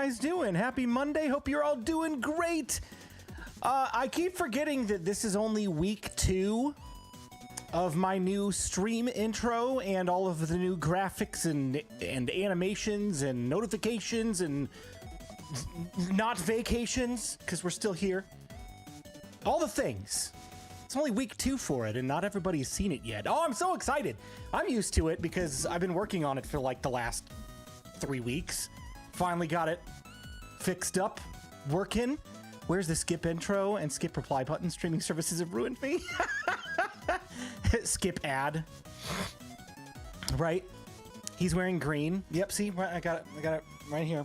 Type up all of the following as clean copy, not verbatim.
guys doing? Happy Monday. Hope you're all doing great. I keep forgetting that this is only week 2 of my new stream intro and all of the new graphics and animations and notifications and not vacations, because we're still here. All the things. It's only week 2 for it, and not everybody's seen it yet. Oh, I'm so excited. I'm used to it because I've been working on it for like the last 3 weeks. Finally got it fixed up, working. Where's the skip intro and skip reply button? Streaming services have ruined me. Skip ad. Right? He's wearing green. Yep, see? I got it right here.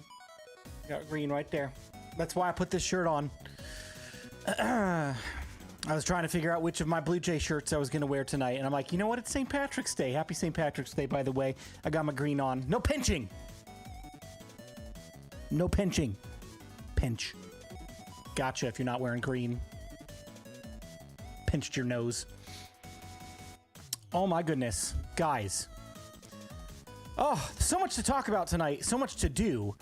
Got green right there. That's why I put this shirt on. I was trying to figure out which of my BluJay shirts I was going to wear tonight, and I'm like, you know what? It's St. Patrick's Day. Happy St. Patrick's Day, by the way. I got my green on. No pinching! No pinching. Pinch. Gotcha if you're not wearing green. Pinched your nose. Oh my goodness. Guys. Oh, so much to talk about tonight. So much to do.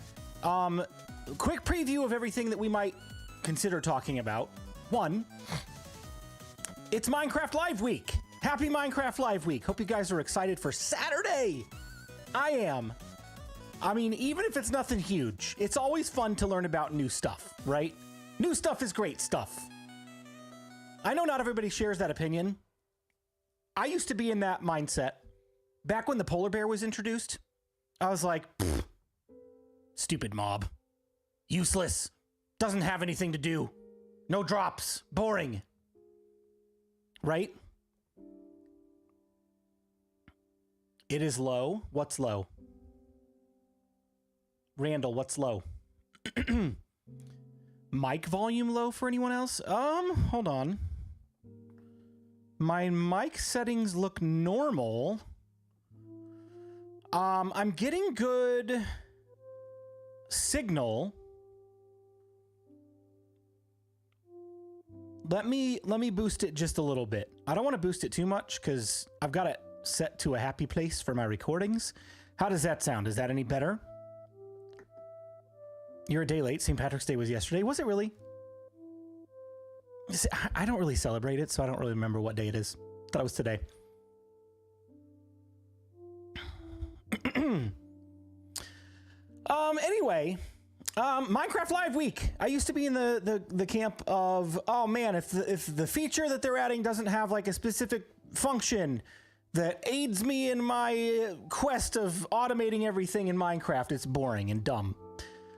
Quick preview of everything that we might consider talking about. 1, it's Minecraft Live Week. Happy Minecraft Live Week. Hope you guys are excited for Saturday. I am. I mean, even if it's nothing huge, it's always fun to learn about new stuff, right? New stuff is great stuff. I know not everybody shares that opinion. I used to be in that mindset. Back when the polar bear was introduced, I was like, stupid mob. Useless. Doesn't have anything to do. No drops. Boring. Right? It is low. What's low? Randall, what's low? Mic volume low for anyone else? Hold on. My mic settings look normal. I'm getting good signal. Let me boost it just a little bit. I don't want to boost it too much because I've got it set to a happy place for my recordings. How does that sound? Is that any better? You're a day late. St. Patrick's Day was yesterday. Was it really? I don't really celebrate it, so I don't really remember what day it is. Thought it was today. Anyway, Minecraft Live Week. I used to be in the camp of, oh man, if the feature that they're adding doesn't have like a specific function that aids me in my quest of automating everything in Minecraft, it's boring and dumb.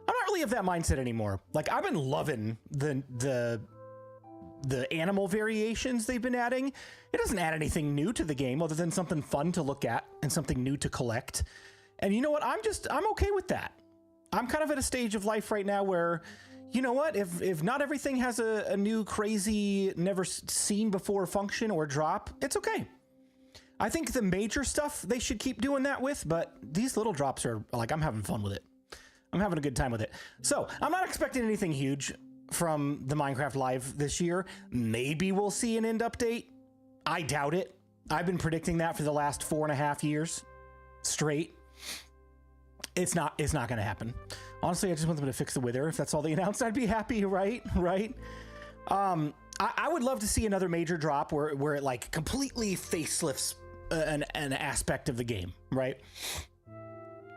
I'm not really of that mindset anymore. Like, I've been loving the animal variations they've been adding. It doesn't add anything new to the game other than something fun to look at and something new to collect. And you know what? I'm okay with that. I'm kind of at a stage of life right now where, you know what? If not everything has a new crazy, never seen before function or drop, it's okay. I think the major stuff they should keep doing that with, but these little drops are like, I'm having fun with it. I'm having a good time with it. So I'm not expecting anything huge from the Minecraft Live this year. Maybe we'll see an end update. I doubt it. I've been predicting that for the last 4.5 years straight. It's not going to happen. Honestly, I just want them to fix the wither. If that's all they announced, I'd be happy, right? I would love to see another major drop where it like completely facelifts an aspect of the game, right?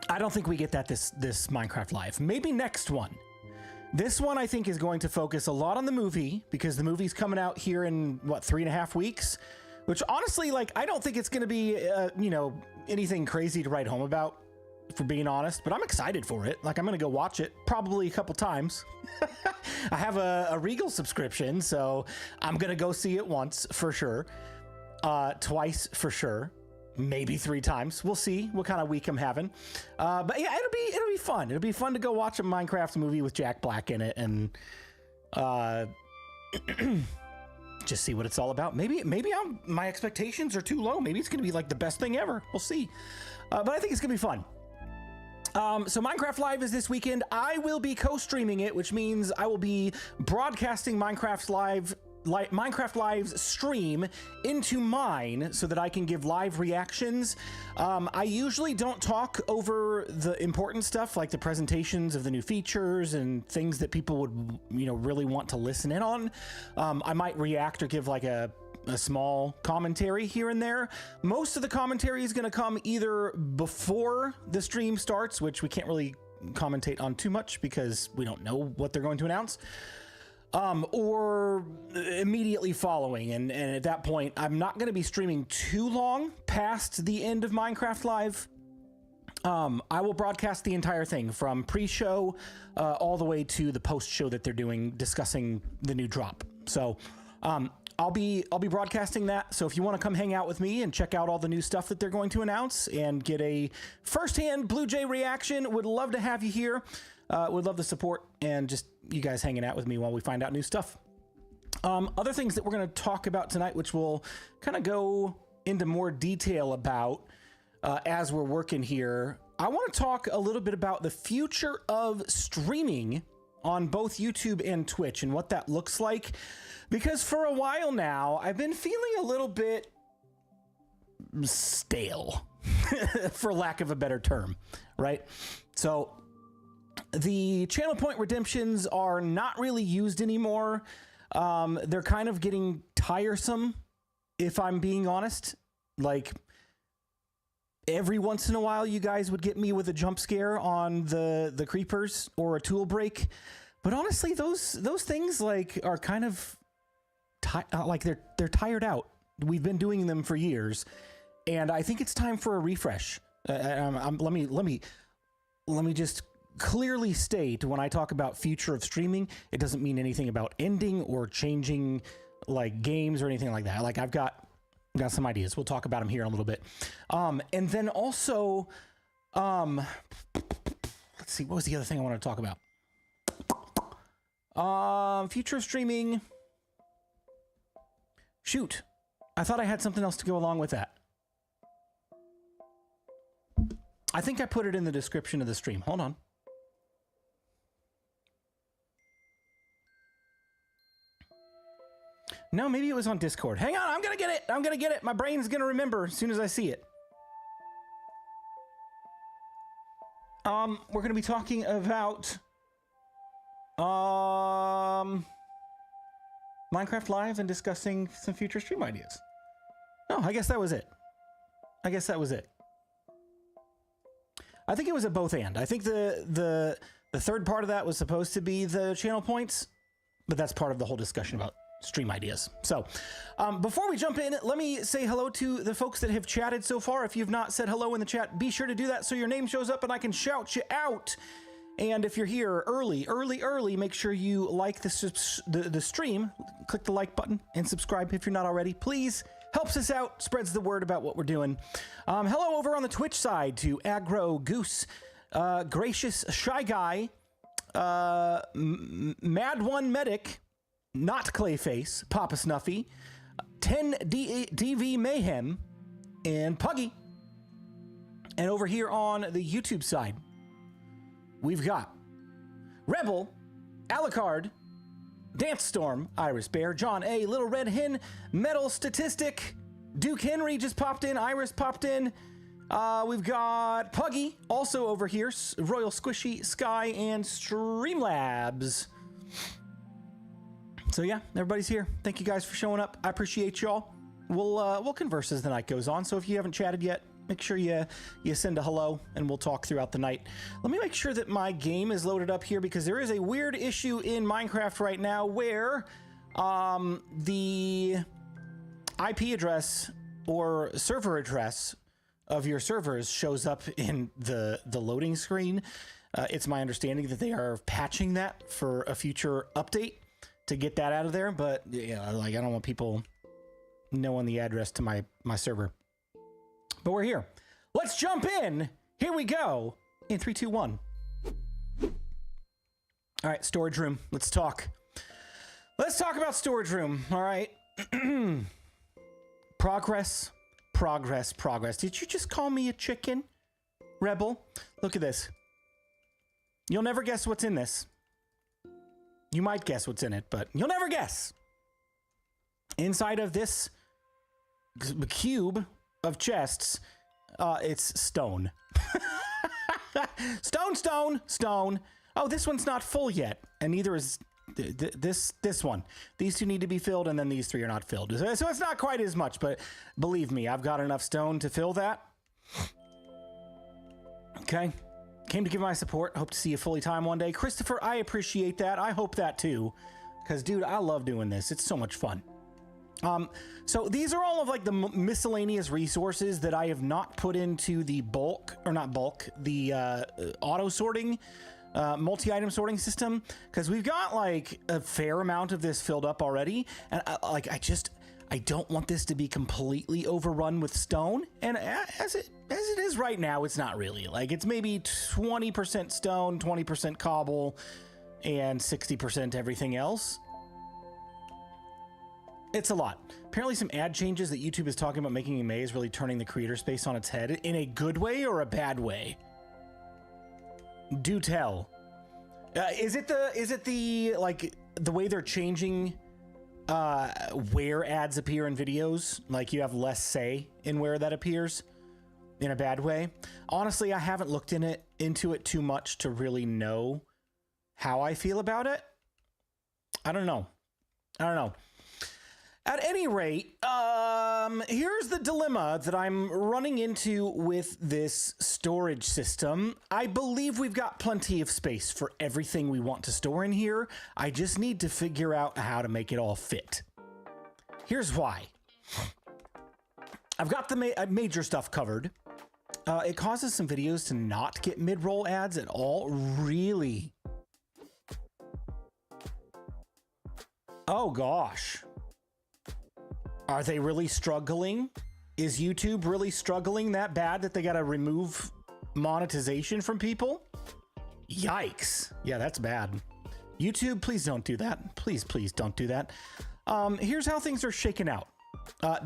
I don't think we get that this Minecraft Live. Maybe next one. This one I think is going to focus a lot on the movie because the movie's coming out here in what, 3.5 weeks, which honestly, like, I don't think it's going to be, you know, anything crazy to write home about, for being honest, but I'm excited for it. Like, I'm going to go watch it probably a couple times. I have a Regal subscription, so I'm going to go see it once for sure. Twice for sure. Maybe 3 times. We'll see what kind of week I'm having. But yeah, it'll be fun. It'll be fun to go watch a Minecraft movie with Jack Black in it and just see what it's all about. Maybe my expectations are too low. Maybe it's going to be like the best thing ever. We'll see. But I think it's going to be fun. So Minecraft Live is this weekend. I will be co-streaming it, which means I will be broadcasting Minecraft Live Minecraft Live's stream into mine so that I can give live reactions. I usually don't talk over the important stuff like the presentations of the new features and things that people would, really want to listen in on. I might react or give like a small commentary here and there. Most of the commentary is going to come either before the stream starts, which we can't really commentate on too much because we don't know what they're going to announce, or immediately following. And at that point, I'm not going to be streaming too long past the end of Minecraft Live. I will broadcast the entire thing from pre-show all the way to the post-show that they're doing discussing the new drop. So I'll be broadcasting that. So if you want to come hang out with me and check out all the new stuff that they're going to announce and get a firsthand BluJay reaction, would love to have you here. Would love the support and just you guys hanging out with me while we find out new stuff. Other things that we're going to talk about tonight, which we'll kind of go into more detail about as we're working here. I want to talk a little bit about the future of streaming on both YouTube and Twitch and what that looks like. Because for a while now, I've been feeling a little bit stale, for lack of a better term, right? So the channel point redemptions are not really used anymore. They're kind of getting tiresome, if I'm being honest. Like, every once in a while, you guys would get me with a jump scare on the creepers or a tool break. But honestly, those things like are kind of like they're tired out. We've been doing them for years, and I think it's time for a refresh. Let me just clearly state, when I talk about future of streaming, it doesn't mean anything about ending or changing like games or anything like that. Like I've got some ideas. We'll talk about them here in a little bit. And then also, let's see, what was the other thing I want to talk about? Future of streaming. Shoot, I thought I had something else to go along with that. I think I put it in the description of the stream. Hold on. No, maybe it was on Discord. Hang on, I'm gonna get it. I'm gonna get it. My brain's gonna remember as soon as I see it. We're gonna be talking about Minecraft Live and discussing some future stream ideas. No, I guess that was it. I think it was a both and. I think the third part of that was supposed to be the channel points, but that's part of the whole discussion about stream ideas. So before we jump in, let me say hello to the folks that have chatted so far. If you've not said hello in the chat, be sure to do that so your name shows up and I can shout you out. And if you're here early, make sure you like the stream. Click the like button and subscribe if you're not already. Please, helps us out, spreads the word about what we're doing. Hello over on the Twitch side to Aggro Goose, Gracious Shy Guy, Mad One Medic, Not Clayface, Papa Snuffy, 10DV Mayhem, and Puggy. And over here on the YouTube side, we've got Rebel, Alucard, Dance Storm, Iris Bear, John A, Little Red Hen, Metal Statistic, Duke Henry just popped in, Iris popped in. We've got Puggy also over here, Royal Squishy, Sky, and Streamlabs. So yeah, everybody's here. Thank you guys for showing up. I appreciate y'all. We'll converse as the night goes on. So if you haven't chatted yet, make sure you send a hello and we'll talk throughout the night. Let me make sure that my game is loaded up here because there is a weird issue in Minecraft right now where the IP address or server address of your servers shows up in the loading screen. It's my understanding that they are patching that for a future update to get that out of there. But yeah, like I don't want people knowing the address to my server. But we're here. Let's jump in. Here we go. In 3, 2, 1. All right, storage room. Let's talk. Let's talk about storage room. All right. Progress. Did you just call me a chicken? Rebel? Look at this. You'll never guess what's in this. You might guess what's in it, but you'll never guess. Inside of this cube of chests, it's stone. Stone. Oh, this one's not full yet, and neither is this one. These two need to be filled, and then these three are not filled. So it's not quite as much, but believe me, I've got enough stone to fill that. Okay. Came to give my support. Hope to see you fully time one day. Christopher, I appreciate that. I hope that too. Because, dude, I love doing this. It's so much fun. So these are all of like the miscellaneous resources that I have not put into the auto sorting, multi-item sorting system, because we've got like a fair amount of this filled up already. And I don't want this to be completely overrun with stone. And as it is right now, it's not really. Like, it's maybe 20% stone, 20% cobble, and 60% everything else. It's a lot. Apparently some ad changes that YouTube is talking about making a maze, really turning the creator space on its head. In a good way or a bad way? Do tell. Is it the like the way they're changing where ads appear in videos? Like, you have less say in where that appears in a bad way? Honestly, I haven't looked into it too much to really know how I feel about it. I don't know. At any rate, here's the dilemma that I'm running into with this storage system. I believe we've got plenty of space for everything we want to store in here. I just need to figure out how to make it all fit. Here's why. I've got the major stuff covered. It causes some videos to not get mid-roll ads at all. Really? Oh, gosh. Are they really struggling? Is YouTube really struggling that bad that they got to remove monetization from people? Yikes. Yeah, that's bad. YouTube, please don't do that. Please don't do that. Here's how things are shaken out.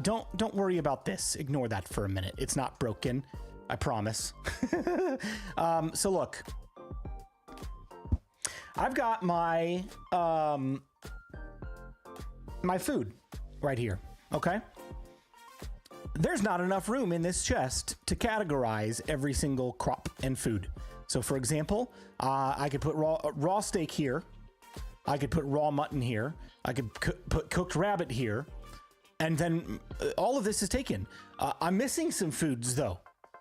Don't worry about this. Ignore that for a minute. It's not broken. I promise. So look, I've got my my food right here. Okay. There's not enough room in this chest to categorize every single crop and food. So for example, I could put raw steak here. I could put raw mutton here. I could put cooked rabbit here. And then all of this is taken. I'm missing some foods though,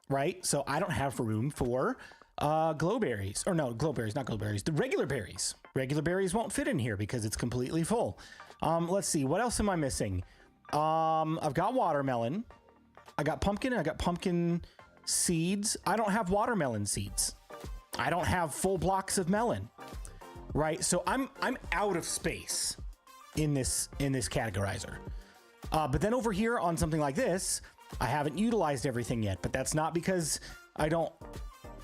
right? So I don't have room for glowberries, or no, glowberries, not glowberries, the regular berries. Regular berries won't fit in here because it's completely full. Let's see, what else am I missing? I've got watermelon. I got pumpkin seeds. I don't have watermelon seeds. I don't have full blocks of melon, right? So I'm out of space in this categorizer. But then over here on something like this, I haven't utilized everything yet, but that's not because I don't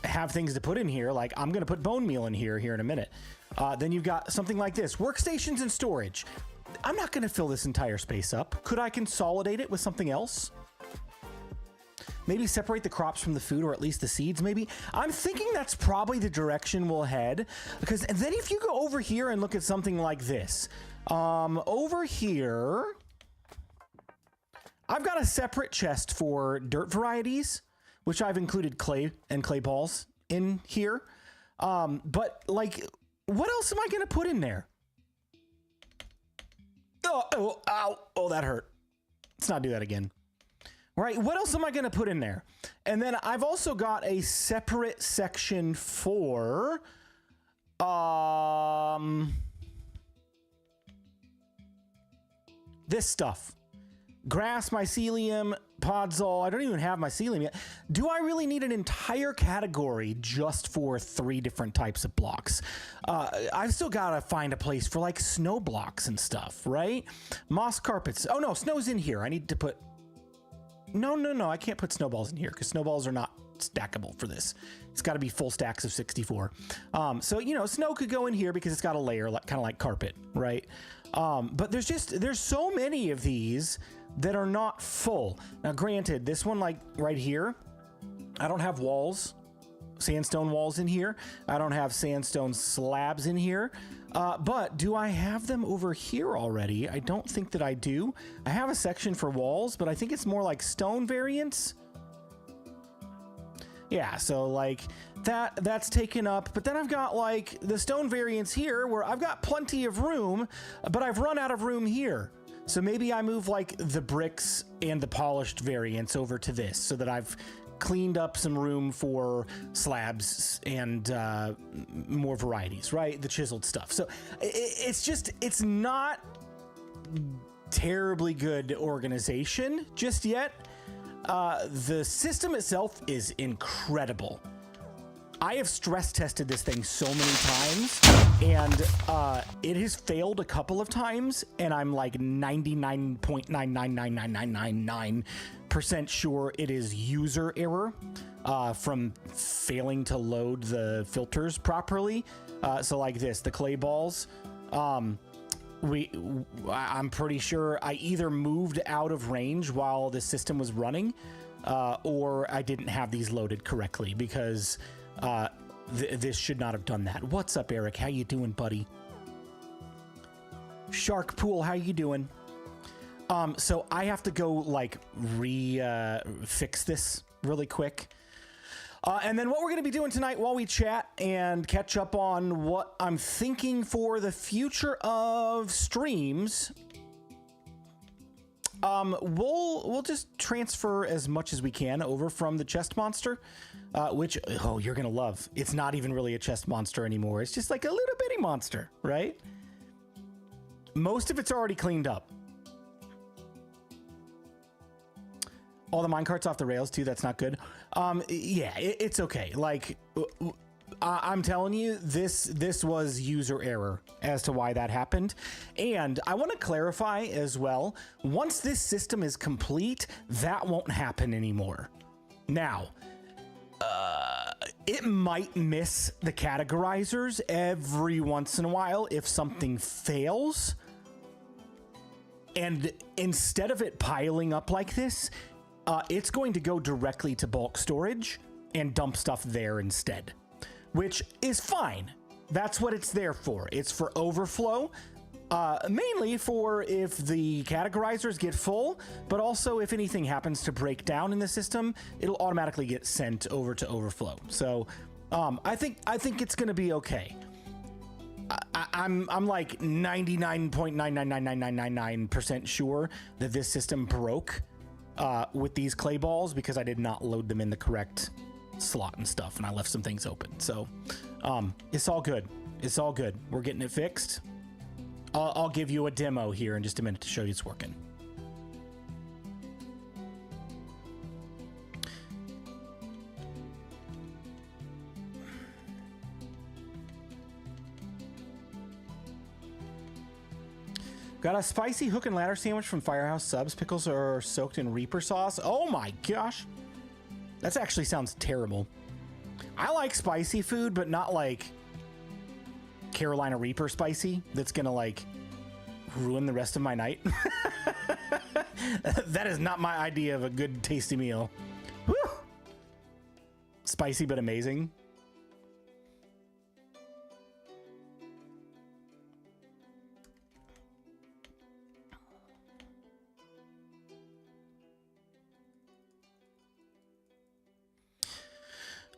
have things to put in here. Like, I'm going to put bone meal in here in a minute. Then you've got something like this, workstations and storage. I'm not going to fill this entire space up. Could I consolidate it with something else? Maybe separate the crops from the food, or at least the seeds, maybe. I'm thinking that's probably the direction we'll head. And then if you go over here and look at something like this, over here, I've got a separate chest for dirt varieties, which I've included clay and clay balls in here. But like, what else am I going to put in there? Oh, that hurt. Let's not do that again. Right, what else am I going to put in there? And then I've also got a separate section for this stuff. Grass, mycelium, podzol. I don't even have mycelium yet. Do I really need an entire category just for 3 different types of blocks? I've still got to find a place for like snow blocks and stuff, right? Moss carpets. Oh no, snow's in here. I need to put... No, I can't put snowballs in here because snowballs are not stackable for this. It's got to be full stacks of 64. So, you know, snow could go in here because it's got a layer, like, kind of like carpet, right? But there's so many of these that are not full. Now, granted, this one, like right here, I don't have walls sandstone walls in here. I don't have sandstone slabs in here. But do I have them over here already? I don't think that I do. I have a section for walls, but I think it's more like stone variants. Yeah, so like that's taken up, but then I've got like the stone variants here where I've got plenty of room, but I've run out of room here. So maybe I move like the bricks and the polished variants over to this so that I've cleaned up some room for slabs and more varieties, right? The chiseled stuff. So it's not terribly good organization just yet. The system itself is incredible. I have stress tested this thing so many times, and it has failed a couple of times, and I'm like 99.9999999% sure it is user error from failing to load the filters properly. So like this, the clay balls, I'm pretty sure I either moved out of range while the system was running, or I didn't have these loaded correctly, because this should not have done that. What's up, Eric? How you doing, buddy? Shark Pool, how you doing? So I have to go like fix this really quick. And then what we're going to be doing tonight while we chat and catch up on what I'm thinking for the future of streams, we'll just transfer as much as we can over from the chest monster, which, oh, you're going to love. It's not even really a chest monster anymore. It's just like a little bitty monster, right? Most of it's already cleaned up. All the minecarts off the rails too. That's not good. Yeah, it's okay. Like, I'm telling you, this was user error as to why that happened. And I want to clarify as well, once this system is complete, that won't happen anymore. Now, it might miss the categorizers every once in a while if something fails. And instead of it piling up like this, it's going to go directly to bulk storage and dump stuff there instead, which is fine. That's what it's there for. It's for overflow, mainly for if the categorizers get full, but also if anything happens to break down in the system, it'll automatically get sent over to overflow. So I think it's going to be okay. I'm like 99.9999999% sure that this system broke with these clay balls because I did not load them in the correct slot and stuff, and I left some things open. So it's all good. It's all good. We're getting it fixed. I'll give you a demo here in just a minute to show you it's working. Got a spicy hook and ladder sandwich from Firehouse Subs. Pickles are soaked in Reaper sauce. Oh my gosh. That actually sounds terrible. I like spicy food, but not like Carolina Reaper spicy. That's gonna like ruin the rest of my night. That is not my idea of a good tasty meal. Whew. Spicy but amazing.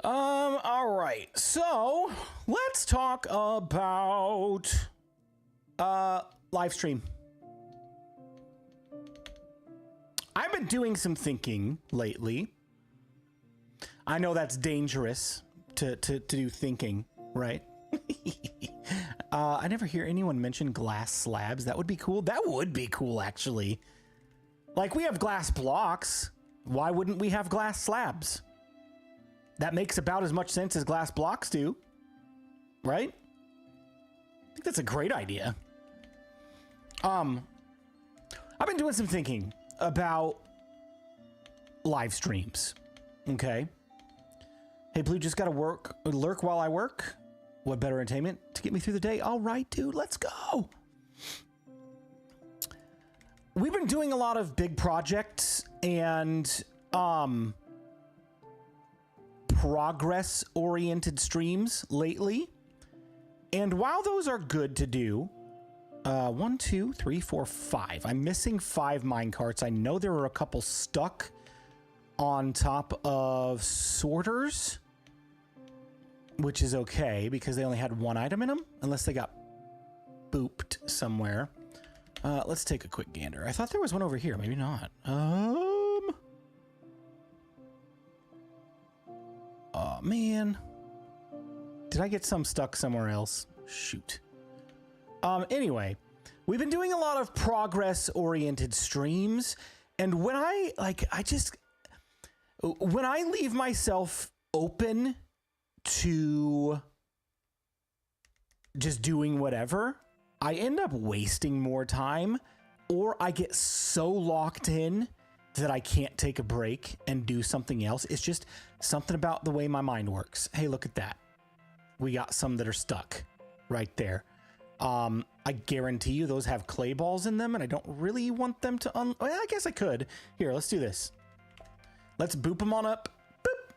All right, so let's talk about live stream. I've been doing some thinking lately. I know that's dangerous to do thinking, right? I never hear anyone mention glass slabs. That would be cool. That would be cool, actually. Like, we have glass blocks. Why wouldn't we have glass slabs? That makes about as much sense as glass blocks do, right? I think that's a great idea. I've been doing some thinking about live streams, okay? Hey, Blue, just gotta lurk while I work. What better entertainment to get me through the day? All right, dude, let's go. We've been doing a lot of big projects, and progress-oriented streams lately. And while those are good to do, 1, 2, 3, 4, 5. I'm missing 5 minecarts. I know there are a couple stuck on top of sorters, which is okay because they only had 1 item in them, unless they got booped somewhere. Let's take a quick gander. I thought there was one over here. Maybe not. Oh, man. Did I get some stuck somewhere else? Shoot. Anyway, we've been doing a lot of progress-oriented streams, and when when I leave myself open to just doing whatever, I end up wasting more time, or I get so locked in that I can't take a break and do something else. It's just something about the way my mind works. Hey, look at that. We got some that are stuck right there. I guarantee you those have clay balls in them, and I don't really want them to well, I guess I could. Here, let's do this. Let's boop them on up. Boop.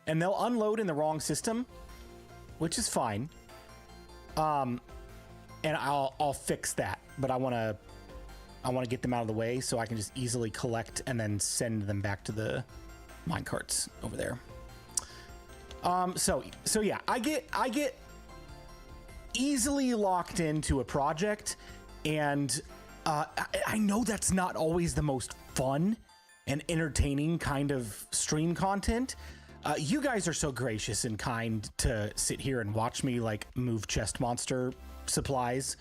And they'll unload in the wrong system, which is fine. And I'll fix that, but I want to get them out of the way so I can just easily collect and then send them back to the minecarts over there. So yeah, I get easily locked into a project, and I know that's not always the most fun and entertaining kind of stream content. You guys are so gracious and kind to sit here and watch me like move chest monster supplies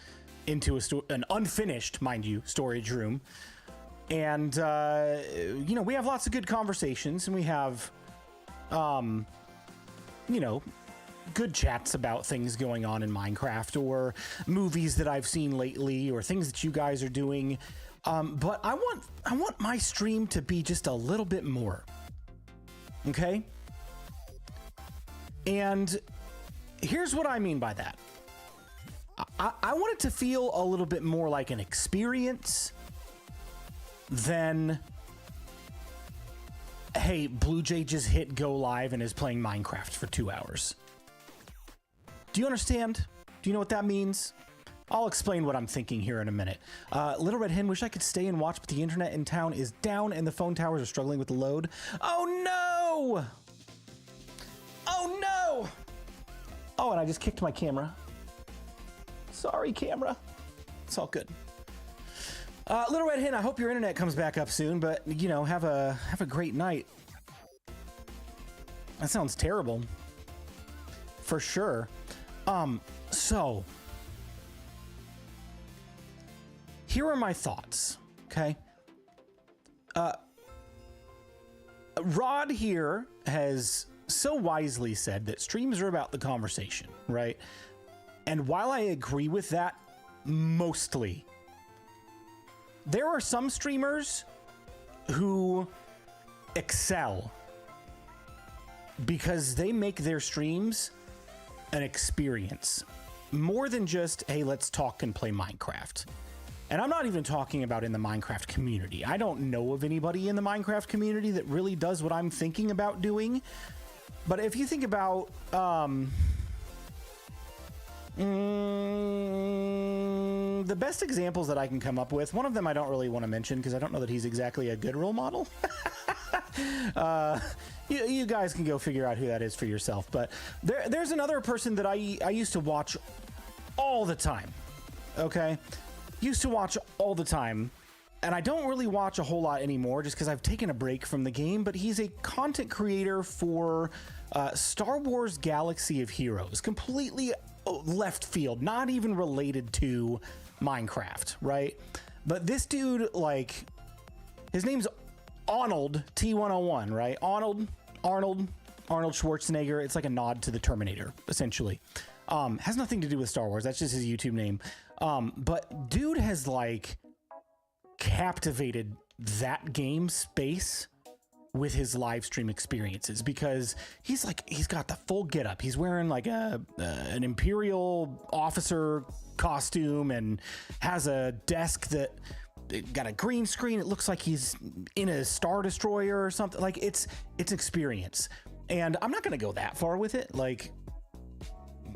into an unfinished, mind you, storage room. And you know, we have lots of good conversations, and we have you know, good chats about things going on in Minecraft, or movies that I've seen lately, or things that you guys are doing. But I want my stream to be just a little bit more. Okay? And here's what I mean by that. I want it to feel a little bit more like an experience than, hey, BluJay just hit go live and is playing Minecraft for 2 hours. Do you understand? Do you know what that means? I'll explain what I'm thinking here in a minute. Little Red Hen, wish I could stay and watch, but the internet in town is down and the phone towers are struggling with the load. Oh no! Oh no! Oh, and I just kicked my camera. Sorry, camera. It's all good. Little Red Hen, I hope your internet comes back up soon, but you know, have a great night. That sounds terrible. For sure. So here are my thoughts, okay? Rod here has so wisely said that streams are about the conversation, right? And while I agree with that mostly, there are some streamers who excel because they make their streams an experience more than just, hey, let's talk and play Minecraft. And I'm not even talking about in the Minecraft community. I don't know of anybody in the Minecraft community that really does what I'm thinking about doing. But if you think about the best examples that I can come up with, one of them I don't really want to mention because I don't know that he's exactly a good role model. You guys can go figure out who that is for yourself. But there's another person that I used to watch all the time. Okay? Used to watch all the time. And I don't really watch a whole lot anymore just because I've taken a break from the game. But he's a content creator for Star Wars Galaxy of Heroes. Completely left field. Not even related to Minecraft, right? But this dude, like, his name's Arnold T101, right? Arnold Schwarzenegger. It's like a nod to the Terminator, essentially. Has nothing to do with Star Wars. That's just his YouTube name. But dude has like captivated that game space with his live stream experiences because he's got the full getup. He's wearing like an Imperial officer costume and has a desk that got a green screen. It looks like he's in a Star Destroyer or something. Like it's experience. And I'm not going to go that far with it. Like,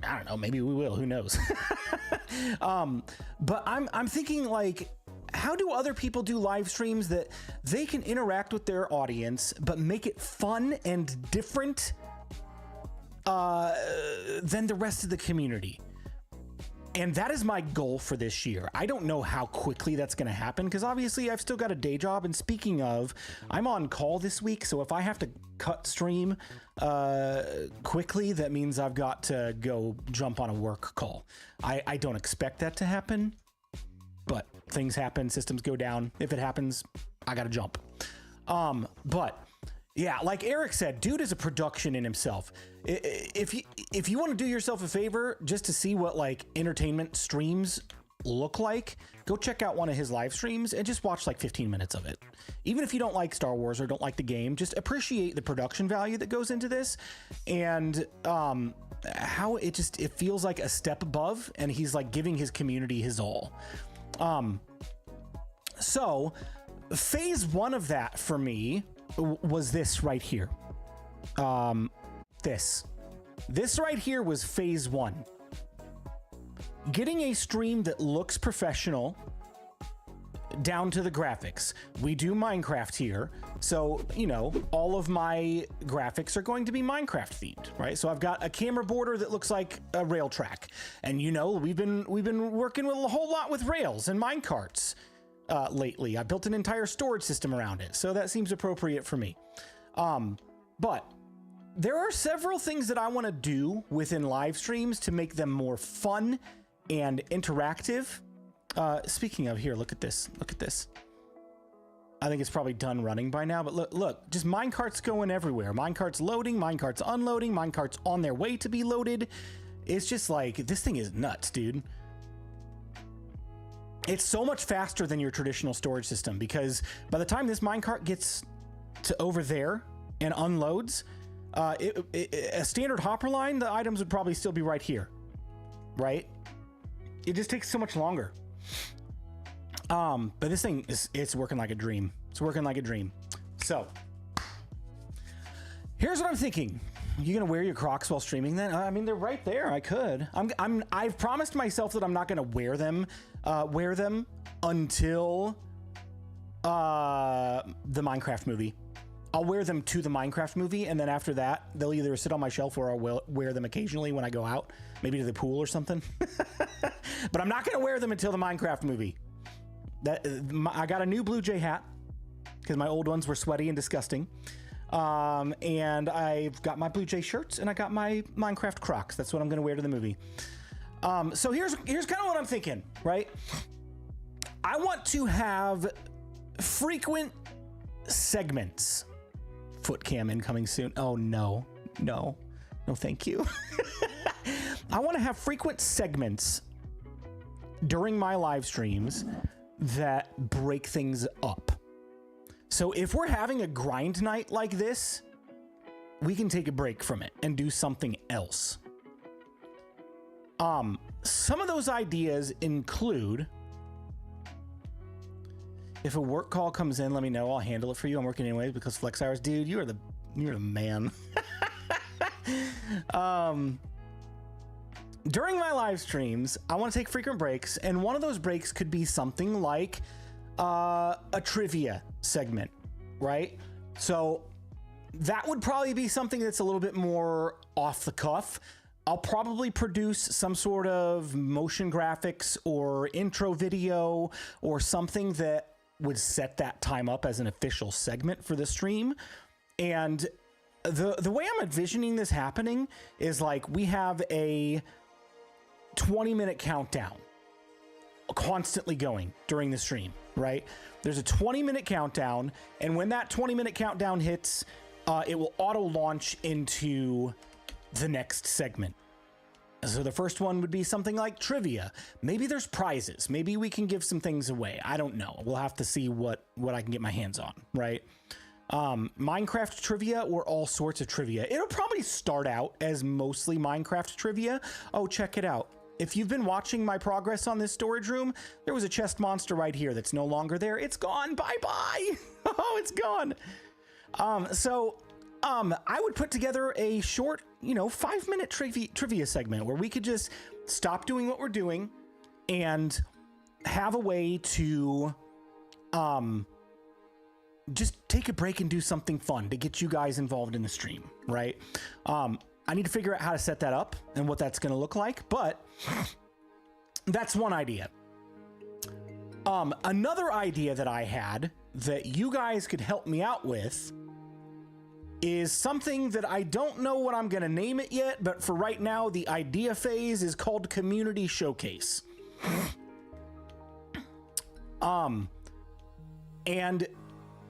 I don't know, maybe we will, who knows? But I'm thinking, like, how do other people do live streams that they can interact with their audience, but make it fun and different than the rest of the community? And that is my goal for this year. I don't know how quickly that's going to happen, because obviously I've still got a day job. And speaking of, I'm on call this week. So if I have to cut stream quickly, that means I've got to go jump on a work call. I don't expect that to happen, but things happen, systems go down. If it happens, I got to jump. But yeah, like Eric said, dude is a production in himself. If you want to do yourself a favor just to see what like entertainment streams look like, go check out one of his live streams and just watch like 15 minutes of it. Even if you don't like Star Wars or don't like the game, just appreciate the production value that goes into this, and how it feels like a step above, and he's like giving his community his all. So phase one of that for me was this right here. This right here was phase one. Getting a stream that looks professional down to the graphics. We do Minecraft here, so you know all of my graphics are going to be Minecraft themed, right? So I've got a camera border that looks like a rail track, and you know we've been working with a whole lot with rails and minecarts lately. I built an entire storage system around it, so that seems appropriate for me. But there are several things that I want to do within live streams to make them more fun and interactive. Speaking of, here, look at this. Look at this. I think it's probably done running by now, but look, just minecarts going everywhere. Minecarts loading, minecarts unloading, minecarts on their way to be loaded. It's just like, this thing is nuts, dude. It's so much faster than your traditional storage system, because by the time this minecart gets to over there and unloads, a standard hopper line, the items would probably still be right here, right? It just takes so much longer. But this thing it's working like a dream. It's working like a dream. So here's what I'm thinking. You gonna wear your Crocs while streaming then? I mean, they're right there. I could. I've promised myself that I'm not gonna wear them until the Minecraft movie. I'll wear them to the Minecraft movie, and then after that, they'll either sit on my shelf or I'll wear them occasionally when I go out, maybe to the pool or something. But I'm not gonna wear them until the Minecraft movie. I got a new BluJay hat because my old ones were sweaty and disgusting. And I've got my BluJay shirts, and I got my Minecraft Crocs. That's what I'm gonna wear to the movie. So here's kind of what I'm thinking, right? I want to have frequent segments. Foot cam incoming soon. Oh no, thank you. I want to have frequent segments during my live streams that break things up. So if we're having a grind night like this, we can take a break from it and do something else. Some of those ideas include, if a work call comes in, let me know. I'll handle it for you. I'm working anyways because flex hours, dude, you're the man. During my live streams, I want to take frequent breaks, and one of those breaks could be something like a trivia segment, right? So that would probably be something that's a little bit more off the cuff. I'll probably produce some sort of motion graphics or intro video or something that would set that time up as an official segment for the stream. And the way I'm envisioning this happening is like we have a 20-minute countdown constantly going during the stream, right? There's a 20-minute countdown, and when that 20-minute countdown hits, it will auto launch into the next segment. So the first one would be something like trivia. Maybe there's prizes. Maybe we can give some things away. I don't know. We'll have to see what I can get my hands on, right? Minecraft trivia or all sorts of trivia. It'll probably start out as mostly Minecraft trivia. Oh, check it out. If you've been watching my progress on this storage room, there was a chest monster right here that's no longer there. It's gone. Bye-bye. Oh, it's gone. So I would put together a short, 5-minute trivia segment where we could just stop doing what we're doing and have a way to just take a break and do something fun to get you guys involved in the stream, right? I need to figure out how to set that up and what that's going to look like, but that's one idea. Another idea that I had that you guys could help me out with is something that I don't know what I'm going to name it yet, but for right now, the idea phase is called Community Showcase. And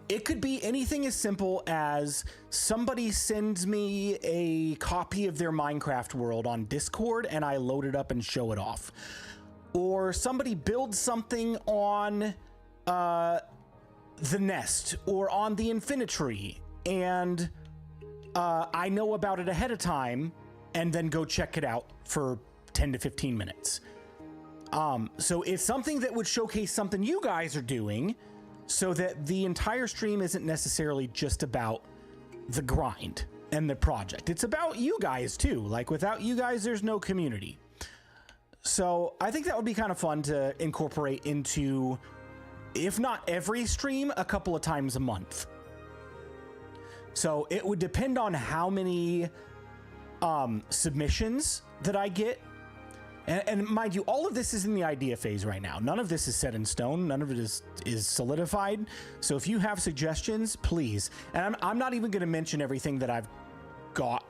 it could be anything as simple as somebody sends me a copy of their Minecraft world on Discord and I load it up and show it off. Or somebody builds something on the Nest or on the Infinitree and I know about it ahead of time and then go check it out for 10 to 15 minutes. So it's something that would showcase something you guys are doing so that the entire stream isn't necessarily just about the grind and the project. It's about you guys too. Like without you guys, there's no community. So I think that would be kind of fun to incorporate into, if not every stream, a couple of times a month. So it would depend on how many submissions that I get. And mind you, all of this is in the idea phase right now. None of this is set in stone. None of it is solidified. So if you have suggestions, please. And I'm not even going to mention everything that I've got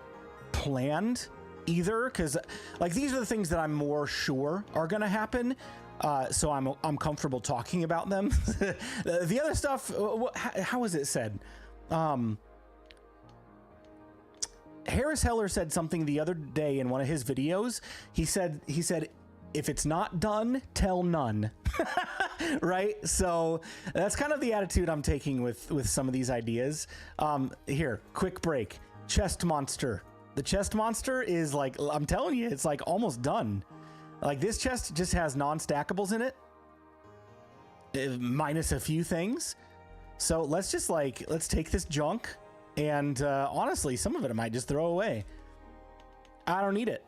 planned either, because like these are the things that I'm more sure are going to happen. So I'm comfortable talking about them. The other stuff, how was it said? Harris Heller said something the other day in one of his videos. He said, if it's not done, tell none. Right? So that's kind of the attitude I'm taking with some of these ideas. Here, quick break. Chest monster. The chest monster is like, I'm telling you, it's like almost done. Like this chest just has non-stackables in it, minus a few things. So let's take this junk. And honestly, some of it I might just throw away. I don't need it.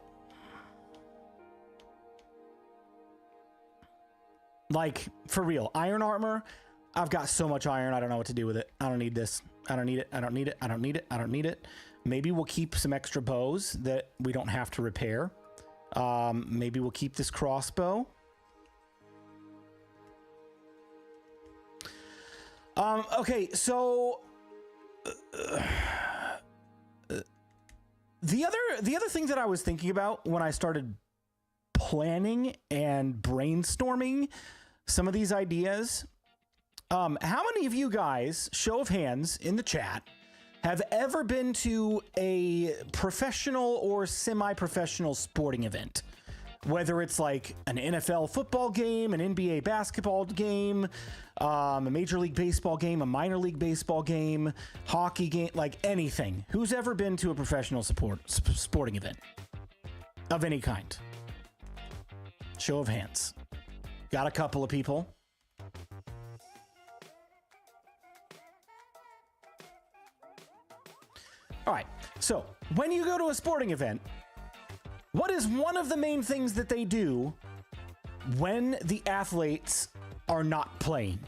Like, for real, iron armor, I've got so much iron, I don't know what to do with it. I don't need this. I don't need it. I don't need it. I don't need it. I don't need it. Maybe we'll keep some extra bows that we don't have to repair. Maybe we'll keep this crossbow. Okay, so... the other thing that I was thinking about when I started planning and brainstorming some of these ideas, how many of you guys, show of hands in the chat, have ever been to a professional or semi-professional sporting event? Whether it's like an NFL football game, an NBA basketball game, a Major League Baseball game, a minor league baseball game, hockey game, like anything. Who's ever been to a professional sporting event of any kind? Show of hands. Got a couple of people. All right, so when you go to a sporting event, what is one of the main things that they do when the athletes are not playing?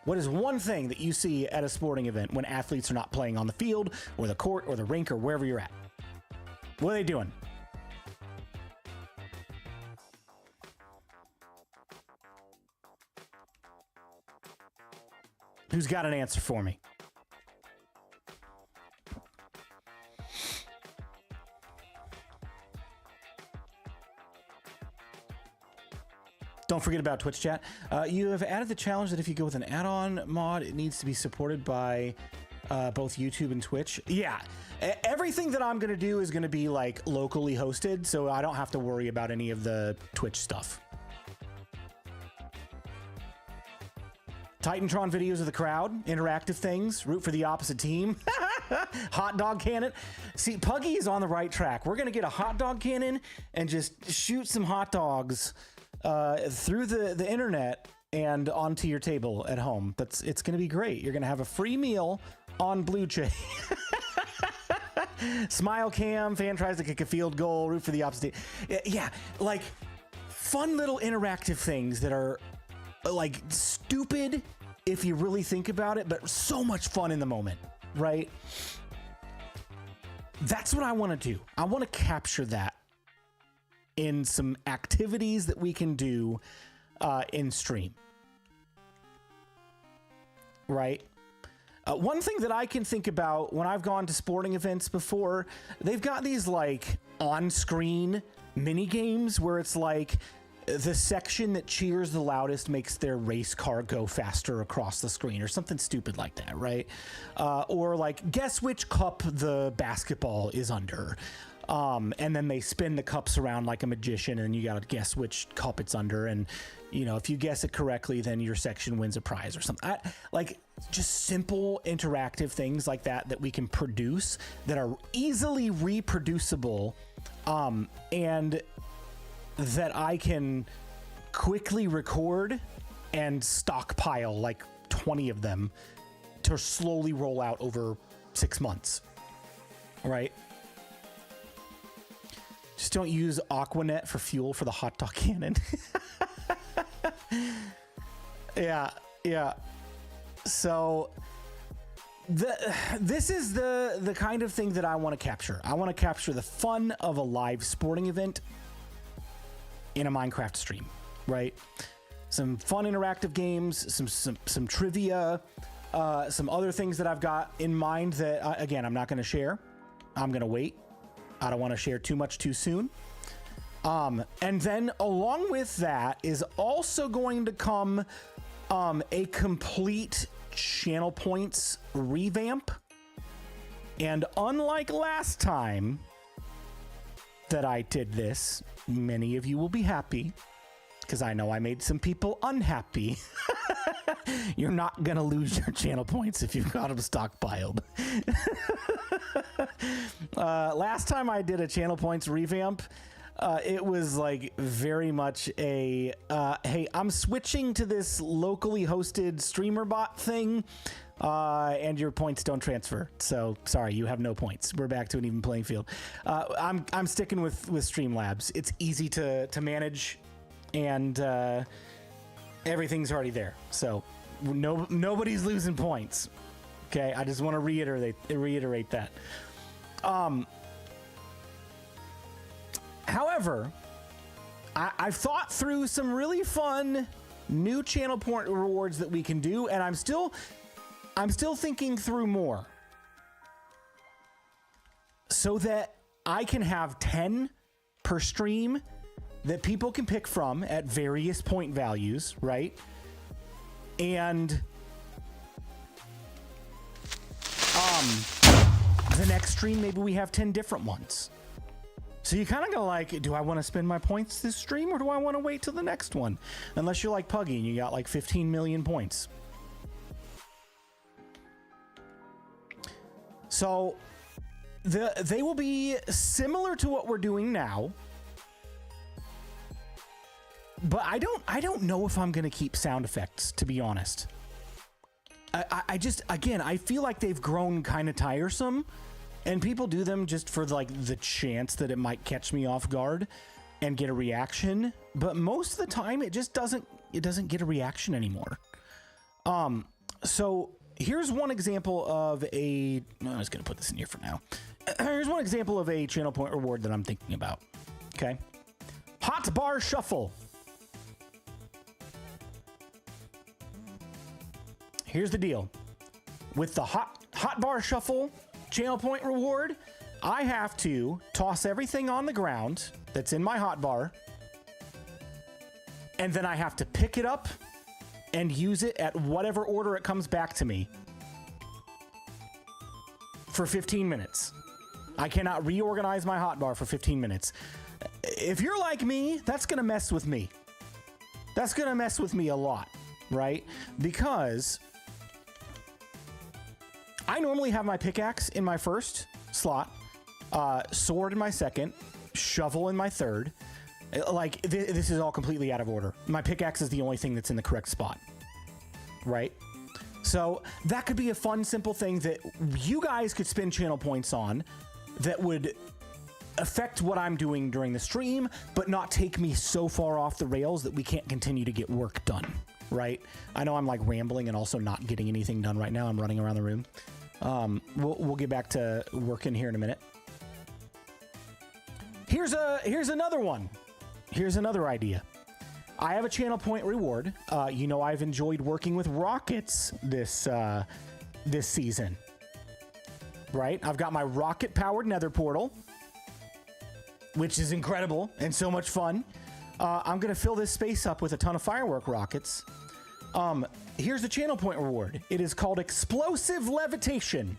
What is one thing that you see at a sporting event when athletes are not playing on the field or the court or the rink or wherever you're at? What are they doing? Who's got an answer for me? Don't forget about Twitch chat. You have added the challenge that if you go with an add-on mod, it needs to be supported by both YouTube and Twitch. Yeah, everything that I'm going to do is going to be like locally hosted, so I don't have to worry about any of the Twitch stuff. Titantron videos of the crowd, interactive things, root for the opposite team. Hot dog cannon. See, Puggy is on the right track. We're going to get a hot dog cannon and just shoot some hot dogs through the internet and onto your table at home. It's going to be great. You're going to have a free meal on BluJay. Smile cam, fan tries to kick a field goal, root for the opposite team. Yeah, like fun little interactive things that are like stupid if you really think about it, but so much fun in the moment, right? That's what I want to do. I want to capture that in some activities that we can do in stream, right? One thing that I can think about when I've gone to sporting events before, they've got these like on-screen mini games where it's like the section that cheers the loudest makes their race car go faster across the screen or something stupid like that, right? Or like guess which cup the basketball is under. And then they spin the cups around like a magician and you got to guess which cup it's under. And, you know, if you guess it correctly, then your section wins a prize or something. Like just simple interactive things like that that we can produce that are easily reproducible and that I can quickly record and stockpile like 20 of them to slowly roll out over 6 months, right? Just don't use Aquanet for fuel for the hot dog cannon. Yeah. So this is the kind of thing that I want to capture. I want to capture the fun of a live sporting event in a Minecraft stream, right? Some fun interactive games, some trivia, some other things that I've got in mind that, again, I'm not going to share. I'm going to wait. I don't want to share too much too soon. And then along with that is also going to come a complete channel points revamp. And unlike last time that I did this, many of you will be happy because I know I made some people unhappy. You're not going to lose your channel points if you've got them stockpiled. Last time I did a channel points revamp, it was like very much a, hey, I'm switching to this locally hosted streamer bot thing, and your points don't transfer. So sorry, you have no points. We're back to an even playing field. I'm sticking with Streamlabs. It's easy to manage, and everything's already there. So nobody's losing points. Okay, I just want to reiterate that. However, I've thought through some really fun new channel point rewards that we can do, and I'm still thinking through more so that I can have 10 per stream that people can pick from at various point values, right? And the next stream, maybe we have 10 different ones. So you kind of go like, do I want to spend my points this stream or do I want to wait till the next one? Unless you're like Puggy and you got like 15 million points. So they will be similar to what we're doing now. But I don't know if I'm going to keep sound effects, to be honest. I just, again, I feel like they've grown kind of tiresome, and people do them just for like the chance that it might catch me off guard and get a reaction. But most of the time it just doesn't get a reaction anymore. So here's one example of I was going to put this in here for now. Here's one example of a channel point reward that I'm thinking about. Okay. Hot bar shuffle. Here's the deal. With the hot bar shuffle channel point reward, I have to toss everything on the ground that's in my hot bar, and then I have to pick it up and use it at whatever order it comes back to me for 15 minutes. I cannot reorganize my hot bar for 15 minutes. If you're like me, that's going to mess with me. That's going to mess with me a lot, right? Because I normally have my pickaxe in my first slot, sword in my second, shovel in my third. Like, this is all completely out of order. My pickaxe is the only thing that's in the correct spot, right? So that could be a fun, simple thing that you guys could spend channel points on that would affect what I'm doing during the stream, but not take me so far off the rails that we can't continue to get work done, right? I know I'm like rambling and also not getting anything done right now. I'm running around the room. We'll get back to working here in a minute. Here's another one. Here's another idea. I have a channel point reward. You know, I've enjoyed working with rockets this season, right? I've got my rocket-powered nether portal, which is incredible and so much fun. I'm going to fill this space up with a ton of firework rockets. Here's the channel point reward. It is called explosive levitation.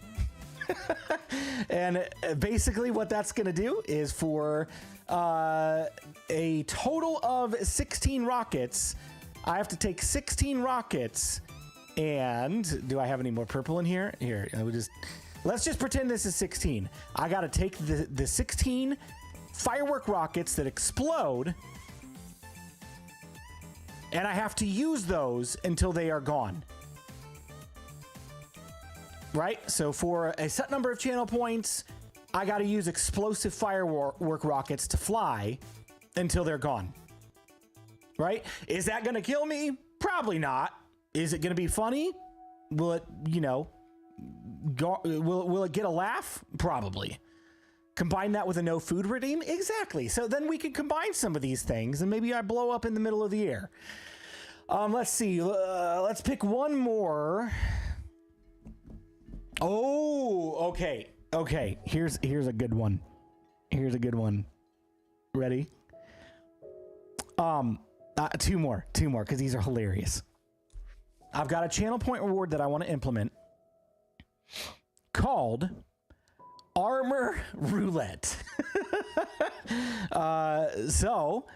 And basically what that's going to do is for a total of 16 rockets, I have to take 16 rockets. And do I have any more purple in here? Here, let's just pretend this is 16. I got to take the 16 firework rockets that explode, and I have to use those until they are gone. Right? So for a set number of channel points, I got to use explosive firework rockets to fly until they're gone. Right? Is that going to kill me? Probably not. Is it going to be funny? Will it, you know, will it get a laugh? Probably. Combine that with a no food redeem? Exactly. So then we can combine some of these things and maybe I blow up in the middle of the air. Let's see. Let's pick one more. Oh, okay. Okay. Here's a good one. Here's a good one. Ready? Two more, because these are hilarious. I've got a channel point reward that I want to implement called Armor Roulette. So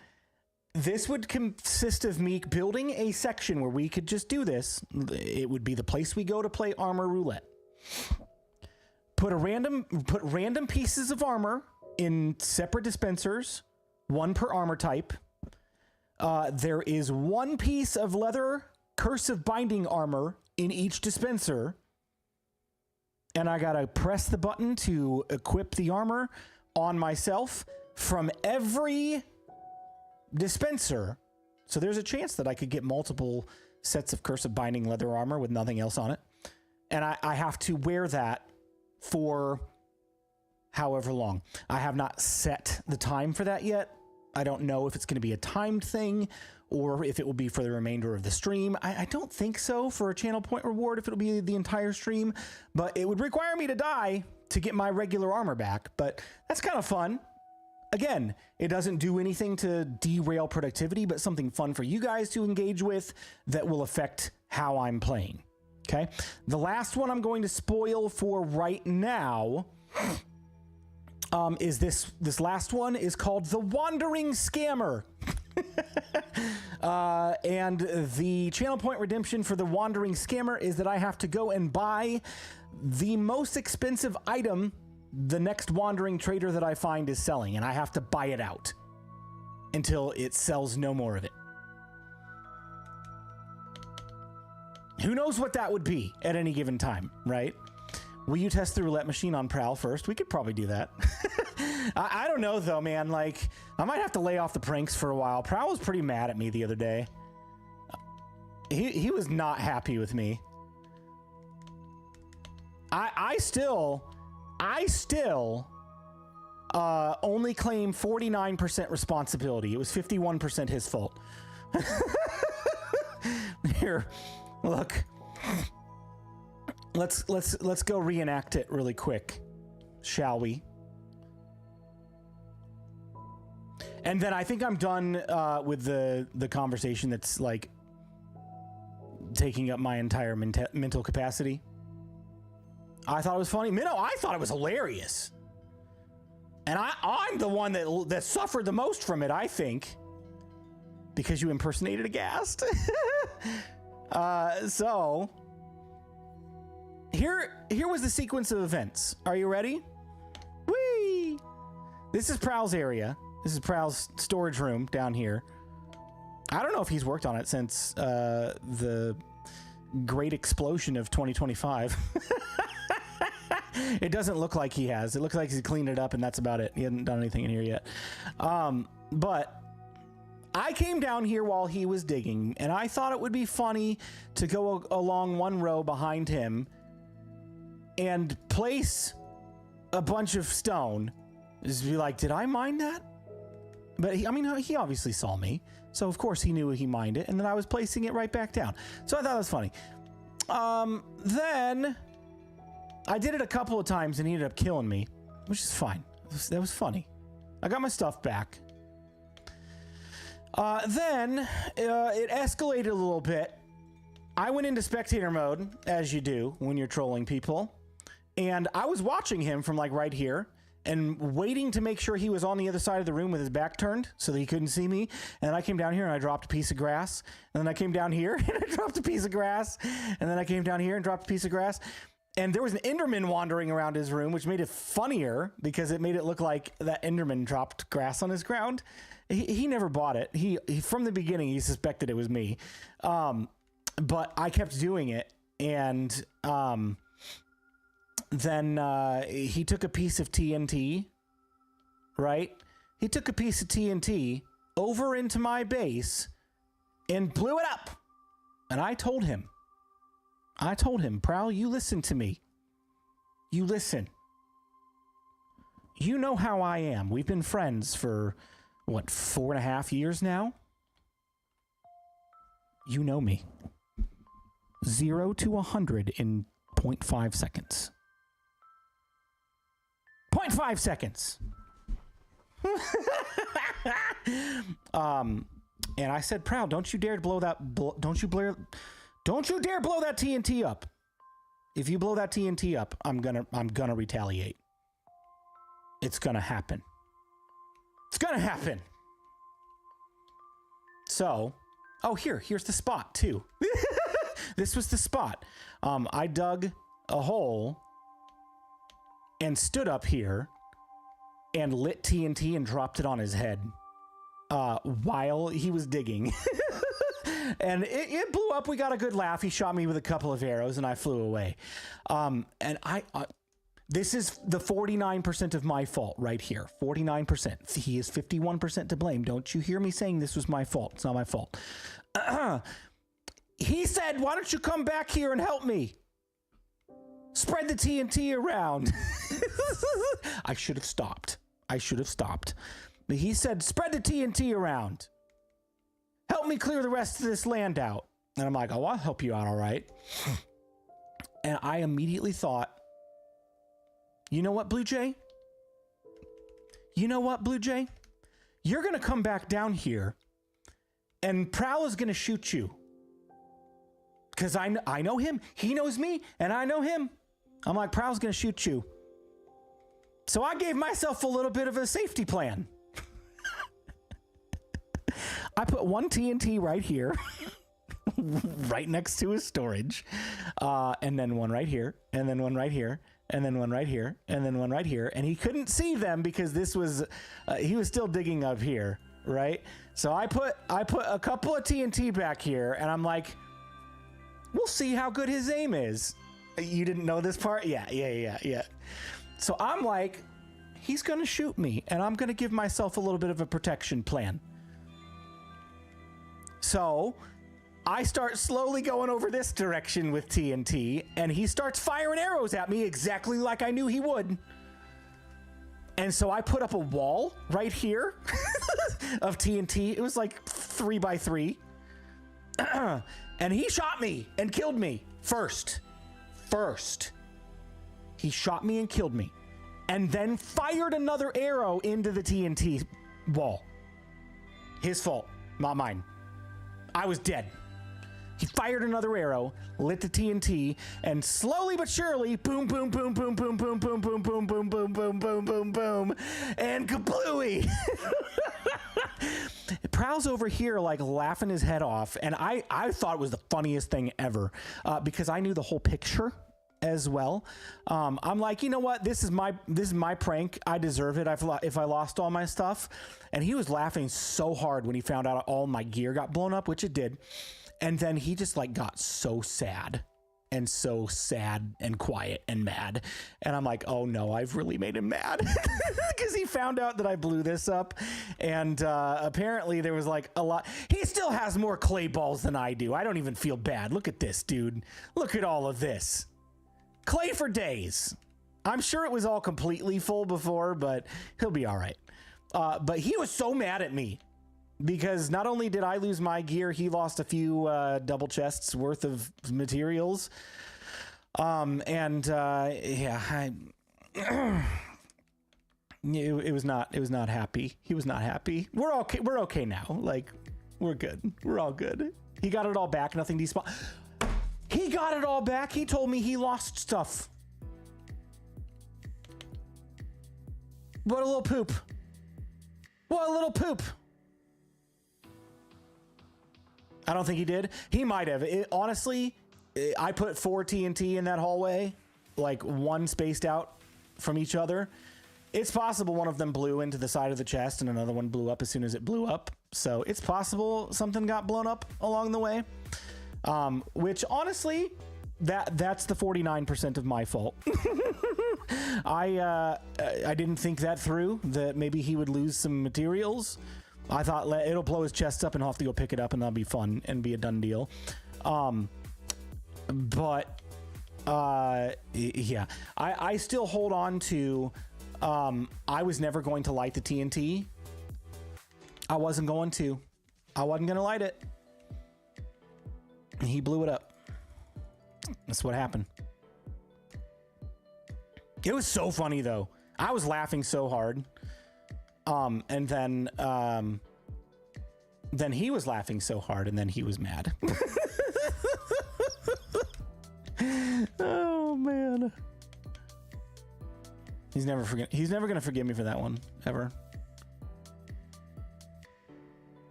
this would consist of me building a section where we could just do this. It would be the place we go to play Armor Roulette. Put random pieces of armor in separate dispensers, one per armor type. There is one piece of leather cursive binding armor in each dispenser. And I gotta press the button to equip the armor on myself from every dispenser. So there's a chance that I could get multiple sets of cursive binding leather armor with nothing else on it. And I have to wear that for however long. I have not set the time for that yet. I don't know if it's going to be a timed thing or if it will be for the remainder of the stream. I don't think so for a channel point reward if it'll be the entire stream, but it would require me to die to get my regular armor back, but that's kind of fun. Again, it doesn't do anything to derail productivity, but something fun for you guys to engage with that will affect how I'm playing. Okay. The last one I'm going to spoil for right now is this last one is called the Wandering Scammer. And the channel point redemption for the Wandering Scammer is that I have to go and buy the most expensive item the next wandering trader that I find is selling, and I have to buy it out until it sells no more of it. Who knows what that would be at any given time, right? Will you test the roulette machine on Prowl first? We could probably do that. I don't know, though, man. Like, I might have to lay off the pranks for a while. Prowl was pretty mad at me the other day. He was not happy with me. I still only claim 49% responsibility. It was 51% his fault. Here, look. Let's go reenact it really quick, shall we? And then I think I'm done with the conversation that's like taking up my entire mental capacity. I thought it was funny. No, I thought it was hilarious. And I'm the one that suffered the most from it, I think. Because you impersonated a ghast. So here was the sequence of events. Are you ready? Whee! This is Prowl's area. This is Prowl's storage room down here. I don't know if he's worked on it since the great explosion of 2025. It doesn't look like he has. It looks like he's cleaned it up and that's about it. He hasn't done anything in here yet. But I came down here while he was digging, and I thought it would be funny to go along one row behind him and place a bunch of stone. Just be like, did I mine that? But he obviously saw me, so of course he knew he mined it, and then I was placing it right back down. So I thought it was funny. Then I did it a couple of times and he ended up killing me, which is fine. That was funny. I got my stuff back. Then it escalated a little bit. I went into spectator mode, as you do when you're trolling people, and I was watching him from like right here and waiting to make sure he was on the other side of the room with his back turned so that he couldn't see me. And then I came down here and I dropped a piece of grass. And then I came down here and I dropped a piece of grass. And then I came down here and dropped a piece of grass. And there was an Enderman wandering around his room, which made it funnier because it made it look like that Enderman dropped grass on his ground. He never bought it. He from the beginning, he suspected it was me. But I kept doing it. And then he took a piece of TNT, right? He took a piece of TNT over into my base and blew it up. And I told him, Prowl, you listen to me. You listen. You know how I am. We've been friends for, what, 4.5 years now? You know me. 0 to 100 in 0.5 seconds. 0.5 seconds. And I said, Proud, don't you dare blow that. Don't you dare blow that TNT up. If you blow that TNT up, I'm gonna retaliate. It's gonna happen. It's gonna happen. So, oh, here's the spot too. This was the spot. I dug a hole and stood up here and lit TNT and dropped it on his head while he was digging. And it blew up. We got a good laugh. He shot me with a couple of arrows and I flew away. And this is the 49% of my fault right here. 49%. He is 51% to blame. Don't you hear me saying this was my fault? It's not my fault. He said, why don't you come back here and help me? Spread the TNT around. I should have stopped. But he said, spread the TNT around. Help me clear the rest of this land out. And I'm like, oh, I'll help you out, all right. And I immediately thought, you know what, BluJay? You're going to come back down here and Prowl is going to shoot you. Because I know him. He knows me and I know him. I'm like, Prowl's going to shoot you. So I gave myself a little bit of a safety plan. I put one TNT right here, right next to his storage, and then one right here, and then one right here, and then one right here, and then one right here. And he couldn't see them because this was, he was still digging up here, right? So I put a couple of TNT back here, and I'm like, we'll see how good his aim is. You didn't know this part? Yeah. So I'm like, he's going to shoot me, and I'm going to give myself a little bit of a protection plan. So I start slowly going over this direction with TNT, and he starts firing arrows at me exactly like I knew he would. And so I put up a wall right here of TNT. It was like 3 by 3. And he shot me and killed me first. He shot me and killed me. And then fired another arrow into the TNT wall. His fault, not mine. I was dead. He fired another arrow, lit the TNT, and slowly but surely, boom, boom, boom, boom, boom, boom, boom, boom, boom, boom, boom, boom, boom, boom, boom, and kablooey. Prowl's over here like laughing his head off, and I thought it was the funniest thing ever because I knew the whole picture as well. I'm like, you know what? This is my prank. I deserve it if I lost all my stuff. And he was laughing so hard when he found out all my gear got blown up, which it did. And then he just like got so sad and so sad and quiet and mad. And I'm like, oh no, I've really made him mad because he found out that I blew this up. And apparently there was like a lot. He still has more clay balls than I do. I don't even feel bad. Look at this, dude. Look at all of this. Clay for days. I'm sure it was all completely full before, but he'll be all right. But he was so mad at me because not only did I lose my gear, he lost a few double chests worth of materials. Yeah, it was not happy. He was not happy. We're okay. We're okay now. Like, we're good. We're all good. He got it all back. Nothing despawned. He got it all back. He told me he lost stuff. What a little poop. What a little poop. I don't think he did. He might have. Honestly, I put 4 TNT in that hallway, like one spaced out from each other. It's possible one of them blew into the side of the chest and another one blew up as soon as it blew up. So it's possible something got blown up along the way. Which honestly, that's the 49% of my fault. I didn't think that through, that maybe he would lose some materials. I thought it'll blow his chest up and I'll have to go pick it up and that'll be fun and be a done deal. Yeah, I still hold on to, I was never going to light the TNT. I wasn't going to. I wasn't going to light it. He blew it up. That's what happened. It was so funny though. I was laughing so hard. And then he was laughing so hard and then he was mad. Oh man. He's never going to forgive me for that one ever.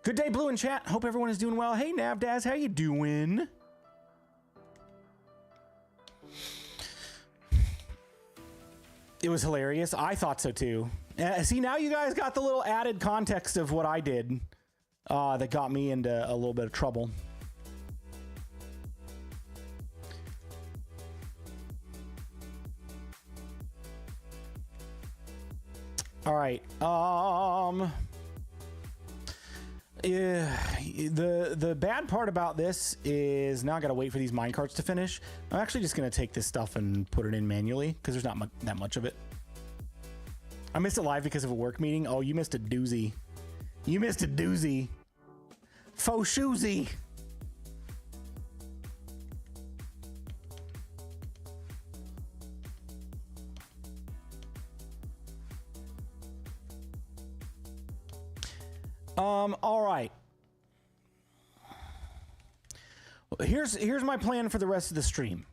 Good day, Blue in chat. Hope everyone is doing well. Hey, Navdaz, how you doing? It was hilarious. I thought so too. See, now you guys got the little added context of what I did that got me into a little bit of trouble. All right. Yeah, the bad part about this is now I gotta wait for these minecarts to finish. I'm actually just gonna take this stuff and put it in manually because there's not that much of it. I missed it live because of a work meeting. Oh, you missed a doozy. You missed a doozy. Faux shoesy. All right. Here's my plan for the rest of the stream.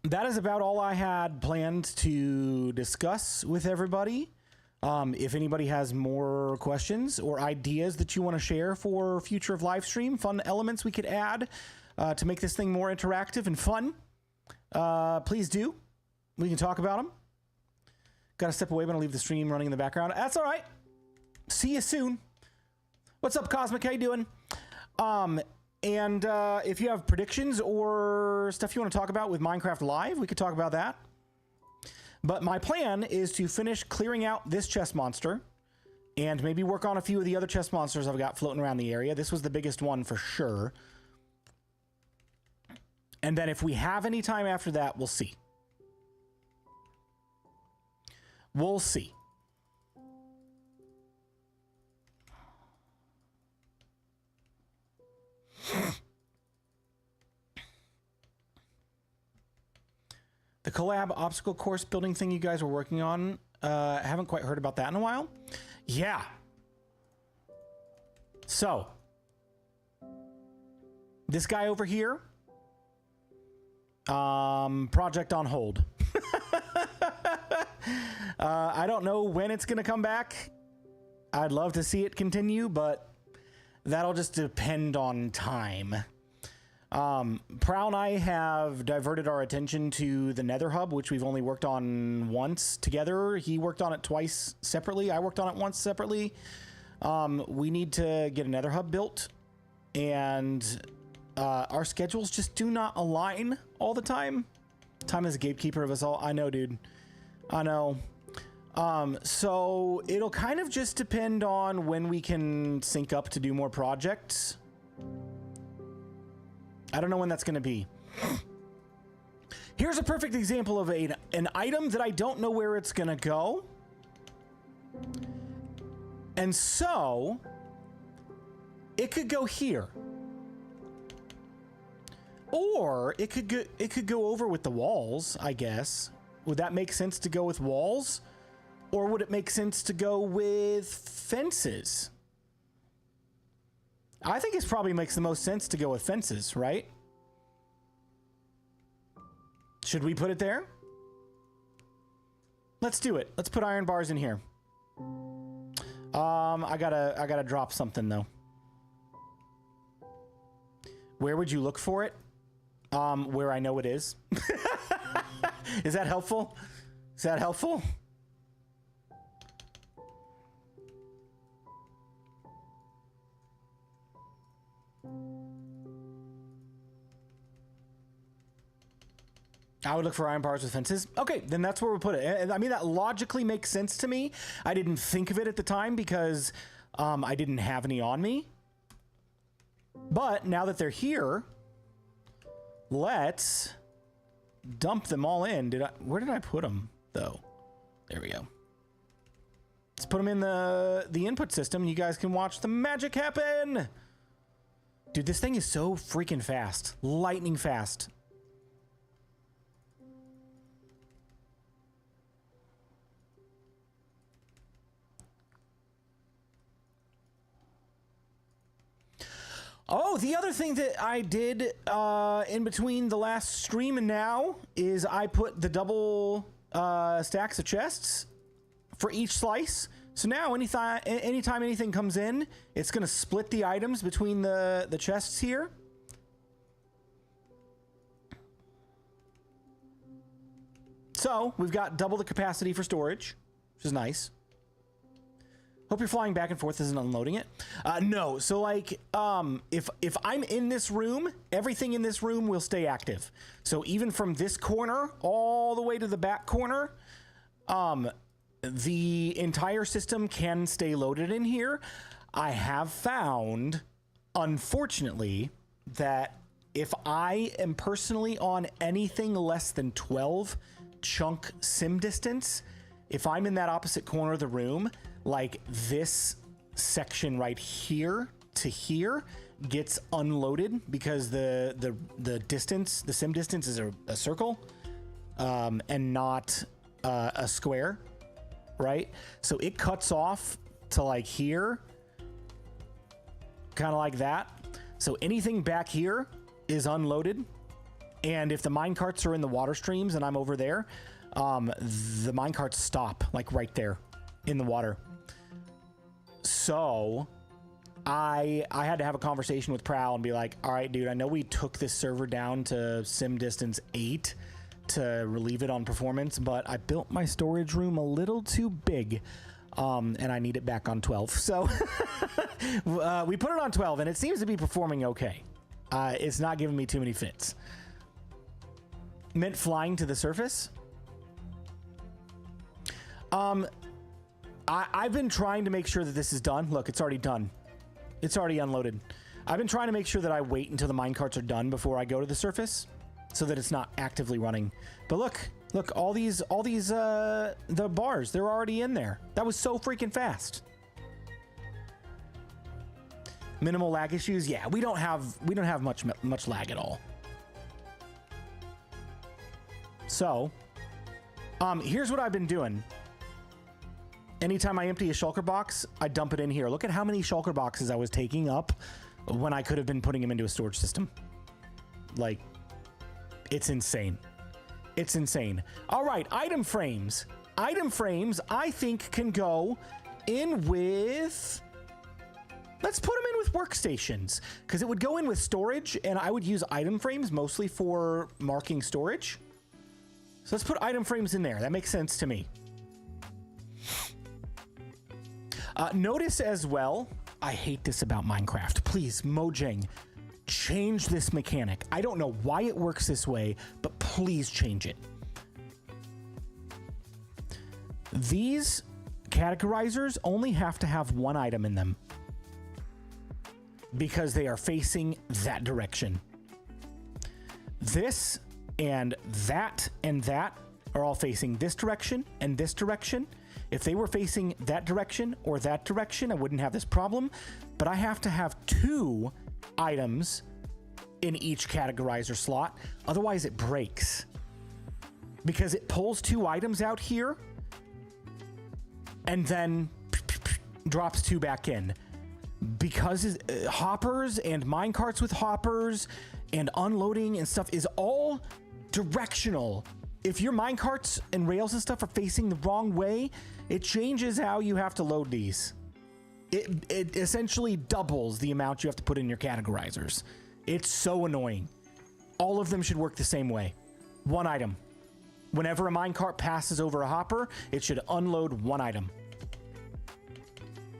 That is about all I had planned to discuss with everybody. If anybody has more questions or ideas that you want to share for future of live stream, fun elements we could add to make this thing more interactive and fun, please do. We can talk about them. Got to step away, but I'll leave the stream running in the background. That's all right. See you soon. What's up, Cosmic? How you doing? If you have predictions or stuff you want to talk about with Minecraft Live, we could talk about that. But my plan is to finish clearing out this chest monster and maybe work on a few of the other chest monsters I've got floating around the area. This was the biggest one for sure. And then if we have any time after that, we'll see. We'll see. The collab obstacle course building thing you guys were working on, haven't quite heard about that in a while. Yeah. So, this guy over here, project on hold. I don't know when it's going to come back. I'd love to see it continue, but that'll just depend on time. Prowl and I have diverted our attention to the Nether Hub, which we've only worked on once together. He worked on it twice separately. I worked on it once separately. We need to get a Nether Hub built and our schedules just do not align all the time. Time is a gatekeeper of us all. I know, dude. I know. So it'll kind of just depend on when we can sync up to do more projects. I don't know when that's going to be. Here's a perfect example of an item that I don't know where it's going to go. And so it could go here. Or it could go over with the walls, I guess. Would that make sense to go with walls? Or would it make sense to go with fences? I think it probably makes the most sense to go with fences, right? Should we put it there? Let's do it. Let's put iron bars in here. I gotta drop something though. Where would you look for it? Where I know it is. Is that helpful? Is that helpful? I would look for iron bars with fences. Okay, then that's where we'll put it. I mean, that logically makes sense to me. I didn't think of it at the time because I didn't have any on me. But now that they're here, let's dump them all in. Where did I put them, though? There we go. Let's put them in the input system. You guys can watch the magic happen. Dude, this thing is so freaking fast. Lightning fast. Oh, the other thing that I did in between the last stream and now is I put the double stacks of chests for each slice. So now anytime anything comes in, it's going to split the items between the chests here. So we've got double the capacity for storage, which is nice. Hope you're flying back and forth as unloading it. No, so like, if I'm in this room, everything in this room will stay active. So even from this corner all the way to the back corner, the entire system can stay loaded in here. I have found, unfortunately, that if I am personally on anything less than 12 chunk sim distance, if I'm in that opposite corner of the room, like this section right here to here gets unloaded because the distance, the sim distance is a circle and not a square, right? So it cuts off to like here, kind of like that. So anything back here is unloaded. And if the minecarts are in the water streams and I'm over there, the minecarts stop like right there in the water. So I had to have a conversation with Prowl and be like, all right, dude, I know we took this server down to sim distance 8 to relieve it on performance, but I built my storage room a little too big, and I need it back on 12. So we put it on 12 and it seems to be performing okay. It's not giving me too many fits. Meant flying to the surface. I've been trying to make sure that this is done. Look, it's already done. It's already unloaded. I've been trying to make sure that I wait until the minecarts are done before I go to the surface so that it's not actively running. But look, all these, the bars, they're already in there. That was so freaking fast. Minimal lag issues. Yeah, we don't have much lag at all. So, here's what I've been doing. Anytime I empty a shulker box, I dump it in here. Look at how many shulker boxes I was taking up when I could have been putting them into a storage system. Like, it's insane. It's insane. All right, item frames. Item frames, I think, can go in with... Let's put them in with workstations, because it would go in with storage, and I would use item frames mostly for marking storage. So let's put item frames in there. That makes sense to me. Notice as well, I hate this about Minecraft. Please, Mojang, change this mechanic. I don't know why it works this way, but please change it. These categorizers only have to have one item in them because they are facing that direction. This and that are all facing this direction and this direction. If they were facing that direction or that direction, I wouldn't have this problem, but I have to have 2 items in each categorizer slot. Otherwise it breaks because it pulls 2 items out here and then drops 2 back in. Because hoppers and mine carts with hoppers and unloading and stuff is all directional. If your mine carts and rails and stuff are facing the wrong way, it changes how you have to load these. It essentially doubles the amount you have to put in your categorizers. It's so annoying. All of them should work the same way. 1 item. Whenever a minecart passes over a hopper, it should unload 1 item,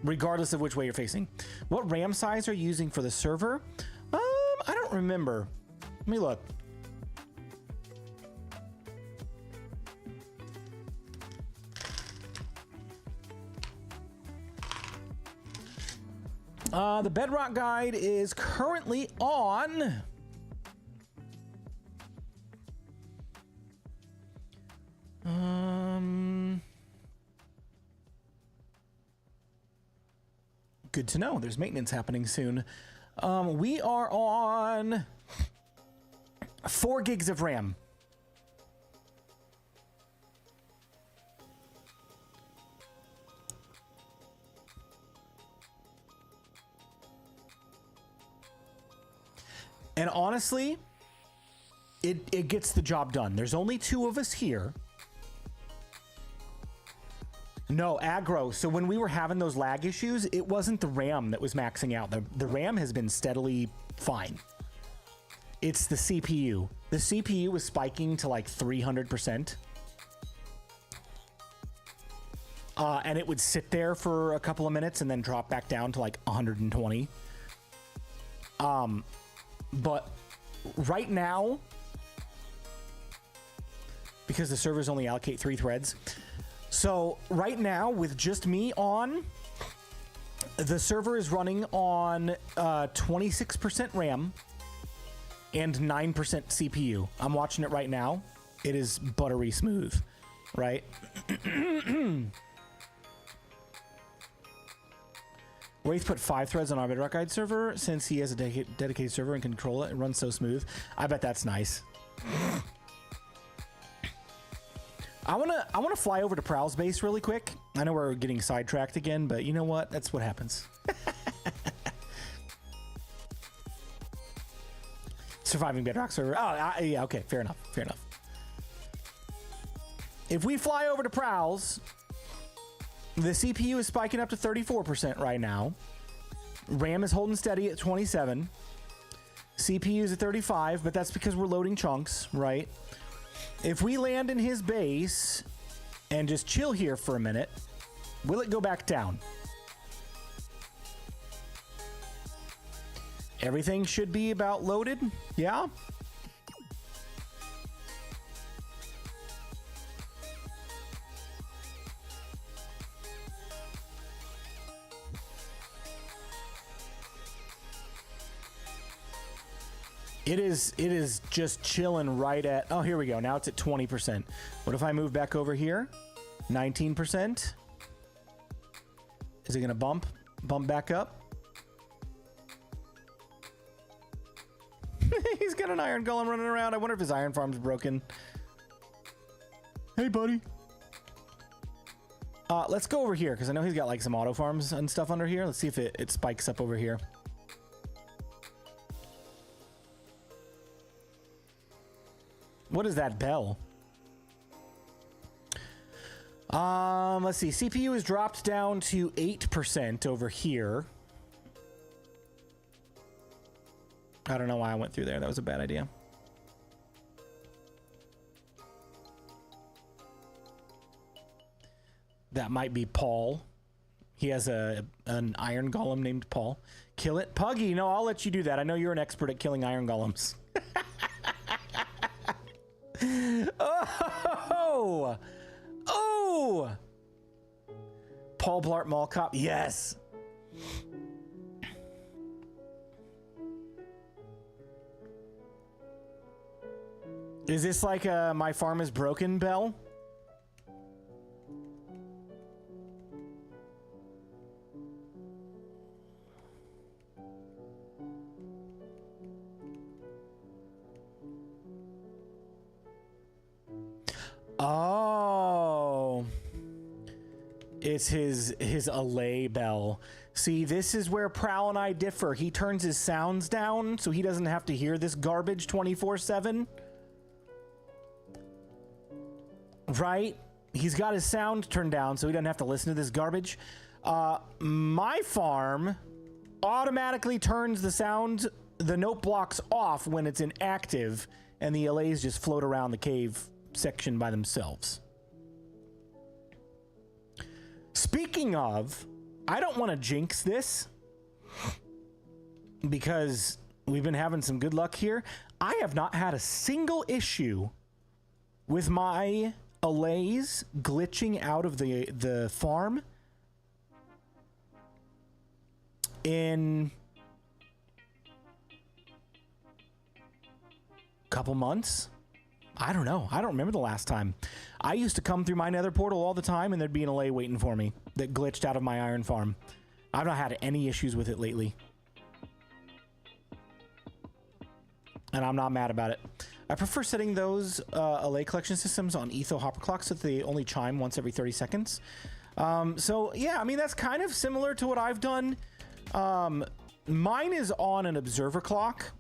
regardless of which way you're facing. What RAM size are you using for the server? I don't remember. Let me look. The Bedrock guide is currently on good to know. There's maintenance happening soon. We are on 4 gigs of RAM. And honestly, it gets the job done. There's only 2 of us here. No, aggro. So when we were having those lag issues, it wasn't the RAM that was maxing out. The RAM has been steadily fine. It's the CPU. The CPU was spiking to like 300%. And it would sit there for a couple of minutes and then drop back down to like 120. But right now, because the servers only allocate 3 threads, so right now with just me on, the server is running on 26% RAM and 9% CPU. I'm watching it right now. It is buttery smooth, right? Wraith put 5 threads on our Bedrock Guide server since he has a dedicated server and can control it. It runs so smooth. I bet that's nice. I wanna fly over to Prowl's base really quick. I know we're getting sidetracked again, but you know what? That's what happens. Surviving Bedrock server. Oh, yeah, okay, fair enough, fair enough. If we fly over to Prowl's, the CPU is spiking up to 34% right now. RAM is holding steady at 27. CPU is at 35, but that's because we're loading chunks, right? If we land in his base and just chill here for a minute, will it go back down? Everything should be about loaded, yeah? It is just chilling right at, oh, here we go. Now it's at 20%. What if I move back over here? 19%. Is it going to bump back up? He's got an iron golem running around. I wonder if his iron farm's broken. Hey, buddy. Let's go over here because I know he's got like some auto farms and stuff under here. Let's see if it spikes up over here. What is that bell? Let's see. CPU is dropped down to 8% over here. I don't know why I went through there. That was a bad idea. That might be Paul. He has an iron golem named Paul. Kill it. Puggy, no, I'll let you do that. I know you're an expert at killing iron golems. Oh! Oh! Paul Blart Mall Cop. Yes! Is this like a My Farm is Broken bell? Oh, it's his allay bell. See, this is where Prowl and I differ. He turns his sounds down so he doesn't have to hear this garbage 24/7. Right? He's got his sound turned down so he doesn't have to listen to this garbage. My farm automatically turns the note blocks off when it's inactive, and the allays just float around the cave section by themselves. Speaking of, I don't want to jinx this because we've been having some good luck here. I have not had a single issue with my allays glitching out of the farm in a couple months. I don't know. I don't remember the last time. I used to come through my nether portal all the time and there'd be an allay waiting for me that glitched out of my iron farm. I've not had any issues with it lately. And I'm not mad about it. I prefer setting those allay collection systems on etho hopper clocks so that they only chime once every 30 seconds. So yeah, I mean, that's kind of similar to what I've done. Mine is on an observer clock.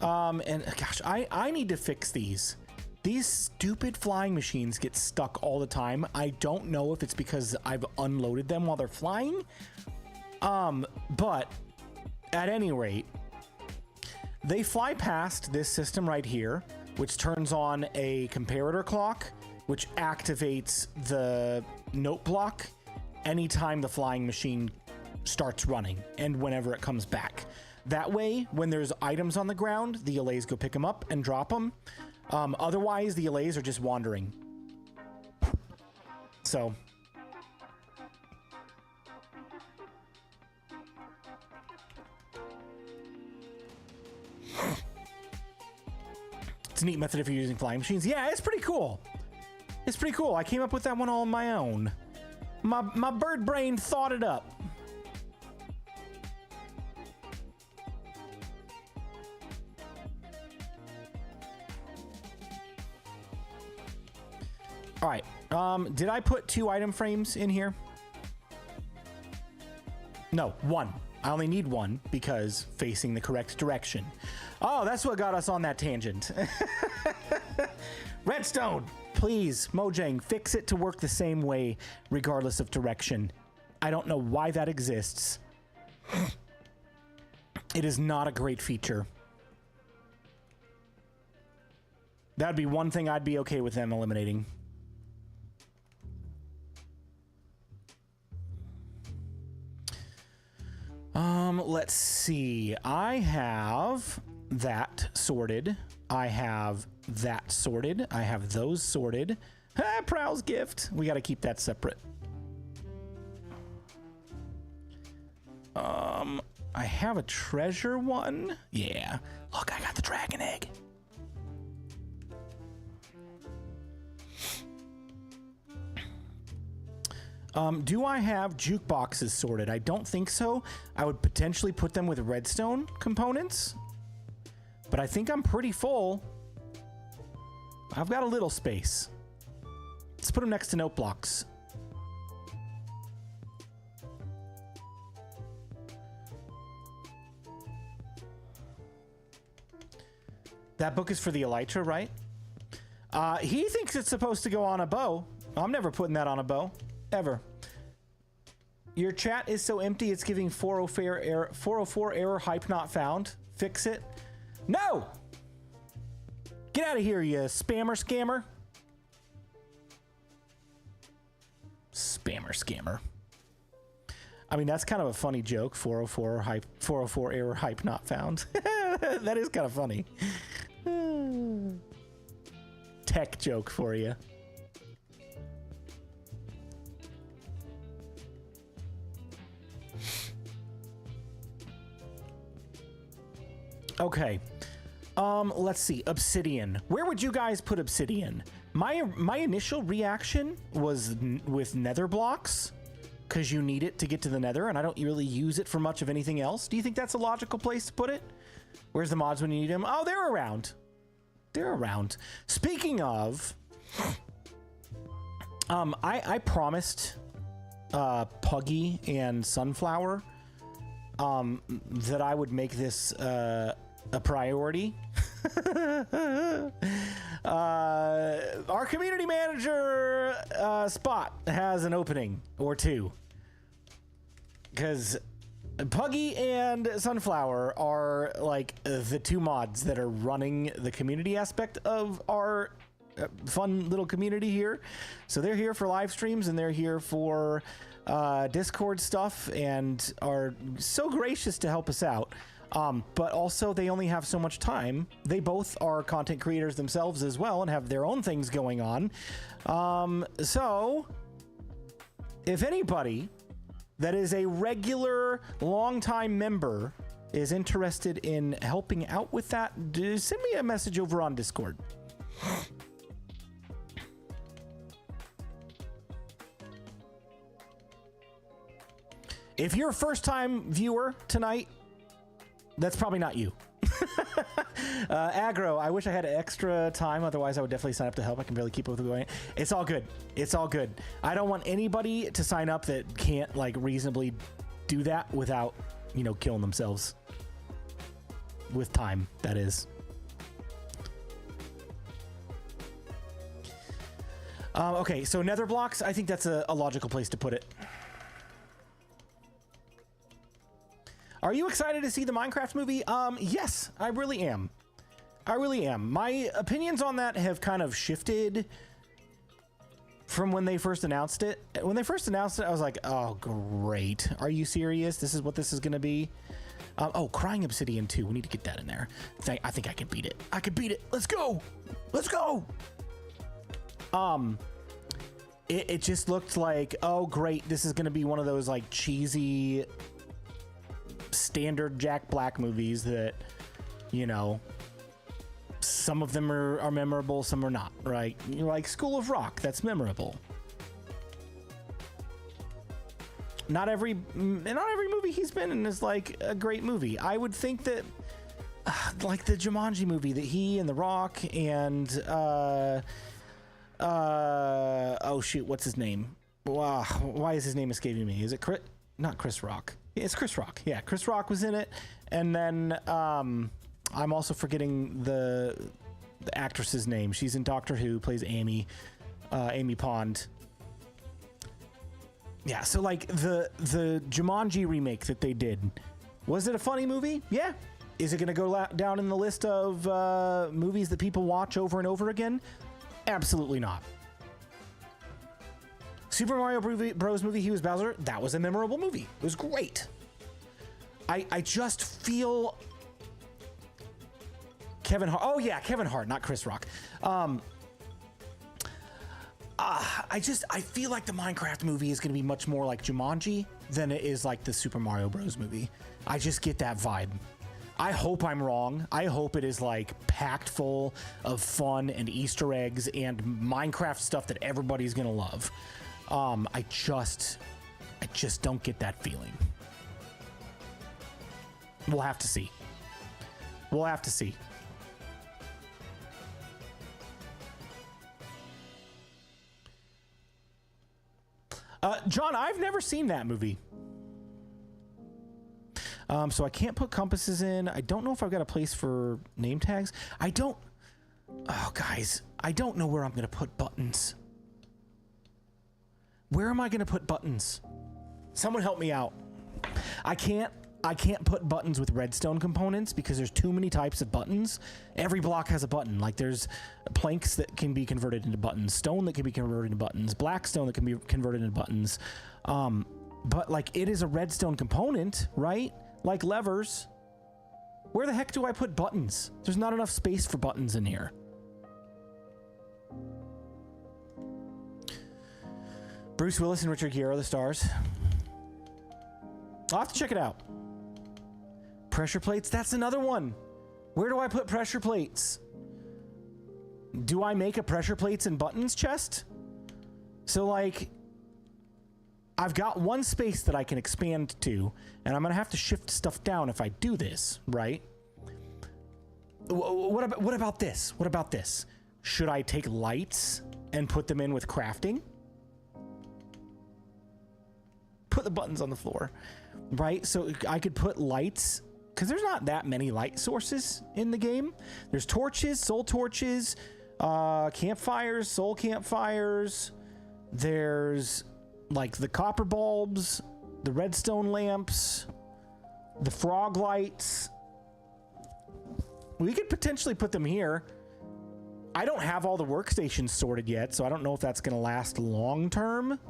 And gosh, I need to fix these. These stupid flying machines get stuck all the time. I don't know if it's because I've unloaded them while they're flying. But at any rate, they fly past this system right here, which turns on a comparator clock, which activates the note block anytime the flying machine starts running and whenever it comes back. That way, when there's items on the ground, the allays go pick them up and drop them. Otherwise, the allays are just wandering. So. It's a neat method if you're using flying machines. Yeah, it's pretty cool. It's pretty cool. I came up with that one all on my own. My bird brain thought it up. All right, did I put 2 item frames in here? No, 1. I only need 1 because facing the correct direction. Oh, that's what got us on that tangent. Redstone, please, Mojang, fix it to work the same way regardless of direction. I don't know why that exists. It is not a great feature. That'd be one thing I'd be okay with them eliminating. Let's see. I have that sorted. I have that sorted. I have those sorted. Ah, Prowl's gift. We got to keep that separate. I have a treasure one. Yeah. Look, I got the dragon egg. Do I have jukeboxes sorted? I don't think so. I would potentially put them with redstone components, but I think I'm pretty full. I've got a little space. Let's put them next to note blocks. That book is for the elytra, right? He thinks it's supposed to go on a bow. I'm never putting that on a bow. Ever. Your chat is so empty it's giving 404 error hype not found. Fix it. No! Get out of here, you spammer scammer. Spammer scammer. I mean, that's kind of a funny joke. 404 hype, 404 error hype not found. That is kind of funny. Tech joke for you. Okay. Let's see. Obsidian. Where would you guys put obsidian? My initial reaction was with nether blocks, because you need it to get to the nether, and I don't really use it for much of anything else. Do you think that's a logical place to put it? Where's the mods when you need them? Oh, they're around. They're around. Speaking of, I promised Puggy and Sunflower that I would make this a priority. Our community manager spot has an opening or two, because Puggy and Sunflower are like the two mods that are running the community aspect of our fun little community here. So they're here for live streams, and they're here for Discord stuff, and are so gracious to help us out. But also they only have so much time. They both are content creators themselves as well and have their own things going on. So if anybody that is a regular longtime member is interested in helping out with that, send me a message over on Discord. If you're a first time viewer tonight, that's probably not you. Aggro, I wish I had extra time. Otherwise, I would definitely sign up to help. I can barely keep up with going. It's all good. It's all good. I don't want anybody to sign up that can't like reasonably do that without, you know, killing themselves. With time, that is. Okay, so nether blocks, I think that's a logical place to put it. Are you excited to see the Minecraft movie? Yes, I really am. I really am. My opinions on that have kind of shifted from when they first announced it. When they first announced it, I was like, oh, great. Are you serious? This is what this is going to be? Oh, Crying Obsidian 2. We need to get that in there. I think I can beat it. I can beat it. Let's go. Let's go. It just looked like, oh, great. This is going to be one of those like cheesy standard Jack Black movies that, you know, some of them are memorable, some are not, right? You're like School of Rock, that's memorable. Not every movie he's been in is like a great movie. I would think that like the Jumanji movie that he and The Rock and oh shoot, what's his name? Wow, why is his name escaping me? Is it not Chris Rock? It's Chris Rock. Yeah, Chris Rock was in it. And then I'm also forgetting the actress's name. She's in Doctor Who, plays Amy Pond. Yeah, so like the Jumanji remake that they did, was it a funny movie? Yeah. Is it going to go down in the list of movies that people watch over and over again? Absolutely not. Super Mario Bros. Movie, he was Bowser. That was a memorable movie. It was great. I just feel Kevin Hart. Oh yeah, Kevin Hart, not Chris Rock. I feel like the Minecraft movie is going to be much more like Jumanji than it is like the Super Mario Bros. Movie. I just get that vibe. I hope I'm wrong. I hope it is like packed full of fun and Easter eggs and Minecraft stuff that everybody's going to love. I just don't get that feeling. We'll have to see. We'll have to see. John, I've never seen that movie. So I can't put compasses in. I don't know if I've got a place for name tags. Oh, guys, I don't know where I'm going to put buttons. Where am I going to put buttons? Someone help me out. I can't put buttons with redstone components because there's too many types of buttons. Every block has a button. Like there's planks that can be converted into buttons, stone that can be converted into buttons, black stone that can be converted into buttons. But like it is a redstone component, right? Like levers. Where the heck do I put buttons? There's not enough space for buttons in here. Bruce Willis and Richard Gere are the stars. I'll have to check it out. Pressure plates, that's another one. Where do I put pressure plates? Do I make a pressure plates and buttons chest? So like, I've got one space that I can expand to, and I'm gonna have to shift stuff down if I do this, right? What about this? What about this? Should I take lights and put them in with crafting? Put the buttons on the floor, right? So I could put lights, because there's not that many light sources in the game. There's torches, soul torches, campfires, soul campfires. There's like the copper bulbs, the redstone lamps, the frog lights. We could potentially put them here. I don't have all the workstations sorted yet, so I don't know if that's going to last long term.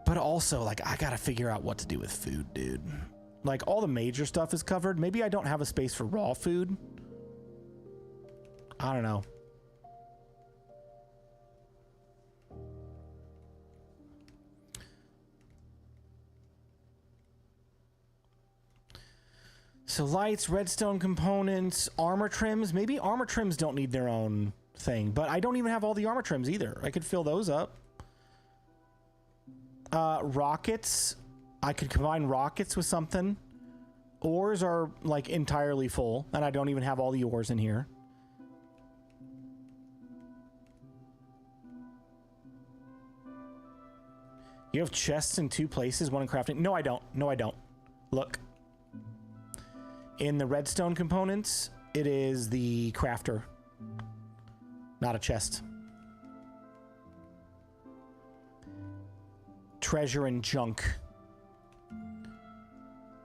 But also, like, I gotta figure out what to do with food, dude. Like, all the major stuff is covered. Maybe I don't have a space for raw food. I don't know. So lights, redstone components, armor trims. Maybe armor trims don't need their own thing, but I don't even have all the armor trims either. I could fill those up. Rockets. I could combine rockets with something. Ores are like entirely full, and I don't even have all the ores in here. You have chests in 2 places, one in crafting. No, I don't. No, I don't. Look. In the redstone components, it is the crafter, not a chest. Treasure and junk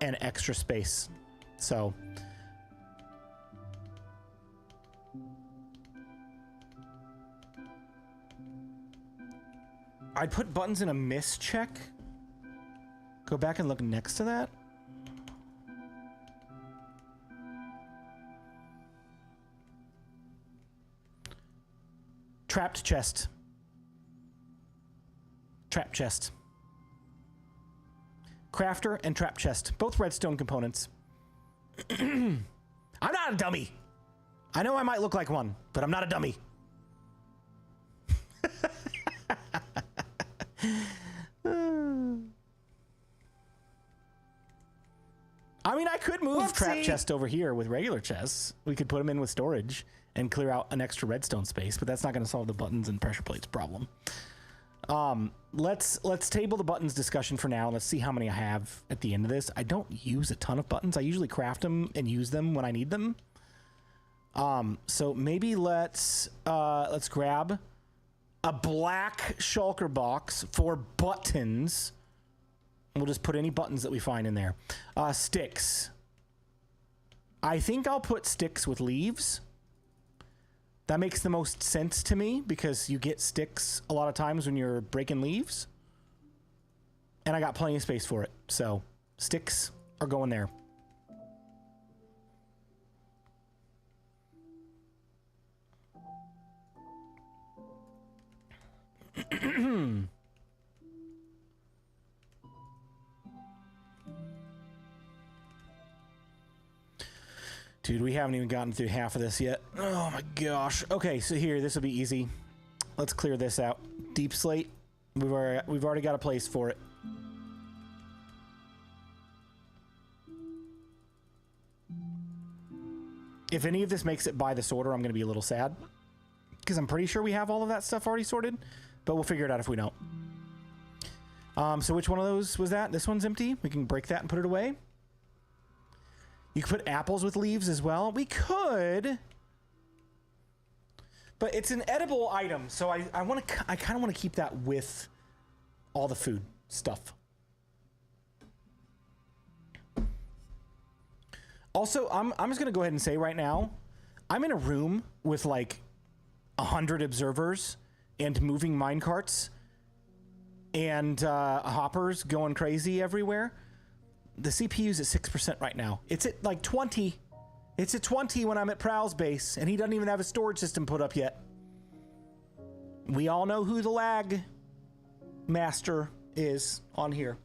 and extra space. So I'd put buttons in a miss check. Go back and look next to that. Trapped chest. Trap chest. Crafter and trap chest. Both redstone components. I'm not a dummy. I know I might look like one, but I'm not a dummy. I mean, I could move trap chest over here with regular chests. We could put them in with storage and clear out an extra redstone space, but that's not going to solve the buttons and pressure plates problem. Let's table the buttons discussion for now. Let's see how many I have at the end of this. I don't use a ton of buttons. I usually craft them and use them when I need them. So maybe let's grab a black shulker box for buttons. We'll just put any buttons that we find in there. Sticks. I think I'll put sticks with leaves. That makes the most sense to me because you get sticks a lot of times when you're breaking leaves. And I got plenty of space for it. So sticks are going there. Dude, we haven't even gotten through half of this yet. Oh my gosh. Okay, so here, this will be easy. Let's clear this out. Deep slate. We've already got a place for it. If any of this makes it by this order, I'm going to be a little sad. Because I'm pretty sure we have all of that stuff already sorted. But we'll figure it out if we don't. So which one of those was that? This one's empty. We can break that and put it away. You could put apples with leaves as well. We could. But it's an edible item. So I kind of want to keep that with all the food stuff. Also, I'm just going to go ahead and say right now, I'm in a room with like 100 observers and moving minecarts. and hoppers going crazy everywhere. The CPU's at 6% right now. It's at like 20. It's at 20 when I'm at Prowl's base, and he doesn't even have a storage system put up yet. We all know who the lag master is on here.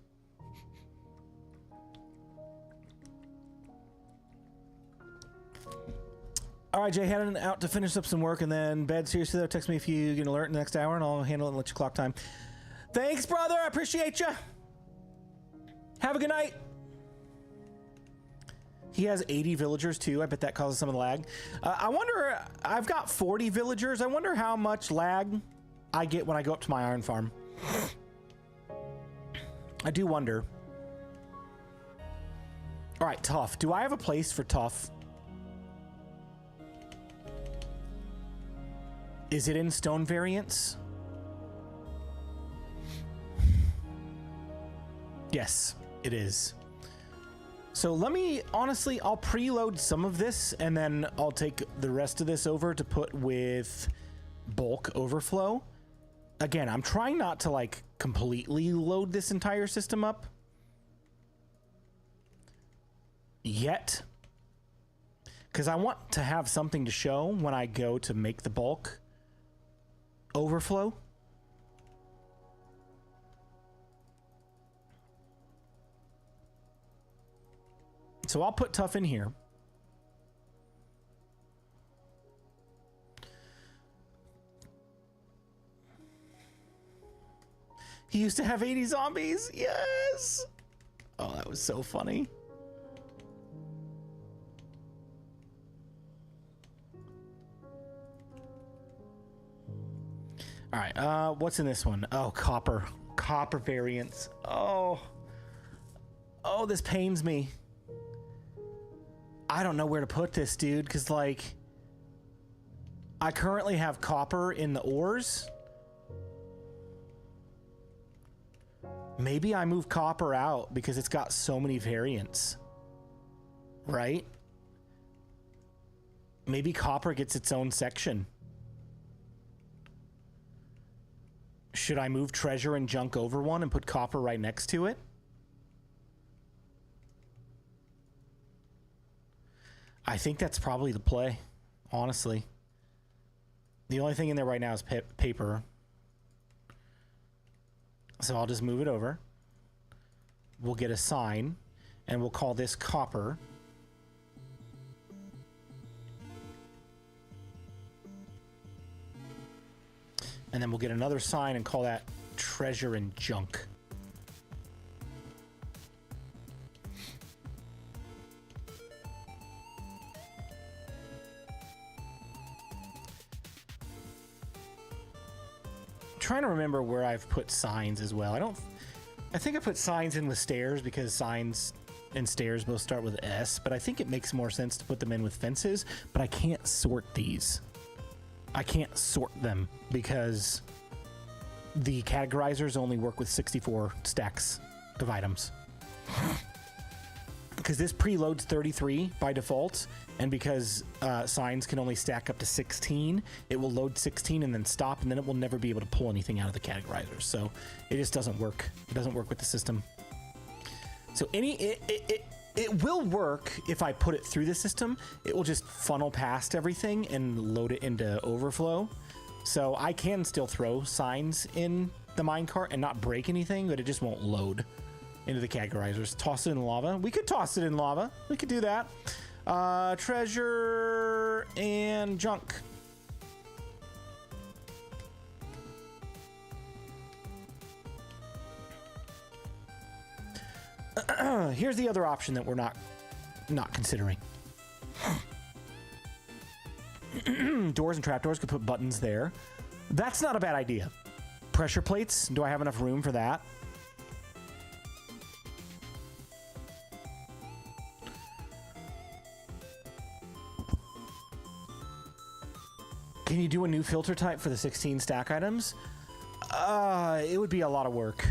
All right, Jay, heading out to finish up some work and then bed. Seriously, though, text me if you get an alert in the next hour, and I'll handle it and let you clock time. Thanks, brother. I appreciate you. Have a good night. He has 80 villagers, too. I bet that causes some of the lag. I wonder, I've got 40 villagers. I wonder how much lag I get when I go up to my iron farm. I do wonder. All right, tough. Do I have a place for tough? Is it in stone variants? Yes, it is. So let me, honestly, I'll preload some of this and then I'll take the rest of this over to put with bulk overflow. Again, I'm trying not to like completely load this entire system up yet, because I want to have something to show when I go to make the bulk overflow. So I'll put tough in here. He used to have 80 zombies. Yes. Oh, that was so funny. All right, what's in this one? Oh, copper variants. Oh, this pains me. I don't know where to put this, dude, because like I currently have copper in the ores. Maybe I move copper out because it's got so many variants, right? Maybe copper gets its own section. Should I move treasure and junk over one and put copper right next to it? I think that's probably the play, honestly. The only thing in there right now is paper. So I'll just move it over. We'll get a sign, and we'll call this copper. And then we'll get another sign and call that treasure and junk. Trying to remember where I've put signs as well. I think I put signs in with stairs because signs and stairs both start with S, but I think it makes more sense to put them in with fences, but I can't sort these. I can't sort them because the categorizers only work with 64 stacks of items. Because this preloads 33 by default, and because signs can only stack up to 16, it will load 16 and then stop, and then it will never be able to pull anything out of the categorizers. So it just doesn't work. It doesn't work with the system. So it will work if I put it through the system. It will just funnel past everything and load it into overflow. So I can still throw signs in the minecart and not break anything, but it just won't load into the categorizers. Toss it in lava. We could toss it in lava. We could do that. Treasure and junk. Here's the other option that we're not considering. Doors and trapdoors, could put buttons there. That's not a bad idea. Pressure plates, do I have enough room for that? Can you do a new filter type for the 16 stack items? It would be a lot of work.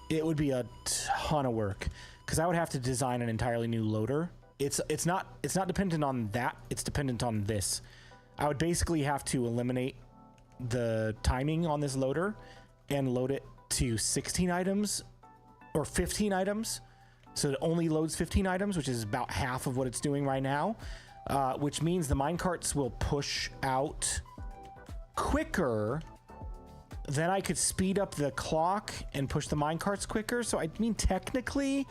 It would be a ton of work because I would have to design an entirely new loader. It's not dependent on that. It's dependent on this. I would basically have to eliminate the timing on this loader and load it to 16 items or 15 items. So it only loads 15 items, which is about half of what it's doing right now, which means the minecarts will push out quicker. Then I could speed up the clock and push the minecarts quicker. So I mean, technically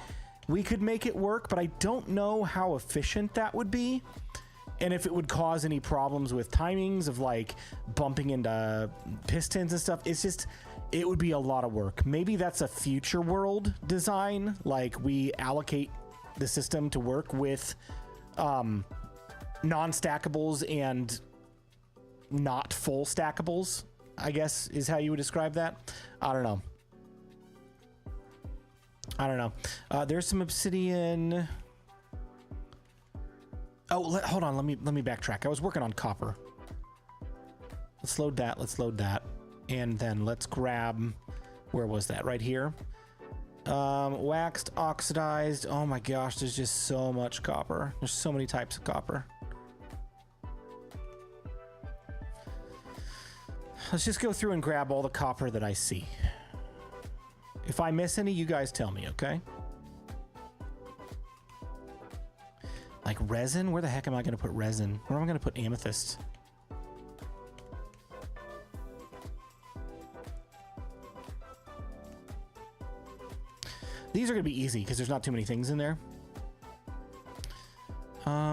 we could make it work, but I don't know how efficient that would be. And if it would cause any problems with timings of like bumping into pistons and stuff. It's just, it would be a lot of work. Maybe that's a future world design. Like we allocate the system to work with non-stackables and not full stackables, I guess is how you would describe that. I don't know. I don't know. There's some obsidian. Oh, hold on. Let me backtrack. I was working on copper. Let's load that. Let's load that. And then let's grab, where was that? Right here. Waxed, oxidized. Oh my gosh, there's just so much copper. There's so many types of copper. Let's just go through and grab all the copper that I see. If I miss any, you guys tell me, okay? Like resin? Where the heck am I going to put resin? Where am I going to put amethyst? These are going to be easy because there's not too many things in there.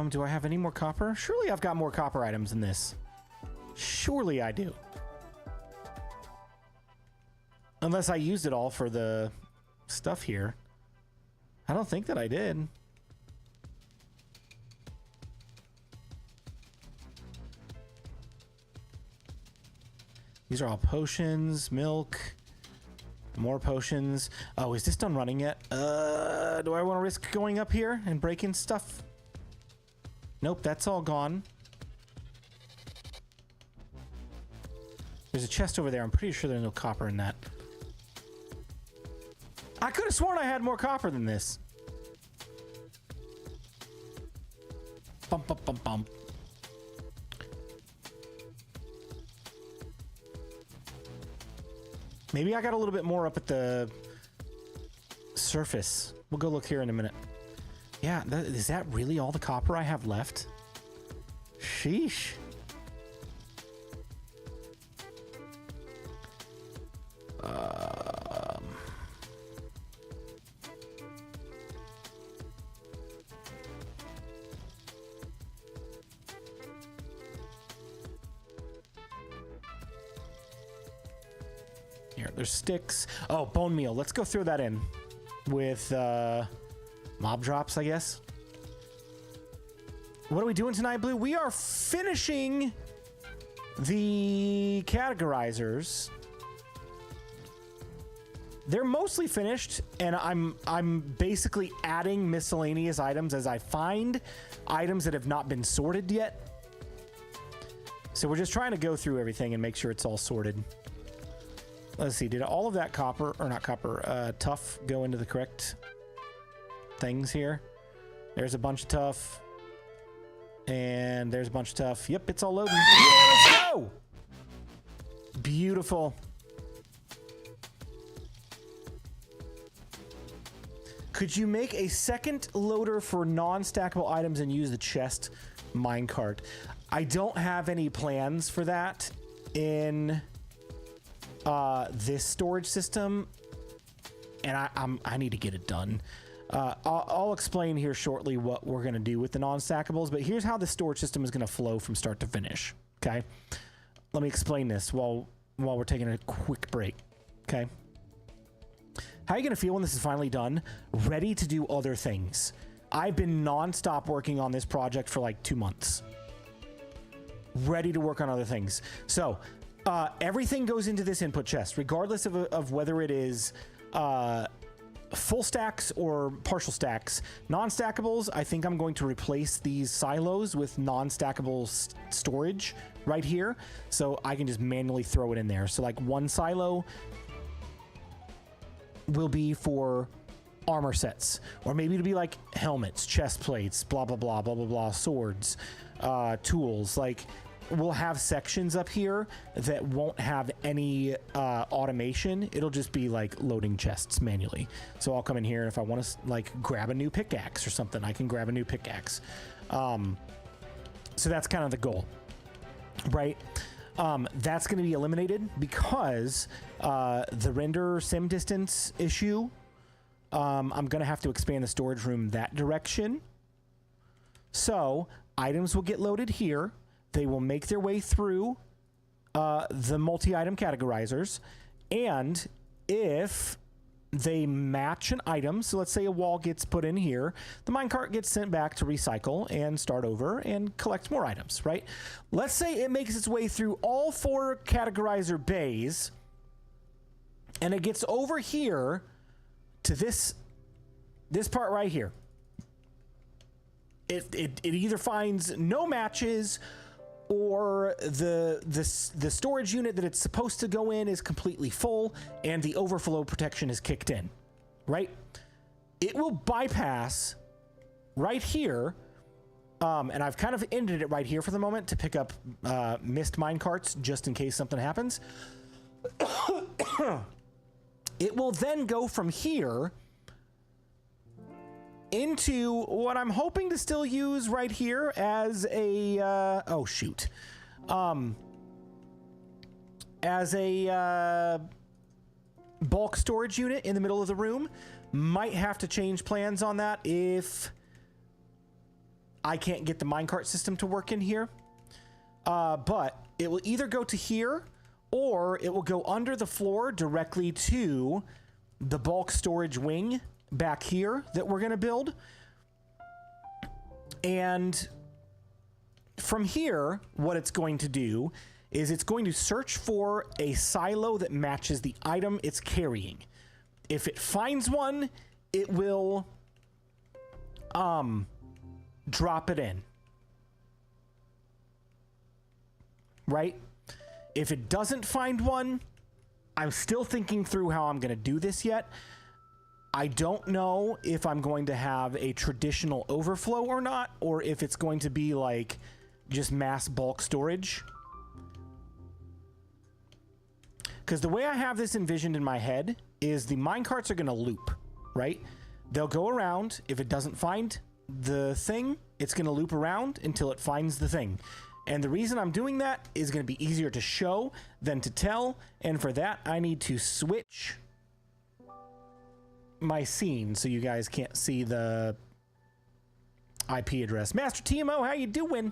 Do I have any more copper? Surely I've got more copper items than this. Surely I do. Unless I used it all for the stuff here. I don't think that I did. These are all potions, milk, more potions. Oh, is this done running yet? Do I want to risk going up here and breaking stuff? Nope, that's all gone. There's a chest over there. I'm pretty sure there's no copper in that. I could have sworn I had more copper than this. Bump, bump, bump, bump. Maybe I got a little bit more up at the surface. We'll go look here in a minute. Yeah, is that really all the copper I have left? Sheesh. Here, there's sticks. Oh, bone meal. Let's go throw that in with mob drops, I guess. What are we doing tonight, Blue? We are finishing the categorizers. They're mostly finished, and I'm basically adding miscellaneous items as I find items that have not been sorted yet. So we're just trying to go through everything and make sure it's all sorted. Let's see, did all of that copper, or not copper, tough go into the correct things here? There's a bunch of tough. And there's a bunch of tough. Yep, it's all loading. Yeah, let's go! Beautiful. Could you make a second loader for non-stackable items and use the chest minecart? I don't have any plans for that in this storage system, and I need to get it done. I'll explain here shortly what we're going to do with the non-stackables, but here's how the storage system is going to flow from start to finish, okay? Let me explain this while we're taking a quick break, okay? How are you going to feel when this is finally done? Ready to do other things. I've been non-stop working on this project for like 2 months. Ready to work on other things. So, everything goes into this input chest, regardless of whether it is full stacks or partial stacks. Non-stackables, I think I'm going to replace these silos with non-stackable storage right here, so I can just manually throw it in there. So like one silo will be for armor sets, or maybe it'll be like helmets, chest plates, blah, blah, blah, blah, blah, blah, swords, tools. Like we'll have sections up here that won't have any automation. It'll just be like loading chests manually. So I'll come in here, and if I want to like grab a new pickaxe or something, I can grab a new pickaxe. So that's kind of the goal, right? That's going to be eliminated because the render sim distance issue. I'm going to have to expand the storage room that direction. So items will get loaded here. They will make their way through the multi-item categorizers. And if they match an item, so let's say a wall gets put in here, the minecart gets sent back to recycle and start over and collect more items, right? Let's say it makes its way through all 4 categorizer bays and it gets over here to this part right here. It either finds no matches, or the storage unit that it's supposed to go in is completely full and the overflow protection is kicked in, right? It will bypass right here, and I've kind of ended it right here for the moment to pick up missed minecarts just in case something happens. It will then go from here into what I'm hoping to still use right here as a oh shoot, as a bulk storage unit in the middle of the room. Might have to change plans on that if I can't get the minecart system to work in here, but it will either go to here or it will go under the floor directly to the bulk storage wing back here that we're going to build. And from here, what it's going to do is it's going to search for a silo that matches the item it's carrying. If it finds one, it will drop it in, right? If it doesn't find one, I'm still thinking through how I'm going to do this yet. I don't know if I'm going to have a traditional overflow or not, or if it's going to be like just mass bulk storage. Because the way I have this envisioned in my head is the minecarts are going to loop, right? They'll go around. If it doesn't find the thing, it's going to loop around until it finds the thing. And the reason I'm doing that is going to be easier to show than to tell. And for that, I need to switch my scene so you guys can't see the IP address. Master TMO, how you doing?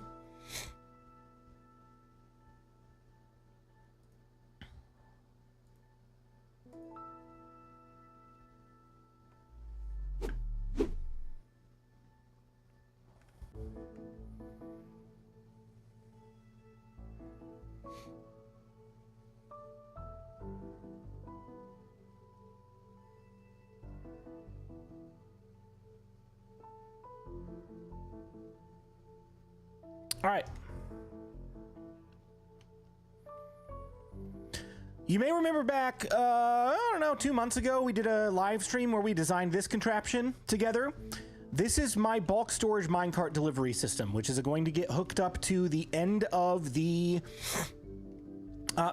All right. You may remember back, I don't know, 2 months ago, we did a live stream where we designed this contraption together. This is my bulk storage minecart delivery system, which is going to get hooked up to the end of the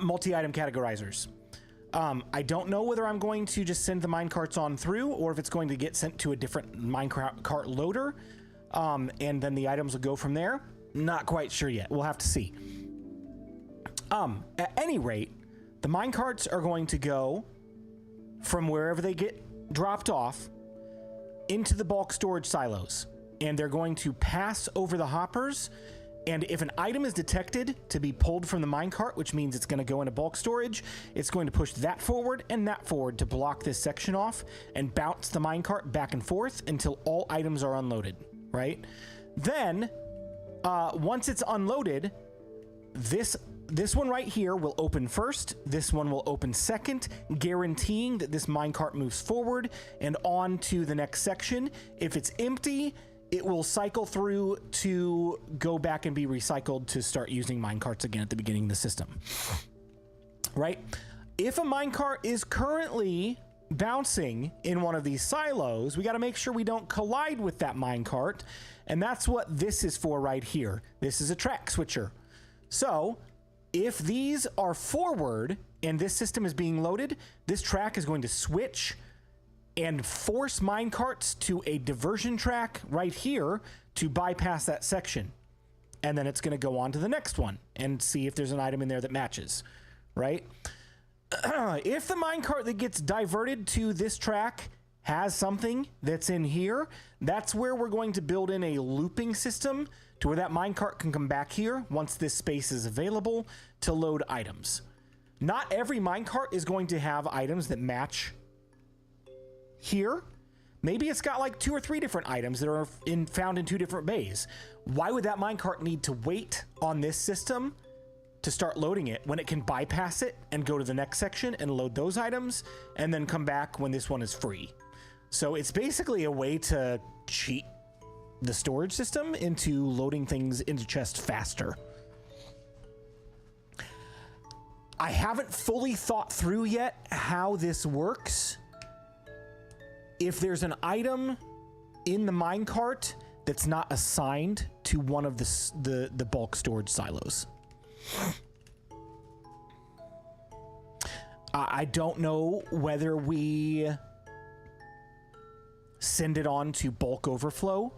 multi-item categorizers. I don't know whether I'm going to just send the minecarts on through or if it's going to get sent to a different minecart loader, and then the items will go from there. Not quite sure yet. We'll have to see. At any rate, the minecarts are going to go from wherever they get dropped off into the bulk storage silos, and they're going to pass over the hoppers. And if an item is detected to be pulled from the minecart, which means it's going to go into bulk storage, it's going to push that forward and that forward to block this section off and bounce the minecart back and forth until all items are unloaded, right? Then once it's unloaded, this one right here will open first. This one will open second, guaranteeing that this minecart moves forward and on to the next section. If it's empty, it will cycle through to go back and be recycled to start using minecarts again at the beginning of the system, right? If a minecart is currently bouncing in one of these silos, we got to make sure we don't collide with that minecart. And that's what this is for right here. This is a track switcher. So if these are forward and this system is being loaded, this track is going to switch and force minecarts to a diversion track right here to bypass that section. And then it's going to go on to the next one and see if there's an item in there that matches, right? If the minecart that gets diverted to this track has something that's in here, that's where we're going to build in a looping system to where that minecart can come back here once this space is available to load items. Not every minecart is going to have items that match here. Maybe it's got like 2 or 3 different items that are found in 2 different bays. Why would that minecart need to wait on this system to start loading it when it can bypass it and go to the next section and load those items and then come back when this one is free? So it's basically a way to cheat the storage system into loading things into chests faster. I haven't fully thought through yet how this works. If there's an item in the minecart that's not assigned to one of the bulk storage silos. I don't know whether we send it on to bulk overflow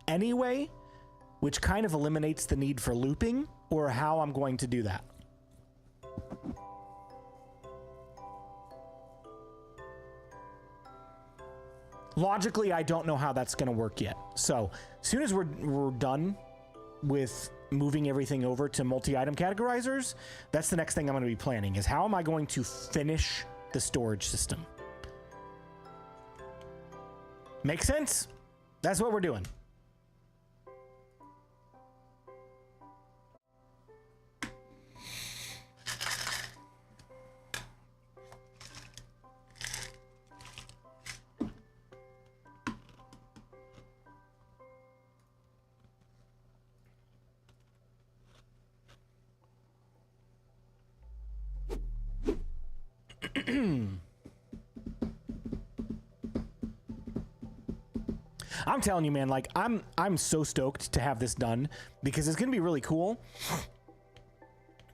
anyway, which kind of eliminates the need for looping, or how I'm going to do that. Logically, I don't know how that's going to work yet. So as soon as we're done with moving everything over to multi-item categorizers, that's the next thing I'm going to be planning, is how am I going to finish the storage system? Make sense? That's what we're doing. I'm telling you, man, like I'm so stoked to have this done because it's going to be really cool.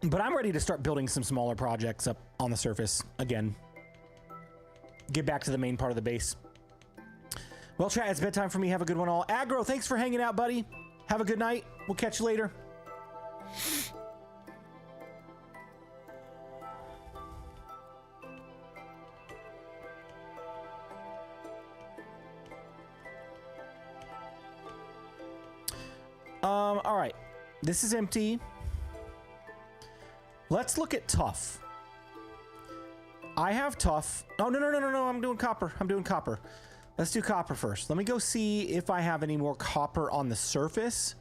But I'm ready to start building some smaller projects up on the surface again. Get back to the main part of the base. Well, chat, it's bedtime for me. Have a good one all. Aggro, thanks for hanging out, buddy. Have a good night. We'll catch you later. All right, this is empty. Let's look at tough. I have tough. Oh, no, I'm doing copper. Let's do copper first. Let me go see if I have any more copper on the surface.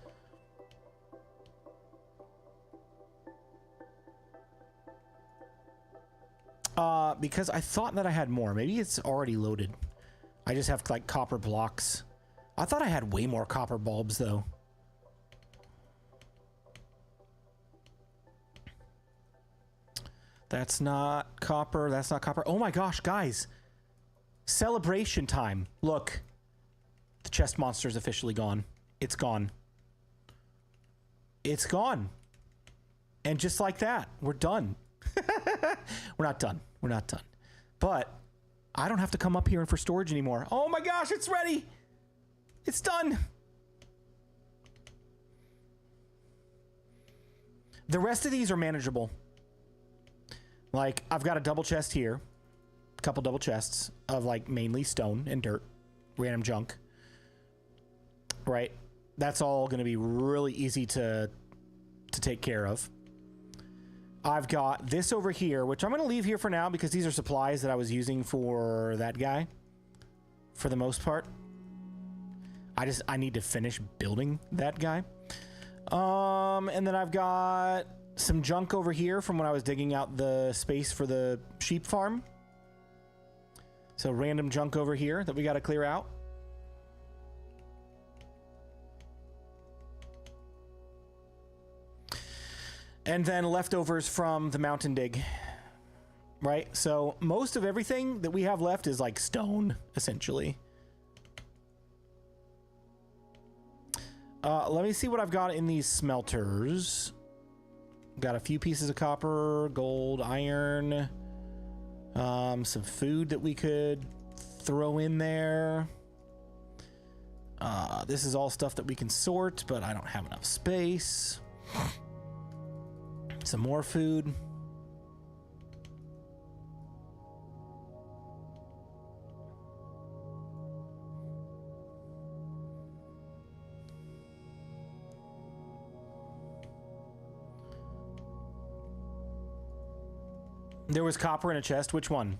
Because I thought that I had more. Maybe it's already loaded. I just have like copper blocks. I thought I had way more copper bulbs though. That's not copper. That's not copper. Oh my gosh, guys. Celebration time. Look. The chest monster is officially gone. It's gone. It's gone. And just like that, we're done. We're not done. We're not done. But I don't have to come up here for storage anymore. Oh my gosh, it's ready. It's done. The rest of these are manageable. Like, I've got a double chest here. A couple double chests of, like, mainly stone and dirt. Random junk. Right? That's all going to be really easy to take care of. I've got this over here, which I'm going to leave here for now because these are supplies that I was using for that guy. For the most part. I need to finish building that guy. And then I've got some junk over here from when I was digging out the space for the sheep farm. So random junk over here that we got to clear out. And then leftovers from the mountain dig. Right? So most of everything that we have left is like stone, essentially. Let me see what I've got in these smelters. Got a few pieces of copper, gold, iron, some food that we could throw in there. This is all stuff that we can sort, but I don't have enough space. Some more food. There was copper in a chest. Which one?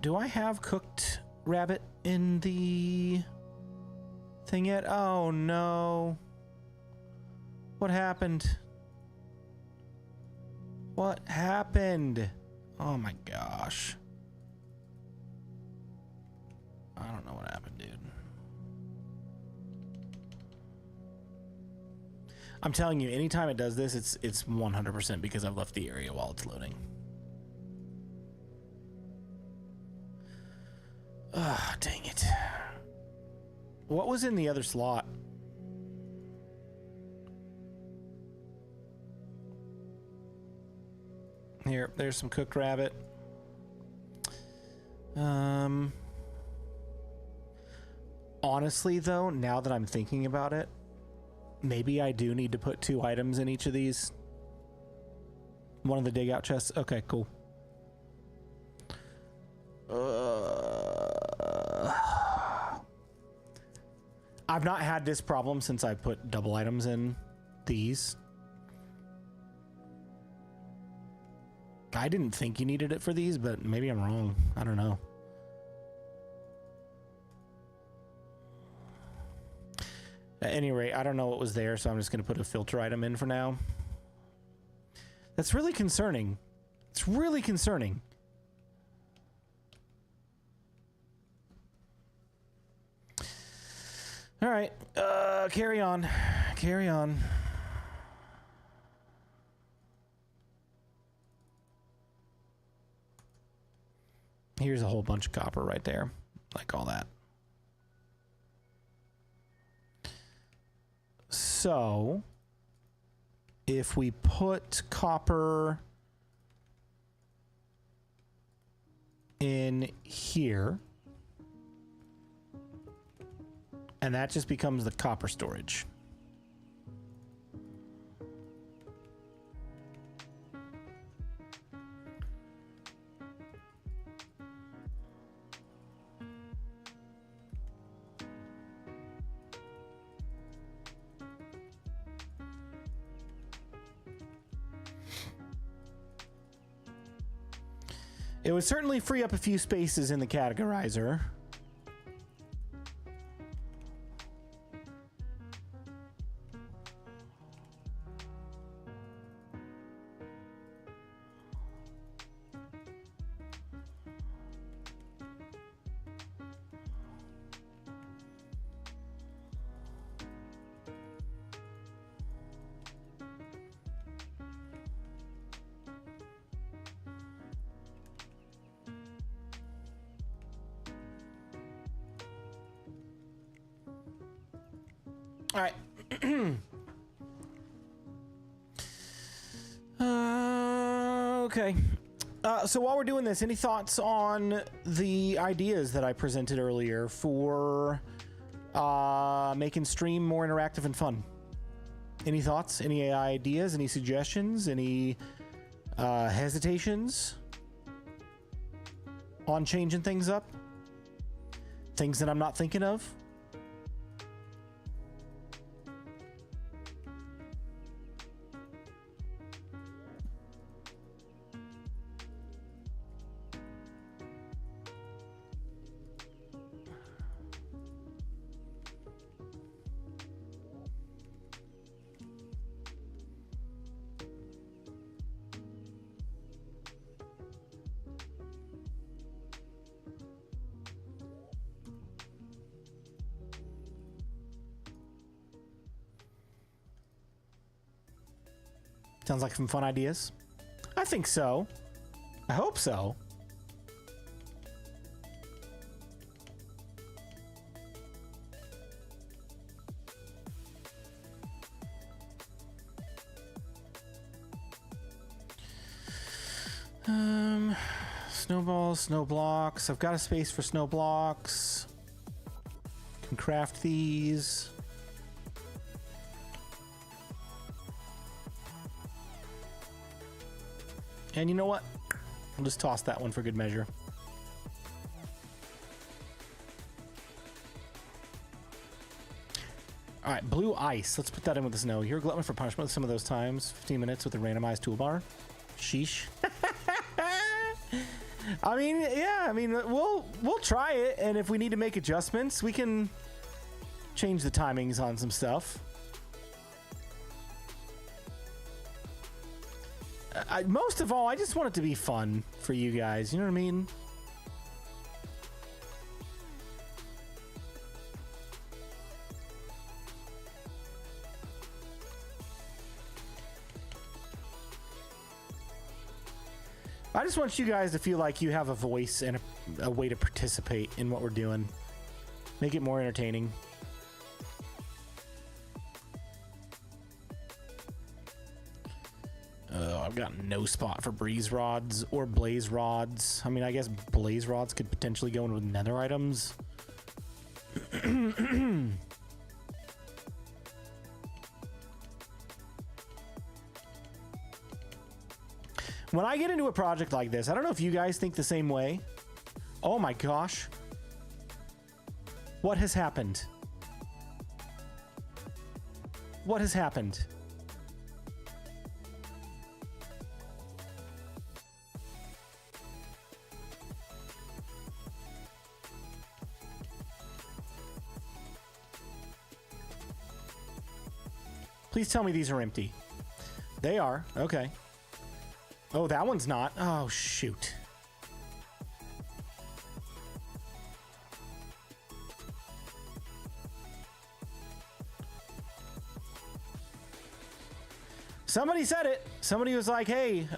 Do I have cooked rabbit in the thing yet? Oh no. What happened? What happened? Oh my gosh. I don't know what happened, dude. I'm telling you, anytime it does this, it's 100% because I've left the area while it's loading. Ah, dang it. What was in the other slot? Here, there's some cooked rabbit. Honestly, though, now that I'm thinking about it, maybe I do need to put 2 items in each of these. One of the dig out chests. Okay, cool. I've not had this problem since I put double items in these. I didn't think you needed it for these, but maybe I'm wrong. I don't know. At any rate, I don't know what was there, so I'm just going to put a filter item in for now. That's really concerning. It's really concerning. All right, carry on. Carry on. Here's a whole bunch of copper right there, like all that. So, if we put copper in here, and that just becomes the copper storage. It would certainly free up a few spaces in the categorizer. All right. Okay. So while we're doing this, any thoughts on the ideas that I presented earlier for making stream more interactive and fun? Any thoughts? Any ideas? Any suggestions? Any hesitations on changing things up? Things that I'm not thinking of? Sounds like some fun ideas. I think so. I hope so. Snowballs, snow blocks. I've got a space for snow blocks. Can craft these. And you know what? I'll just toss that one for good measure. All right, blue ice. Let's put that in with the snow. You're a glutton for punishment some of those times. 15 minutes with a randomized toolbar. Sheesh. I mean, yeah. I mean, we'll try it, and if we need to make adjustments, we can change the timings on some stuff. Most of all, I just want it to be fun for you guys. You know what I mean? I just want you guys to feel like you have a voice and a way to participate in what we're doing. Make it more entertaining. I've got no spot for breeze rods or blaze rods. I mean, I guess blaze rods could potentially go in with nether items. When I get into a project like this, I don't know if you guys think the same way. Oh my gosh. What has happened? What has happened? Please tell me these are empty. They are. Okay. Oh, that one's not. Oh, shoot. Somebody said it. Somebody was like, hey,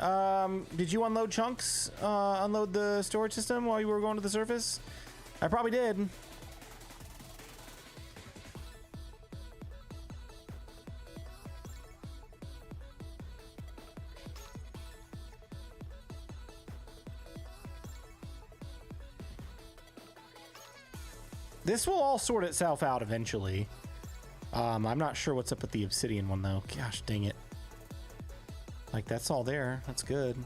did you unload chunks? Unload the storage system while you were going to the surface? I probably did. This will all sort itself out eventually. I'm not sure what's up with the obsidian one though. Gosh dang it. Like, that's all there. That's good.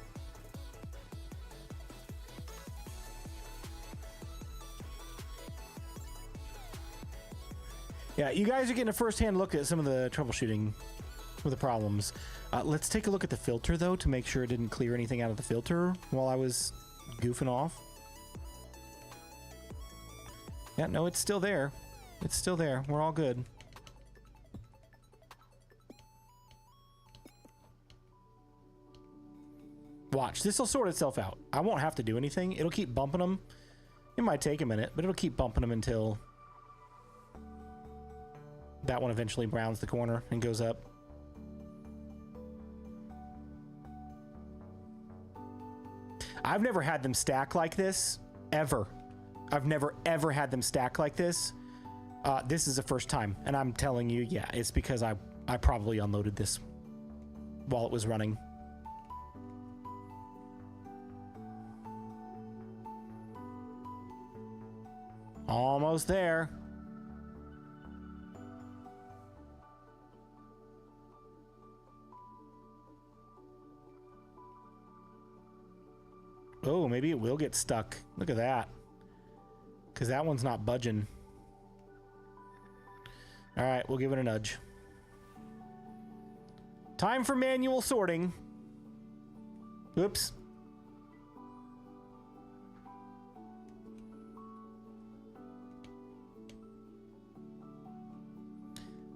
Yeah, you guys are getting a first-hand look at some of the troubleshooting with the problems. Let's take a look at the filter though to make sure it didn't clear anything out of the filter while I was goofing off. Yeah, no, it's still there. It's still there. We're all good. Watch, this will sort itself out. I won't have to do anything. It'll keep bumping them. It might take a minute, but it'll keep bumping them until that one eventually browns the corner and goes up. I've never had them stack like this, ever. I've never, ever had them stack like this. This is the first time, and I'm telling you, yeah, it's because I probably unloaded this while it was running. Almost there. Oh, maybe it will get stuck. Look at that. Because that one's not budging. All right, we'll give it a nudge. Time for manual sorting. Oops.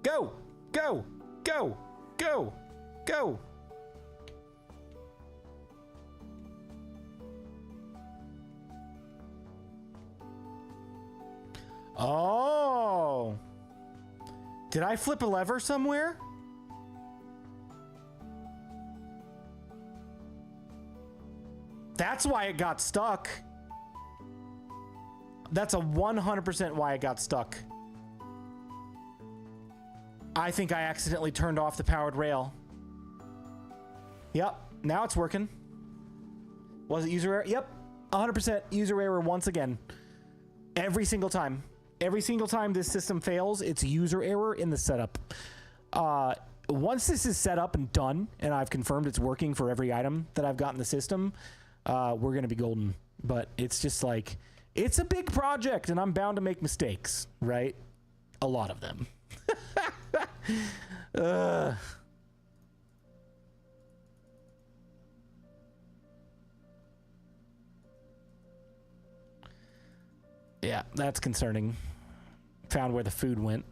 Go, go, go, go, go. Oh. Did I flip a lever somewhere? That's why it got stuck. That's a 100% why it got stuck. I think I accidentally turned off the powered rail. Yep, now it's working. Was it user error? Yep. 100% user error once again. Every single time. Every single time this system fails, it's user error in the setup. Once this is set up and done, and I've confirmed it's working for every item that I've got in the system, we're going to be golden. But it's just like, it's a big project, and I'm bound to make mistakes, right? A lot of them. Yeah, that's concerning. Found where the food went.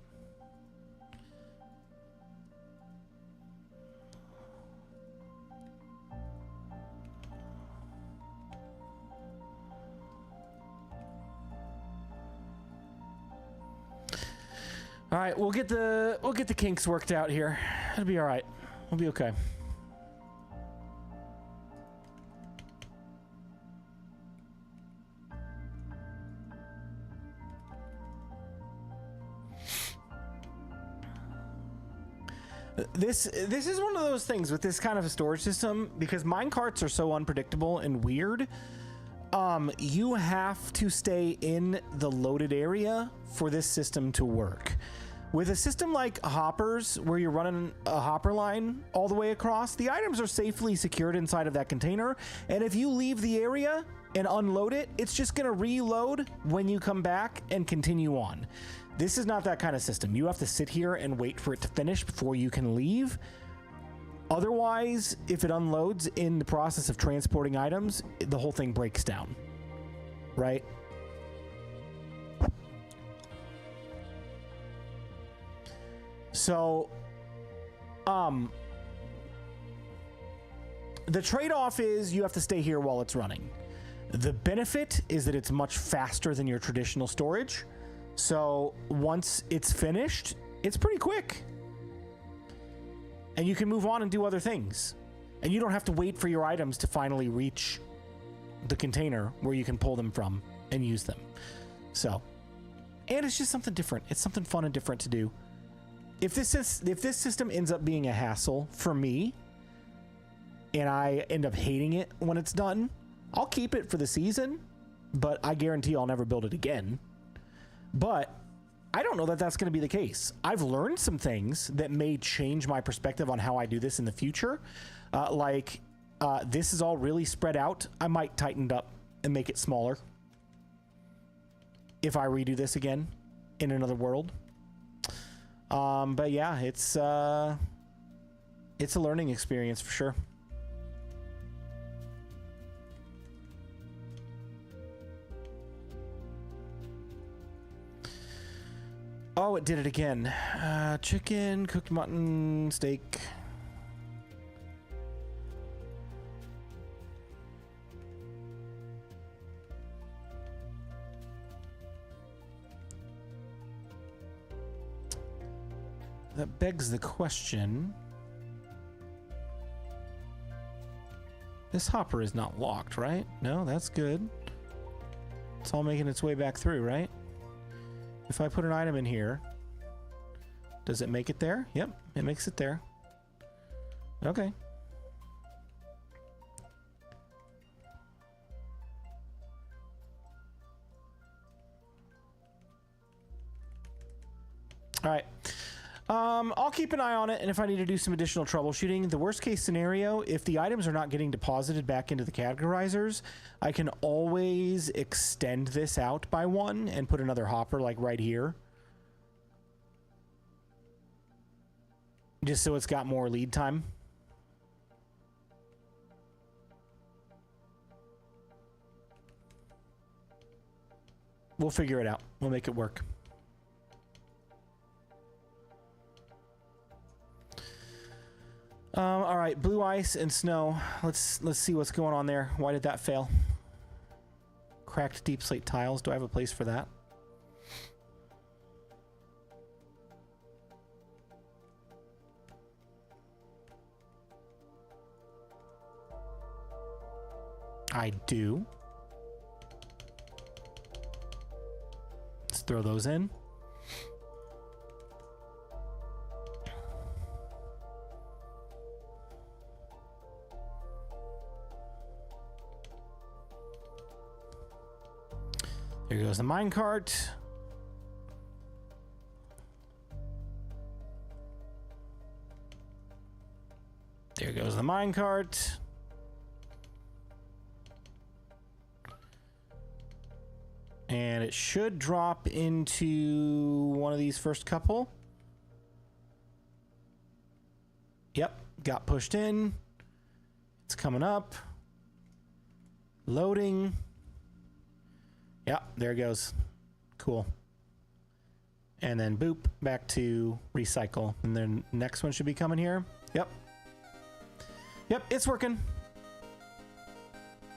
All right, we'll get the kinks worked out here. It'll be all right. We'll be okay. This is one of those things with this kind of a storage system, because minecarts are so unpredictable and weird. You have to stay in the loaded area for this system to work. With a system like hoppers, where you're running a hopper line all the way across, the items are safely secured inside of that container, and if you leave the area and unload it, it's just going to reload when you come back and continue on. This is not that kind of system. You have to sit here and wait for it to finish before you can leave. Otherwise, if it unloads in the process of transporting items, the whole thing breaks down, right? So, the trade-off is you have to stay here while it's running. The benefit is that it's much faster than your traditional storage. So once it's finished, it's pretty quick. And you can move on and do other things. And you don't have to wait for your items to finally reach the container where you can pull them from and use them. So, and it's just something different. It's something fun and different to do. If this system ends up being a hassle for me, and I end up hating it when it's done, I'll keep it for the season, but I guarantee I'll never build it again. But I don't know that that's going to be the case. I've learned some things that may change my perspective on how I do this in the future. This is all really spread out. I might tighten it up and make it smaller if I redo this again in another world. But yeah, it's a learning experience for sure. Oh, it did it again. Chicken, cooked mutton, steak. That begs the question. This hopper is not locked, right? No, that's good. It's all making its way back through, right? If I put an item in here, does it make it there? Yep, it makes it there. Okay. All right. I'll keep an eye on it, and if I need to do some additional troubleshooting, the worst case scenario, if the items are not getting deposited back into the categorizers, I can always extend this out by one and put another hopper like right here. Just so it's got more lead time. We'll figure it out. We'll make it work. All right, blue ice and snow. Let's see what's going on there. Why did that fail? Cracked deep slate tiles. Do I have a place for that? I do. Let's throw those in. Here goes the minecart. There goes the minecart. And it should drop into one of these first couple. Yep, got pushed in. It's coming up. Loading. Yep, there it goes. Cool. And then boop, back to recycle. And then next one should be coming here. Yep. Yep, it's working.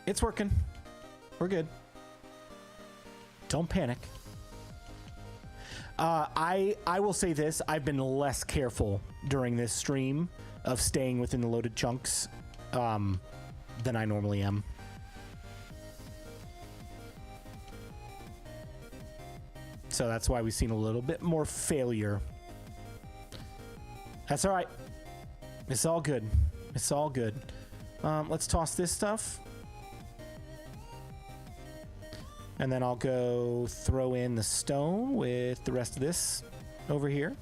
It's working. We're good. Don't panic. I will say this. I've been less careful during this stream of staying within the loaded chunks than I normally am. So that's why we've seen a little bit more failure. That's all right. It's all good. It's all good. Let's toss this stuff. And then I'll go throw in the stone with the rest of this over here.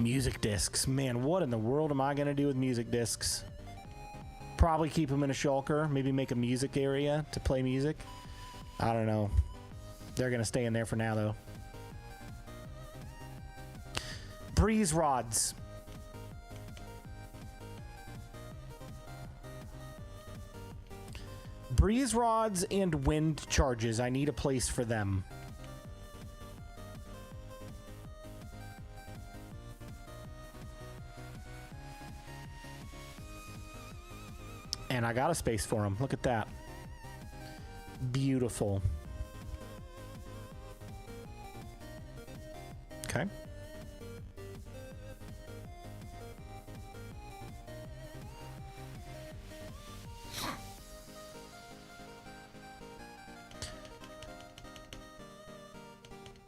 Music discs. Man, what in the world am I going to do with music discs? Probably keep them in a shulker. Maybe make a music area to play music. I don't know. They're going to stay in there for now, though. Breeze rods. Breeze rods and wind charges. I need a place for them. And I got a space for them. Look at that. Beautiful. Okay.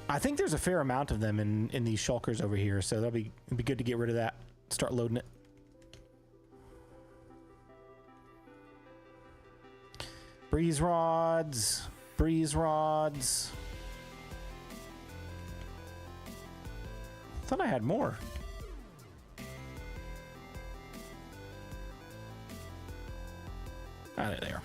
I think there's a fair amount of them in these shulkers over here, so it'd be good to get rid of that. Start loading it. Breeze rods. Breeze rods. Thought I had more. Ah, there.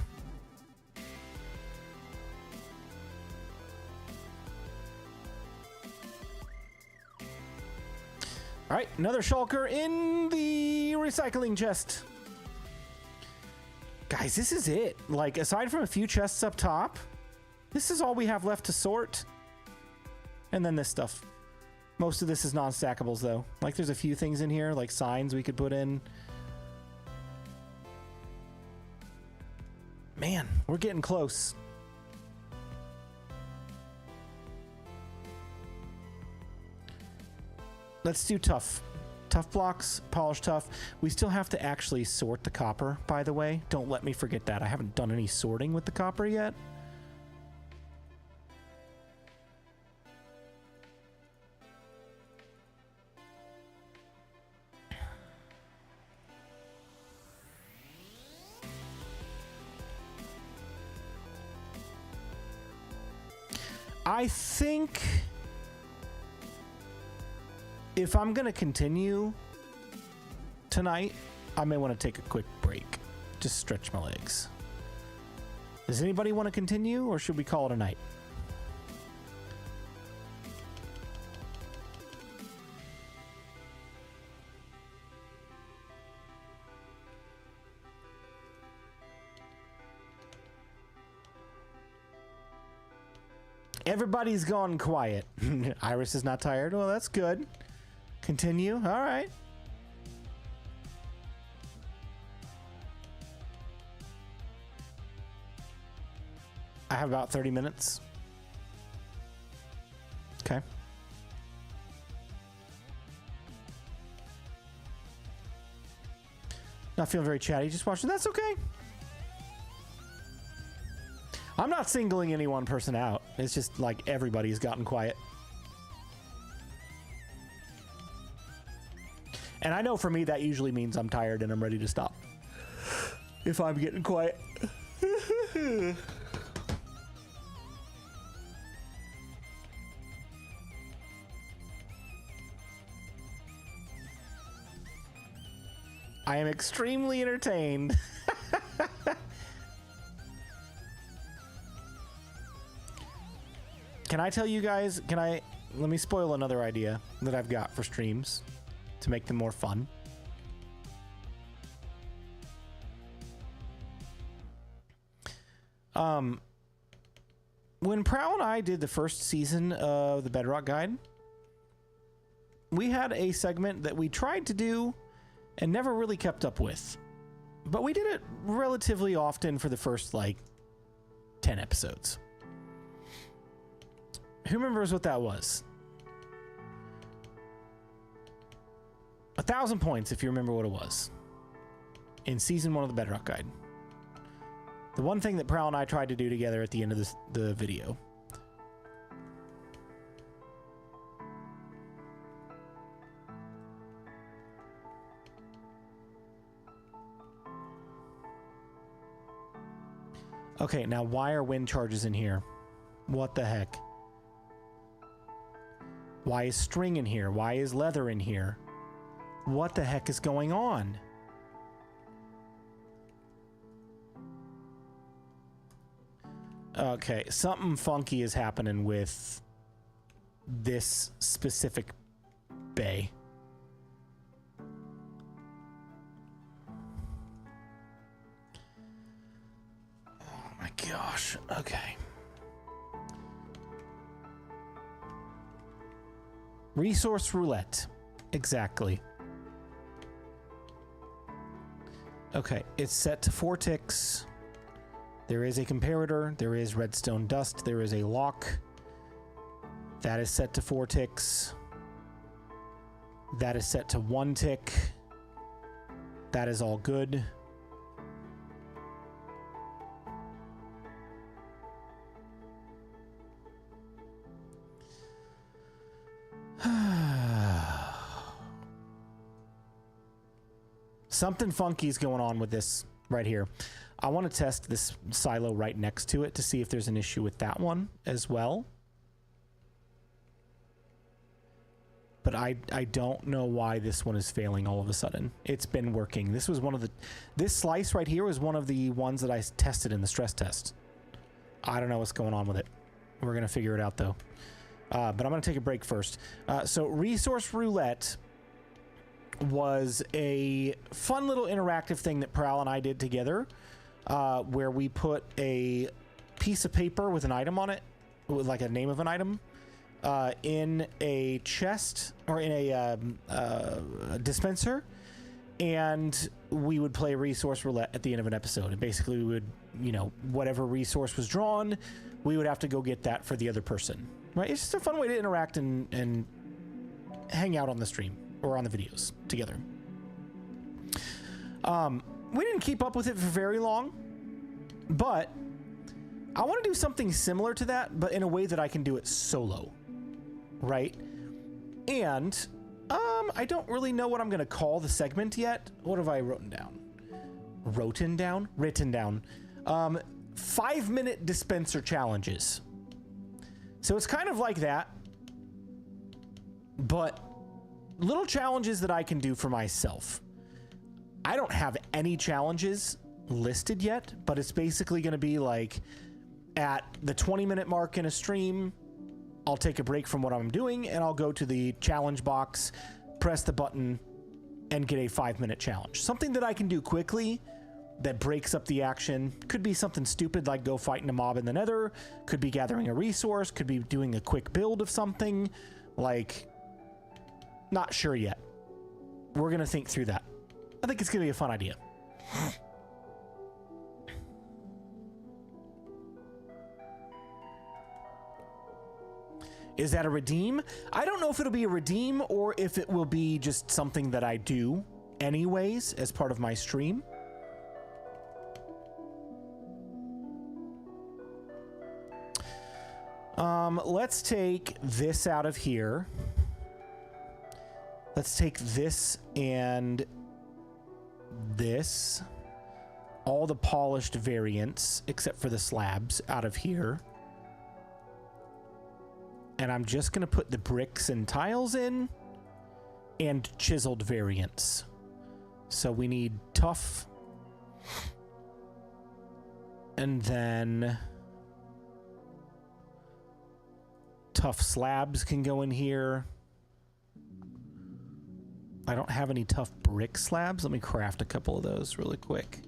All right, another shulker in the recycling chest. Guys, this is it. Like, aside from a few chests up top, this is all we have left to sort. And then this stuff. Most of this is non-stackables, though. Like, there's a few things in here, like signs we could put in. Man, we're getting close. Let's do tough. Tough blocks, polished tough. We still have to actually sort the copper, by the way. Don't let me forget that. I haven't done any sorting with the copper yet. I think if I'm going to continue tonight, I may want to take a quick break. Just stretch my legs. Does anybody want to continue, or should we call it a night? Everybody's gone quiet. Iris is not tired. Well, that's good. Continue. All right. I have about 30 minutes. Okay. Not feeling very chatty. Just watching. That's okay. I'm not singling any one person out. It's just like everybody's gotten quiet. And I know for me that usually means I'm tired and I'm ready to stop. If I'm getting quiet. I am extremely entertained. Can I tell you guys, let me spoil another idea that I've got for streams to make them more fun. When Prowl and I did the first season of the Bedrock Guide, we had a segment that we tried to do and never really kept up with. But we did it relatively often for the first, like, 10 episodes. Who remembers what that was? 1,000 points if you remember what it was. In season 1 of the Bedrock Guide. The one thing that Prowl and I tried to do together at the end of the video. Okay, now why are wind charges in here? What the heck? Why is string in here? Why is leather in here? What the heck is going on? Okay, something funky is happening with this specific bay. Oh my gosh, okay. Resource roulette, exactly. Okay, it's set to 4 ticks. There is a comparator, there is redstone dust, there is a lock. That is set to 4 ticks. That is set to 1 tick. That is all good. Something funky is going on with this right here. I want to test this silo right next to it to see if there's an issue with that one as well. But I don't know why this one is failing all of a sudden. It's been working. This was one of the... This slice right here was one of the ones that I tested in the stress test. I don't know what's going on with it. We're going to figure it out, though. But I'm going to take a break first. So Resource Roulette was a fun little interactive thing that Prowl and I did together, where we put a piece of paper with an item on it, with like a name of an item, in a chest or in a dispenser, and we would play Resource Roulette at the end of an episode. And basically we would, you know, whatever resource was drawn, we would have to go get that for the other person. Right? It's just a fun way to interact and hang out on the stream or on the videos together. We didn't keep up with it for very long, but I want to do something similar to that, but in a way that I can do it solo, right? And I don't really know what I'm going to call the segment yet. What have I written down? Written down. 5-minute dispenser challenges. So it's kind of like that, but little challenges that I can do for myself. I don't have any challenges listed yet, but it's basically going to be like at the 20-minute mark in a stream, I'll take a break from what I'm doing and I'll go to the challenge box, press the button, and get a 5-minute challenge. Something that I can do quickly that breaks up the action. Could be something stupid like go fighting a mob in the nether, could be gathering a resource, could be doing a quick build of something, like, not sure yet. We're going to think through that. I think it's going to be a fun idea. Is that a redeem? I don't know if it'll be a redeem or if it will be just something that I do anyways as part of my stream. Let's take this out of here. Let's take this and this. All the polished variants, except for the slabs, out of here. And I'm just going to put the bricks and tiles in and chiseled variants. So we need tough. And then tough slabs can go in here. I don't have any tough brick slabs. Let me craft a couple of those really quick.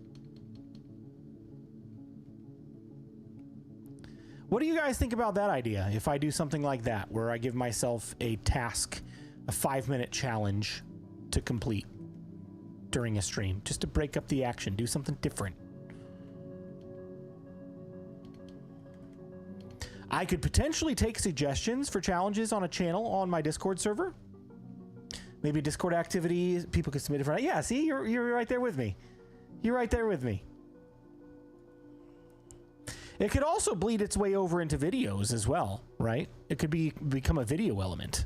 What do you guys think about that idea? If I do something like that, where I give myself a task, a 5-minute challenge to complete during a stream, just to break up the action, do something different. I could potentially take suggestions for challenges on a channel on my Discord server. Maybe a Discord activity, people could submit it for. Yeah, see, you're right there with me. You're right there with me. It could also bleed its way over into videos as well, right? It could become a video element.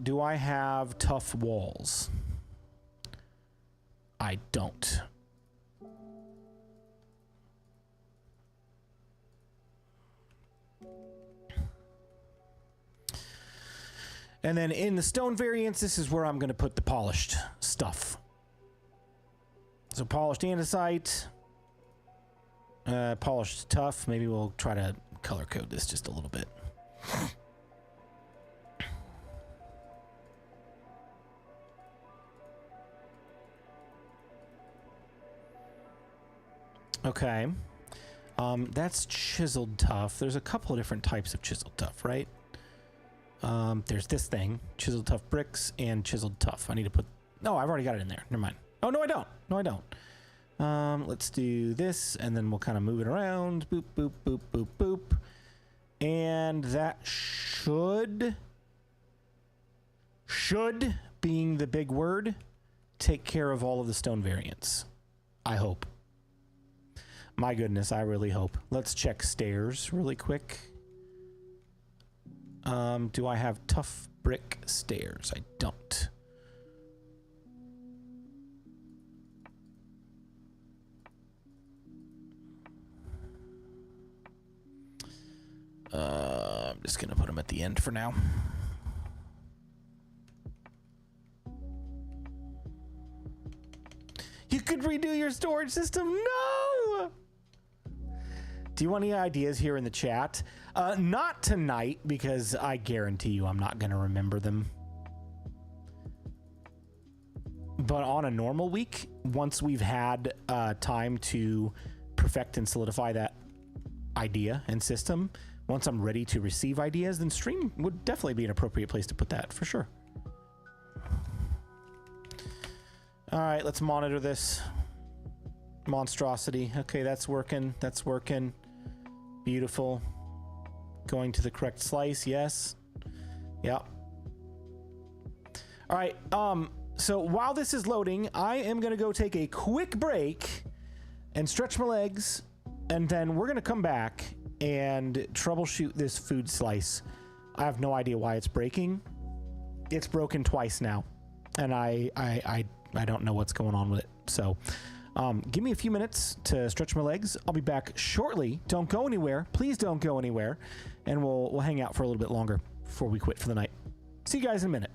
Do I have tough walls? I don't. And then in the stone variants, this is where I'm going to put the polished stuff. So polished andesite, polished tough. Maybe we'll try to color code this just a little bit. Okay. That's chiseled tough. There's a couple of different types of chiseled tough, right? There's this thing, chiseled tough bricks and chiseled tough. I need to put... No, I've already got it in there. Never mind. Oh, no, I don't. No, I don't. Let's do this, and then we'll kind of move it around. Boop, boop, boop, boop, boop. And that should, being the big word, take care of all of the stone variants. I hope. My goodness, I really hope. Let's check stairs really quick. Do I have tough brick stairs? I don't. I'm just gonna put them at the end for now. You could redo your storage system? No! Do you want any ideas here in the chat? Not tonight, because I guarantee you I'm not gonna remember them. But on a normal week, once we've had time to perfect and solidify that idea and system, once I'm ready to receive ideas, then stream would definitely be an appropriate place to put that, for sure. All right, let's monitor this monstrosity. Okay, that's working. That's working. Beautiful. Going to the correct slice, yes. Yep. All right, so while this is loading, I am gonna go take a quick break and stretch my legs, and then we're gonna come back and troubleshoot this food slice. I have no idea why it's breaking. It's broken twice now, and I don't know what's going on with it. So give me a few minutes to stretch my legs. I'll be back shortly. Don't go anywhere. Please don't go anywhere. And we'll hang out for a little bit longer before we quit for the night. See you guys in a minute.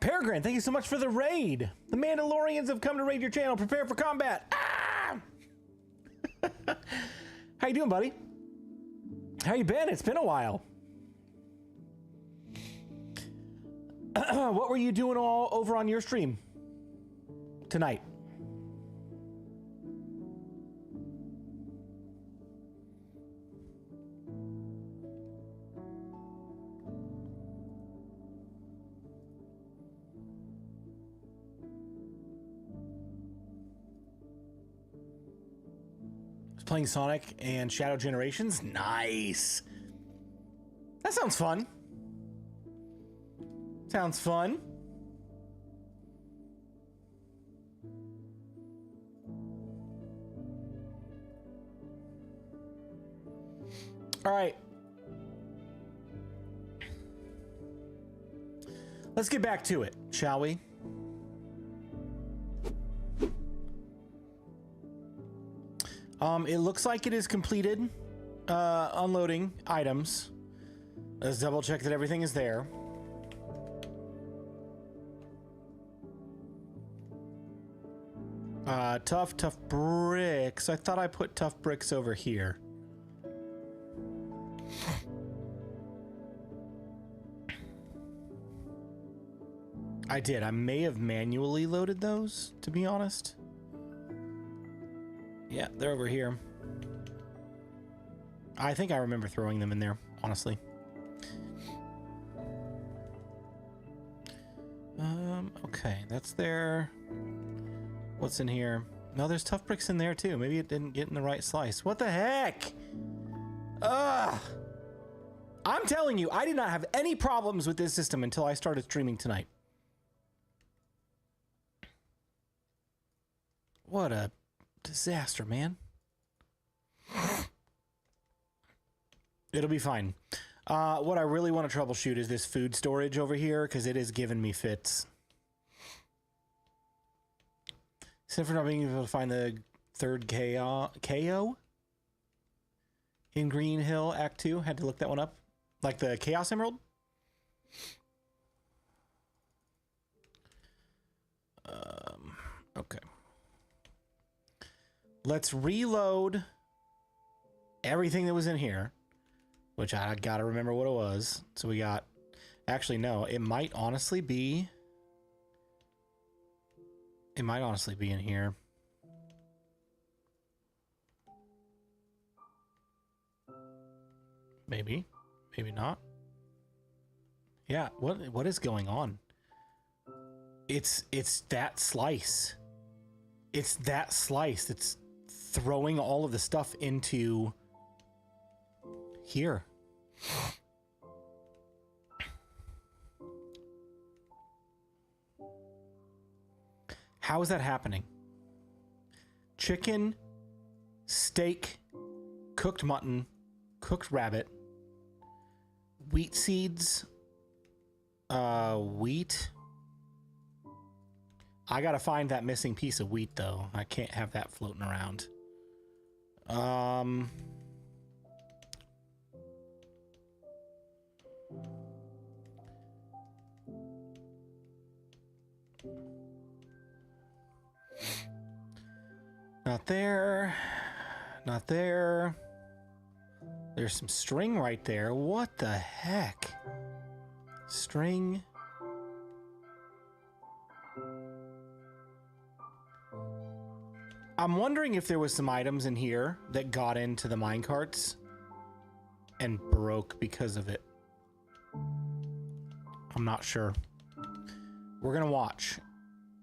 Peregrine, thank you so much for the raid. The Mandalorians have come to raid your channel. Prepare for combat. Ah! How you doing, buddy? How you been? It's been a while. What were you doing all over on your stream tonight? Playing Sonic and Shadow Generations? Nice. That sounds fun. Sounds fun. All right. Let's get back to it, shall we? It looks like it is completed unloading items. Let's double check that everything is there. Tough bricks. I thought I put tough bricks over here. I did. I may have manually loaded those, to be honest. Yeah, they're over here. I think I remember throwing them in there, honestly. Okay, that's there. What's in here? No, there's tough bricks in there too. Maybe it didn't get in the right slice. What the heck? Ugh! I'm telling you, I did not have any problems with this system until I started streaming tonight. What a disaster, man. It'll be fine. What I really want to troubleshoot is this food storage over here, because it is giving me fits. Except for not being able to find the third KO in Green Hill Act 2. Had to look that one up. Like the Chaos Emerald. Okay. Let's reload everything that was in here, which I gotta remember what it was. So we got, actually no, it might honestly be in here. Maybe not. Yeah, what is going on? It's that slice. It's that slice that's throwing all of the stuff into here. How is that happening? Chicken, steak, cooked mutton, cooked rabbit, wheat seeds, wheat. I gotta find that missing piece of wheat though. I can't have that floating around. Not there. Not there. There's some string right there. What the heck? String. I'm wondering if there was some items in here that got into the minecarts and broke because of it. I'm not sure. We're gonna watch.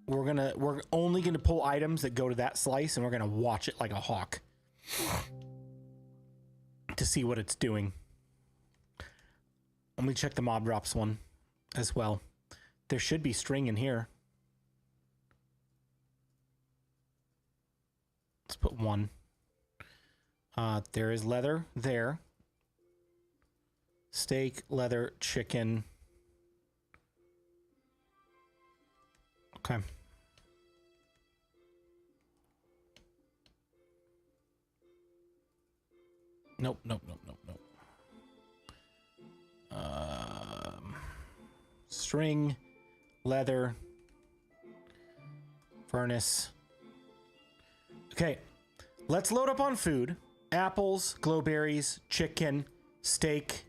We're only gonna pull items that go to that slice, and we're gonna watch it like a hawk to see what it's doing. Let me check the mob drops one as well. There should be string in here. Let's put one. There is leather there. Steak, leather, chicken. Okay. Nope. String, leather, furnace. Okay, let's load up on food. Apples, glowberries, chicken, steak,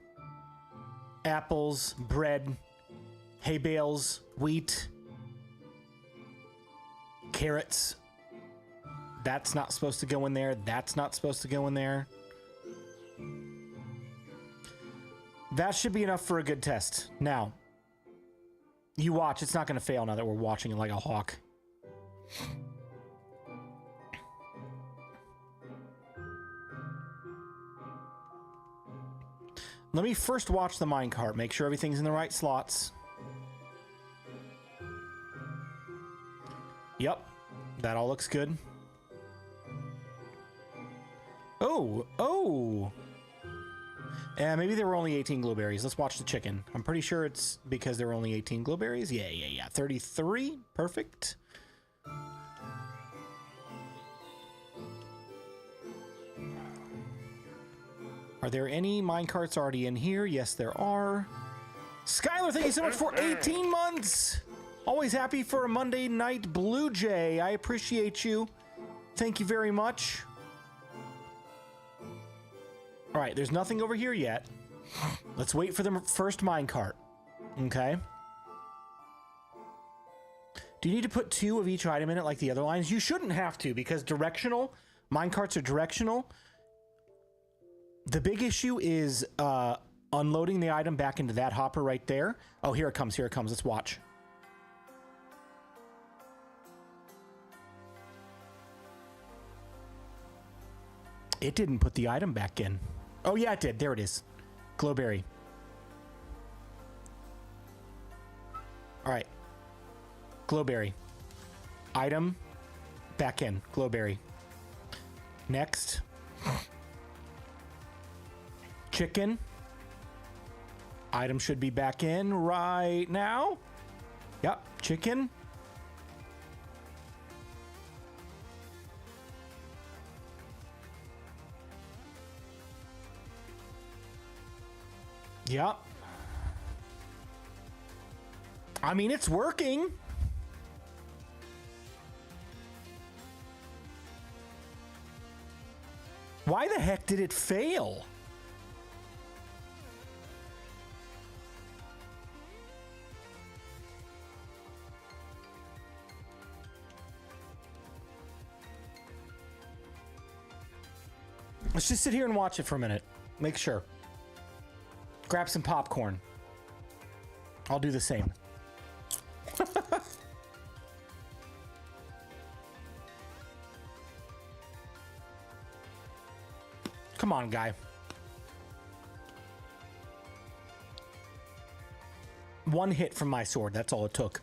apples, bread, hay bales, wheat, carrots. That's not supposed to go in there. That's not supposed to go in there. That should be enough for a good test. Now, you watch. It's not going to fail now that we're watching it like a hawk. Let me first watch the minecart. Make sure everything's in the right slots. Yep. That all looks good. Oh. And maybe there were only 18 glowberries. Let's watch the chicken. I'm pretty sure it's because there were only 18 glowberries. Yeah. 33. Perfect. Are there any minecarts already in here? Yes, there are. Skylar, thank you so much for 18 months. Always happy for a Monday night BluJay. I appreciate you. Thank you very much. All right, there's nothing over here yet. Let's wait for the first minecart. Okay. Do you need to put 2 of each item in it like the other lines? You shouldn't have to because directional. Minecarts are directional. The big issue is unloading the item back into that hopper right there. Oh, here it comes. Here it comes. Let's watch. It didn't put the item back in. Oh, yeah, it did. There it is. Glowberry. All right. Glowberry. Item. Back in. Glowberry. Next. Chicken. Item should be back in right now. Yep. Chicken. Yep. I mean, it's working. Why the heck did it fail? Let's just sit here and watch it for a minute. Make sure. Grab some popcorn. I'll do the same. Come on, guy. One hit from my sword. That's all it took.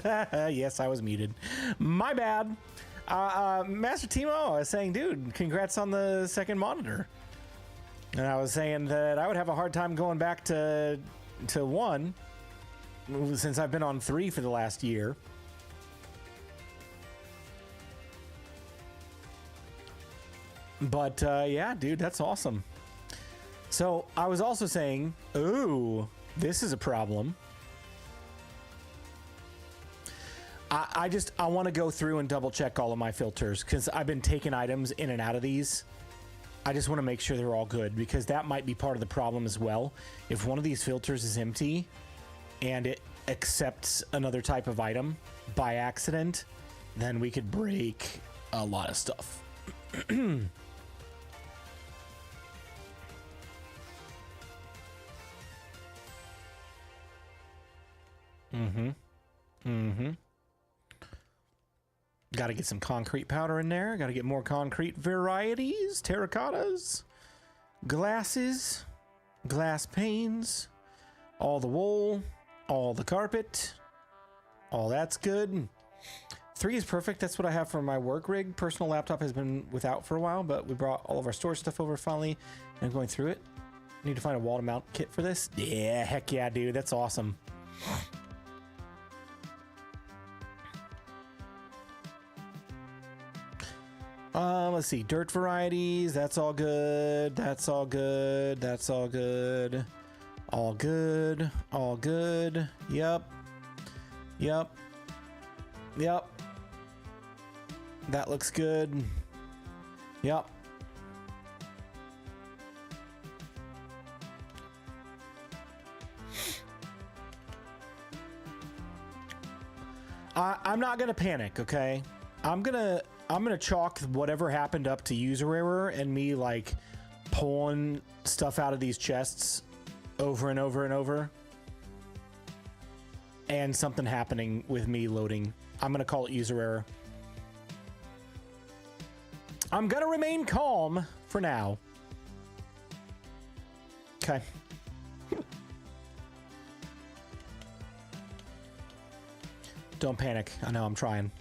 Yes, I was muted. My bad. Master Timo was saying, dude, congrats on the second monitor. And I was saying that I would have a hard time going back to 1 since I've been on 3 for the last year. But yeah, dude, that's awesome. So I was also saying, ooh, this is a problem. I want to go through and double check all of my filters because I've been taking items in and out of these. I just want to make sure they're all good because that might be part of the problem as well. If one of these filters is empty and it accepts another type of item by accident, then we could break a lot of stuff. Got to get some concrete powder in there. Got to get more concrete varieties, terracottas, glasses, glass panes, all the wool, all the carpet. All that's good. 3 is perfect. That's what I have for my work rig. Personal laptop has been without for a while, but we brought all of our storage stuff over finally. And I'm going through it. Need to find a wall to mount kit for this. Yeah, heck yeah, dude. That's awesome. Let's see, dirt varieties, that's all good, that's all good, that's all good, all good, all good, yep, yep, yep, that looks good, yep. I'm not gonna panic, okay? I'm gonna chalk whatever happened up to user error and me like pulling stuff out of these chests over and over and over and something happening with me loading. I'm gonna call it user error. I'm gonna remain calm for now. Okay. Don't panic. I know I'm trying.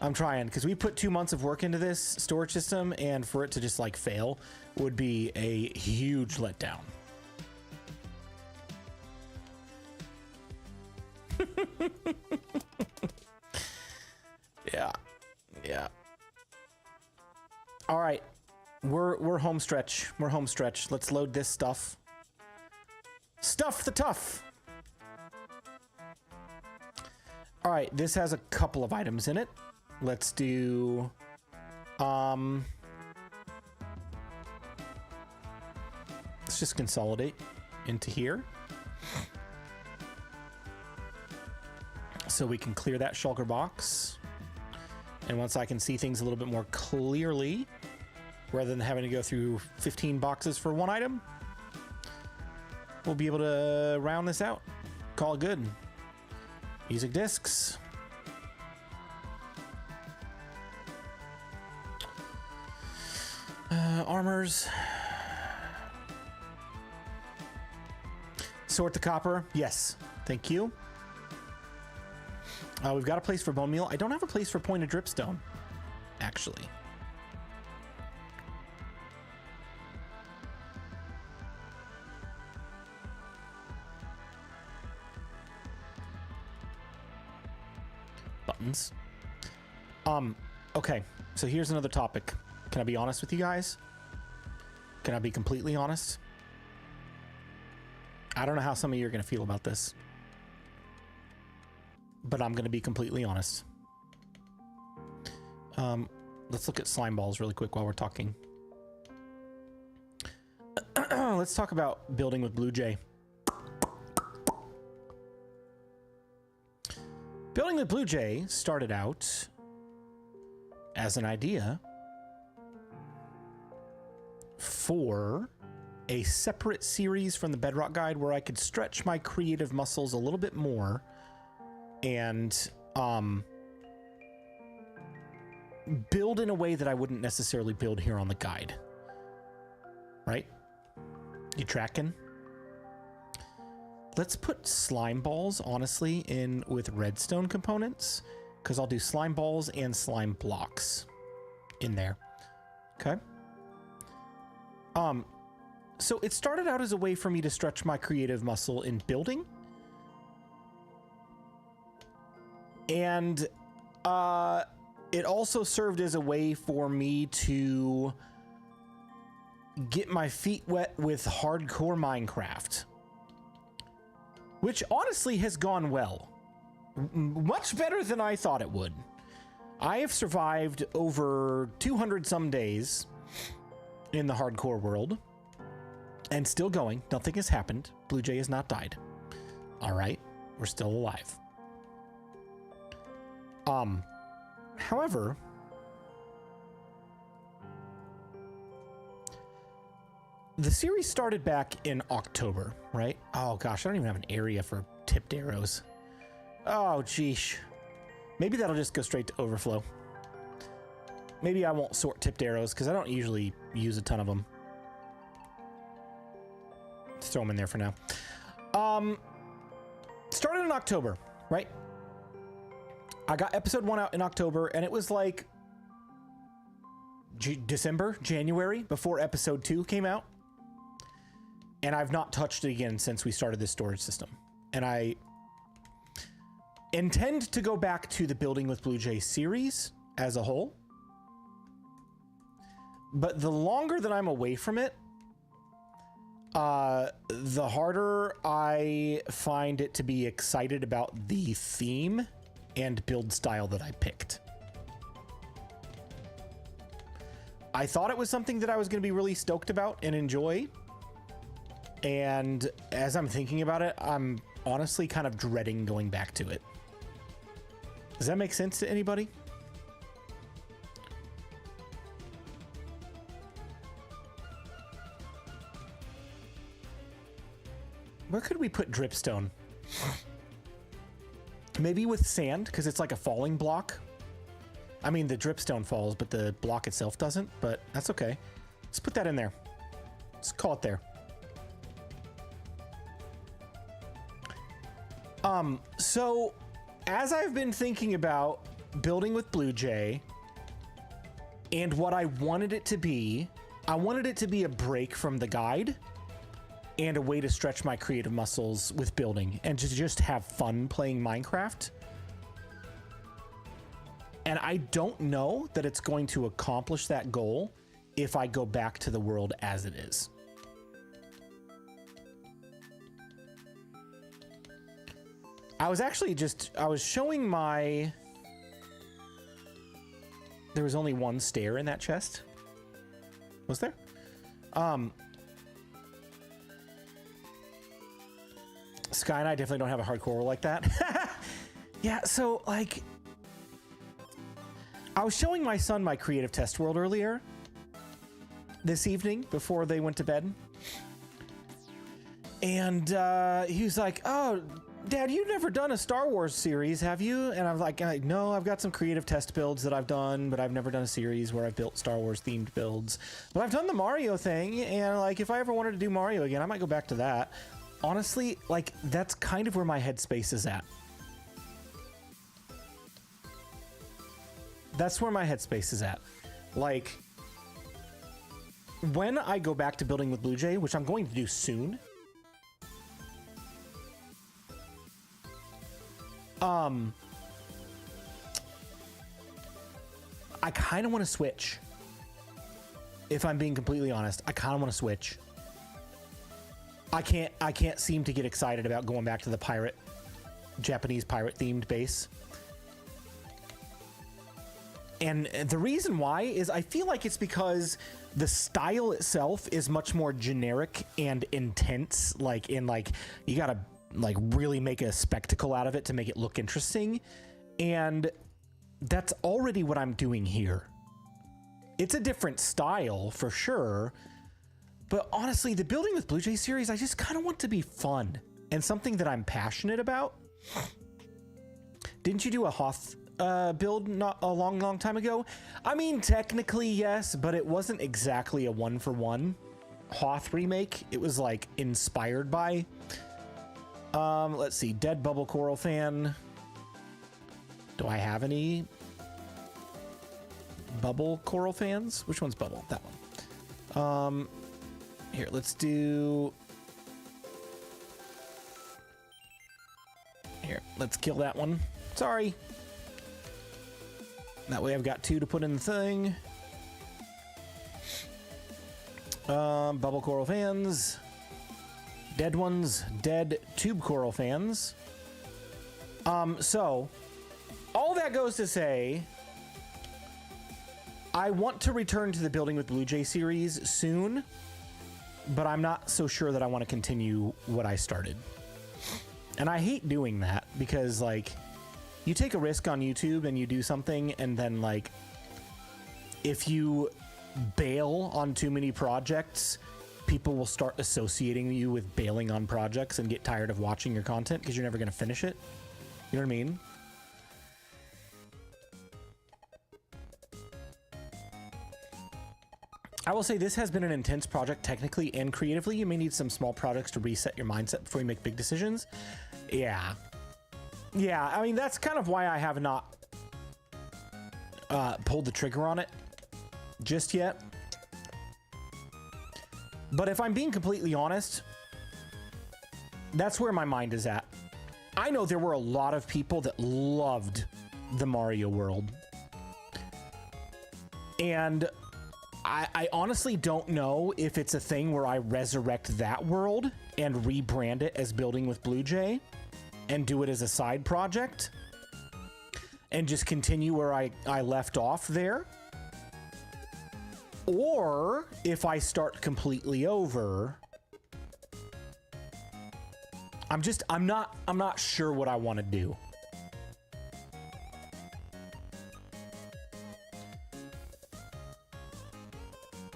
I'm trying, because we put 2 months of work into this storage system, and for it to just like fail would be a huge letdown. Yeah. Yeah. All right. We're home stretch. We're home stretch. Let's load this stuff. Stuff the tough. All right, this has a couple of items in it. Let's do, let's just consolidate into here. So we can clear that shulker box. And once I can see things a little bit more clearly, rather than having to go through 15 boxes for one item, we'll be able to round this out. Call it good. Music discs. Armors. Sort the copper. Yes. Thank you. We've got a place for bone meal. I don't have a place for pointed dripstone, actually. Buttons. Okay. So here's another topic. Can I be honest with you guys? Can I be completely honest? I don't know how some of you are going to feel about this, but I'm going to be completely honest. Let's look at slime balls really quick while we're talking. Let's talk about building with BluJay. Building with BluJay started out as an idea for a separate series from the Bedrock Guide where I could stretch my creative muscles a little bit more and build in a way that I wouldn't necessarily build here on the guide. Right? You tracking? Let's put slime balls, honestly, in with redstone components, because I'll do slime balls and slime blocks in there. Okay. So it started out as a way for me to stretch my creative muscle in building. And it also served as a way for me to get my feet wet with hardcore Minecraft, which honestly has gone well. Much better than I thought it would. I have survived over 200 some days in the hardcore world and still going. Nothing has happened. BluJay has not died. All right, we're still alive. However, the series started back in October, right? Oh gosh, I don't even have an area for tipped arrows. Oh geesh. Maybe that'll just go straight to overflow. Maybe I won't sort tipped arrows because I don't usually use a ton of them. Let's throw them in there for now. Started in October, right? I got episode 1 out in October, and it was like January before episode 2 came out. And I've not touched it again since we started this storage system. And I intend to go back to the Building with BluJay series as a whole. But the longer that I'm away from it, the harder I find it to be excited about the theme and build style that I picked. I thought it was something that I was going to be really stoked about and enjoy. And as I'm thinking about it, I'm honestly kind of dreading going back to it. Does that make sense to anybody? Where could we put dripstone? Maybe with sand, because it's like a falling block. I mean, the dripstone falls, but the block itself doesn't, but that's okay. Let's put that in there. Let's call it there. So as I've been thinking about building with BluJay and what I wanted it to be, I wanted it to be a break from the guide and a way to stretch my creative muscles with building and to just have fun playing Minecraft. And I don't know that it's going to accomplish that goal if I go back to the world as it is. I was showing my... There was only one stair in that chest. Was there? Sky and I definitely don't have a hardcore like that. Yeah, so like... I was showing my son my creative test world earlier this evening before they went to bed. And he was like, oh... Dad, you've never done a Star Wars series, have you? And I was like, no, I've got some creative test builds that I've done, but I've never done a series where I've built Star Wars themed builds. But I've done the Mario thing, and like, if I ever wanted to do Mario again, I might go back to that. Honestly, like, that's kind of where my headspace is at. That's where my headspace is at. Like, when I go back to building with BluJay, which I'm going to do soon, I kind of want to switch. If I'm being completely honest, I kind of want to switch. I can't seem to get excited about going back to the Japanese pirate themed base. And the reason why is I feel like it's because the style itself is much more generic and intense. Like you gotta like really make a spectacle out of it to make it look interesting. And that's already what I'm doing here. It's a different style for sure. But honestly, the Building with BluJay series, I just kind of want to be fun and something that I'm passionate about. Didn't you do a Hoth build not a long time ago? I mean, technically yes, but it wasn't exactly a one-for-one Hoth remake. It was like inspired by. Let's see. Dead bubble coral fan. Do I have any bubble coral fans? Which one's bubble? That one. Here, let's do... Here, let's kill that one. Sorry. That way I've got 2 to put in the thing. Bubble coral fans. Dead ones. Dead tube coral fans. So, all that goes to say, I want to return to the Building with BluJay series soon, but I'm not so sure that I want to continue what I started. And I hate doing that because, like, you take a risk on YouTube and you do something, and then, like, if you bail on too many projects, people will start associating you with bailing on projects and get tired of watching your content because you're never going to finish it. You know what I mean? I will say this has been an intense project technically and creatively. You may need some small projects to reset your mindset before you make big decisions. Yeah. Yeah, I mean, that's kind of why I have not pulled the trigger on it just yet. But if I'm being completely honest, that's where my mind is at. I know there were a lot of people that loved the Mario world. And I honestly don't know if it's a thing where I resurrect that world and rebrand it as Building with BluJay and do it as a side project and just continue where I left off there. Or if I start completely over, I'm not sure what I want to do.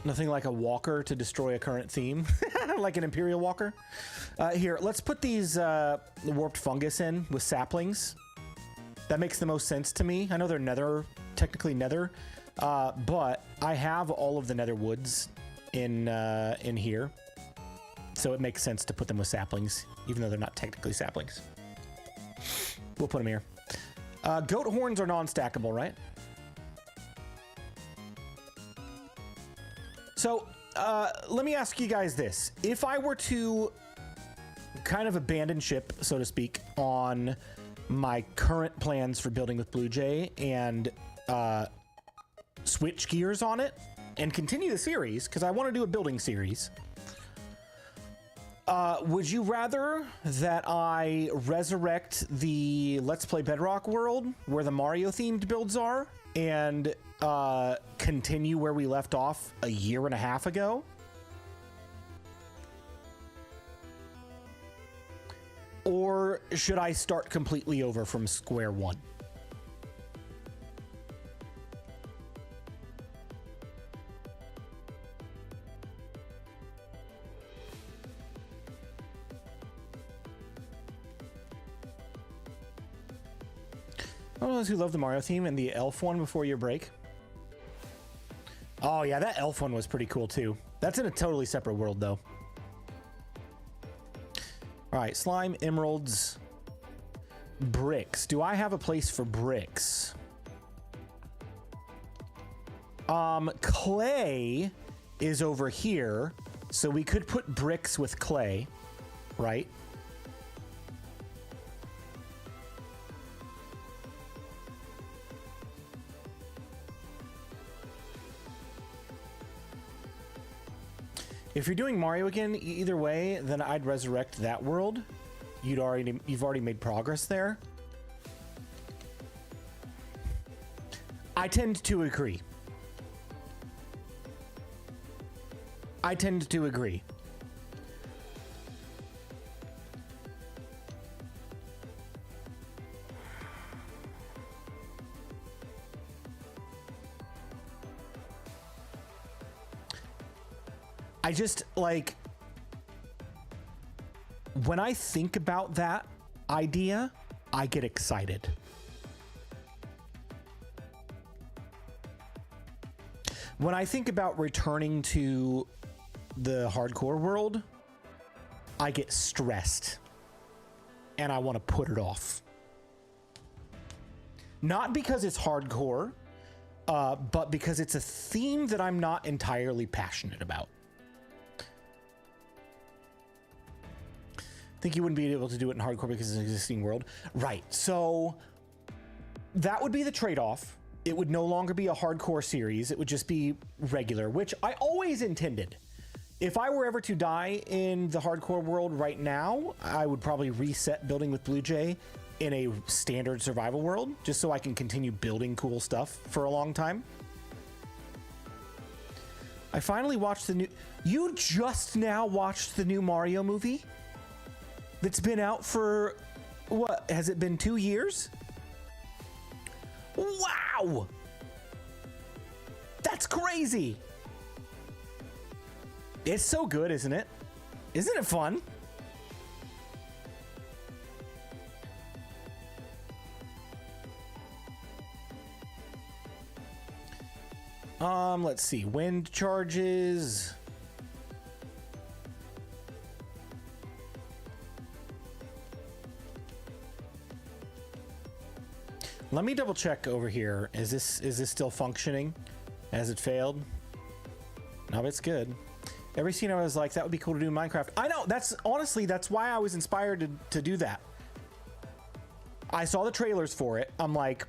Nothing like a walker to destroy a current theme, like an Imperial walker. Here, let's put these warped fungus in with saplings. That makes the most sense to me. I know they're nether, technically nether, but I have all of the nether woods in here, so it makes sense to put them with saplings, even though they're not technically saplings. We'll put them here. Goat horns are non-stackable, right? So, let me ask you guys this. If I were to kind of abandon ship, so to speak, on my current plans for Building with BluJay and switch gears on it and continue the series, because I want to do a building series, would you rather that I resurrect the Let's Play Bedrock world where the Mario themed builds are and continue where we left off a year and a half ago? Or should I start completely over from square one? Oh, those who love the Mario theme and the elf one before your break. Oh yeah, that elf one was pretty cool too. That's in a totally separate world though. All right, slime, emeralds, bricks. Do I have a place for bricks? Clay is over here, so we could put bricks with clay, right? If you're doing Mario again, either way, then I'd resurrect that world. You've already made progress there. I tend to agree. I tend to agree. I just, like, when I think about that idea, I get excited. When I think about returning to the hardcore world, I get stressed. and I want to put it off. Not because it's hardcore, but because it's a theme that I'm not entirely passionate about. Think you wouldn't be able to do it in hardcore because it's an existing world? Right, so that would be the trade-off. It would no longer be a hardcore series. It would just be regular, which I always intended. If I were ever to die in the hardcore world right now, I would probably reset building with BluJay in a standard survival world, just so I can continue building cool stuff for a long time. I finally watched the new... You just now watched the new Mario movie? That's been out for, what, has it been 2 years? Wow! That's crazy! It's so good, isn't it? Isn't it fun? Let's see. Wind charges. Let me double check over here. Is this still functioning? Has it failed? No, it's good. Every scene I was like, that would be cool to do in Minecraft. I know, that's honestly, that's why I was inspired to do that. I saw the trailers for it. I'm like,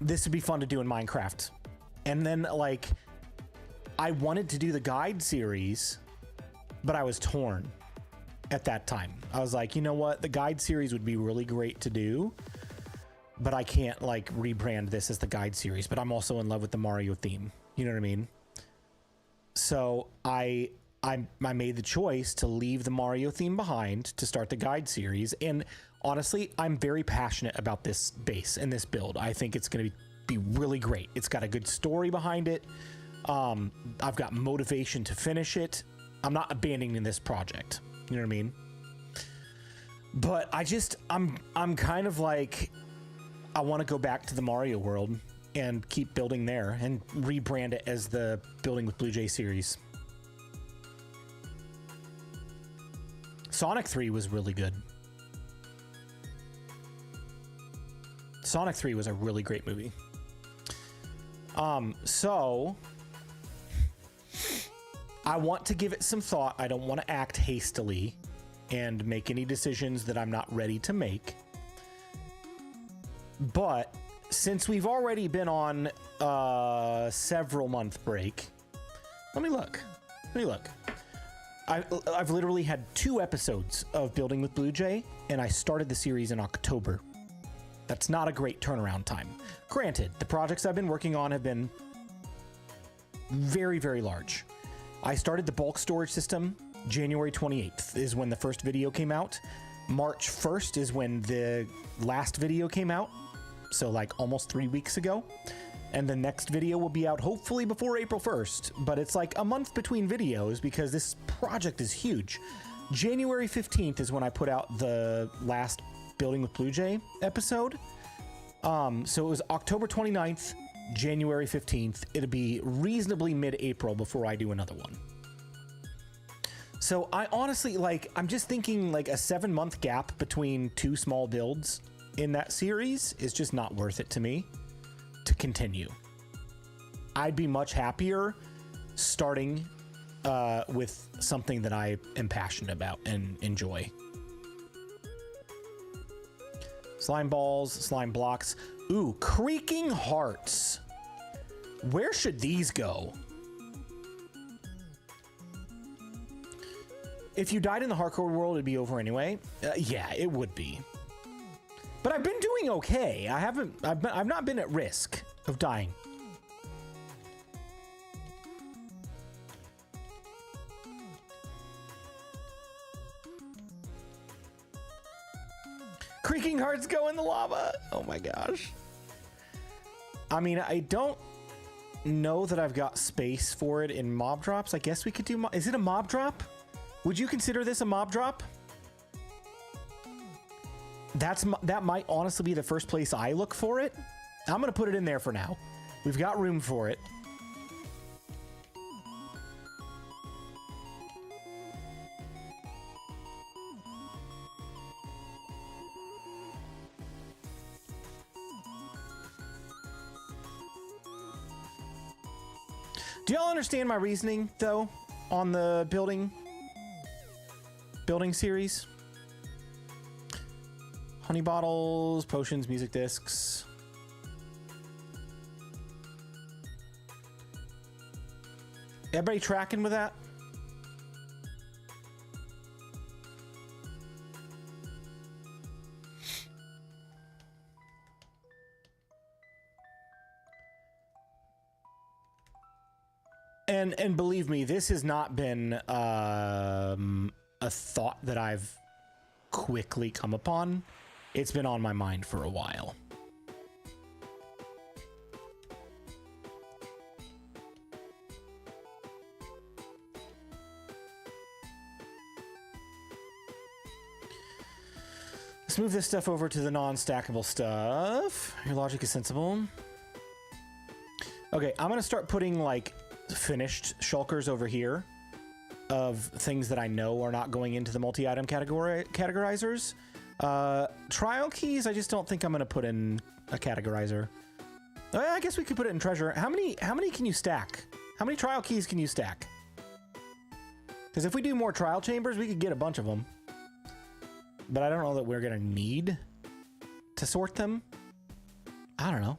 this would be fun to do in Minecraft. And then like, I wanted to do the guide series, but I was torn at that time. I was like, you know what? The guide series would be really great to do, but I can't like rebrand this as the guide series, but I'm also in love with the Mario theme. You know what I mean? So I made the choice to leave the Mario theme behind to start the guide series. And honestly, I'm very passionate about this base and this build. I think it's going to be really great. It's got a good story behind it. I've got motivation to finish it. I'm not abandoning this project. You know what I mean? But I'm kind of like, I want to go back to the Mario world and keep building there and rebrand it as the Building with BluJay series. Sonic 3 was really good. Sonic 3 was a really great movie. So I want to give it some thought. I don't want to act hastily and make any decisions that I'm not ready to make. But since we've already been on a several month break, let me look. I've literally had 2 episodes of Building with BluJay, and I started the series in October. That's not a great turnaround time. Granted, the projects I've been working on have been very, very large. I started the bulk storage system January 28th is when the first video came out. March 1st is when the last video came out. So like almost 3 weeks ago. And the next video will be out hopefully before April 1st, but it's like a month between videos because this project is huge. January 15th is when I put out the last Building with BluJay episode. So it was October 29th, January 15th. It'll be reasonably mid-April before I do another one. So I honestly, like, I'm just thinking like a 7-month gap between 2 small builds in that series is just not worth it to me to continue. I'd be much happier starting with something that I am passionate about and enjoy. Slime balls, slime blocks. Ooh, creaking hearts. Where should these go? If you died in the hardcore world, it'd be over anyway. Yeah, it would be. But I've been doing okay. I've not been at risk of dying. Creaking hearts go in the lava. Oh my gosh. I mean, I don't know that I've got space for it in mob drops. I guess we could do, is it a mob drop? Would you consider this a mob drop? That might honestly be the first place I look for it. I'm gonna put it in there for now. We've got room for it. Do y'all understand my reasoning though on the building series? Honey bottles, potions, music discs. Everybody tracking with that? And believe me, this has not been a thought that I've quickly come upon. It's been on my mind for a while. Let's move this stuff over to the non-stackable stuff. Your logic is sensible. Okay, I'm gonna start putting like finished shulkers over here of things that I know are not going into the multi-item categorizers. Trial keys, I just don't think I'm gonna put in a categorizer. I guess we could put it in treasure. How many can you stack? How many trial keys can you stack? Because if we do more trial chambers, we could get a bunch of them. But I don't know that we're gonna need to sort them. I don't know.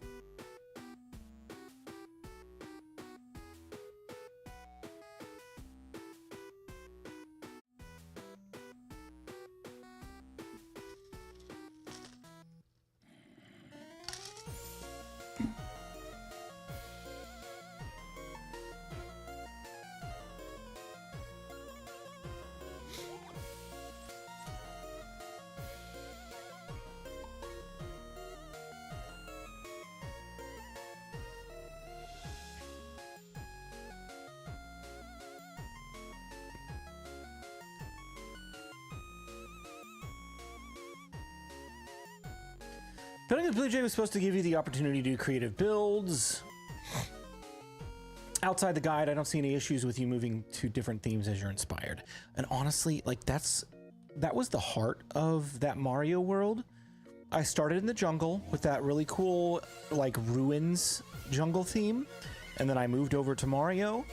Building with BluJay was supposed to give you the opportunity to do creative builds. Outside the guide, I don't see any issues with you moving to different themes as you're inspired. And honestly, like that was the heart of that Mario world. I started in the jungle with that really cool like ruins jungle theme, and then I moved over to Mario.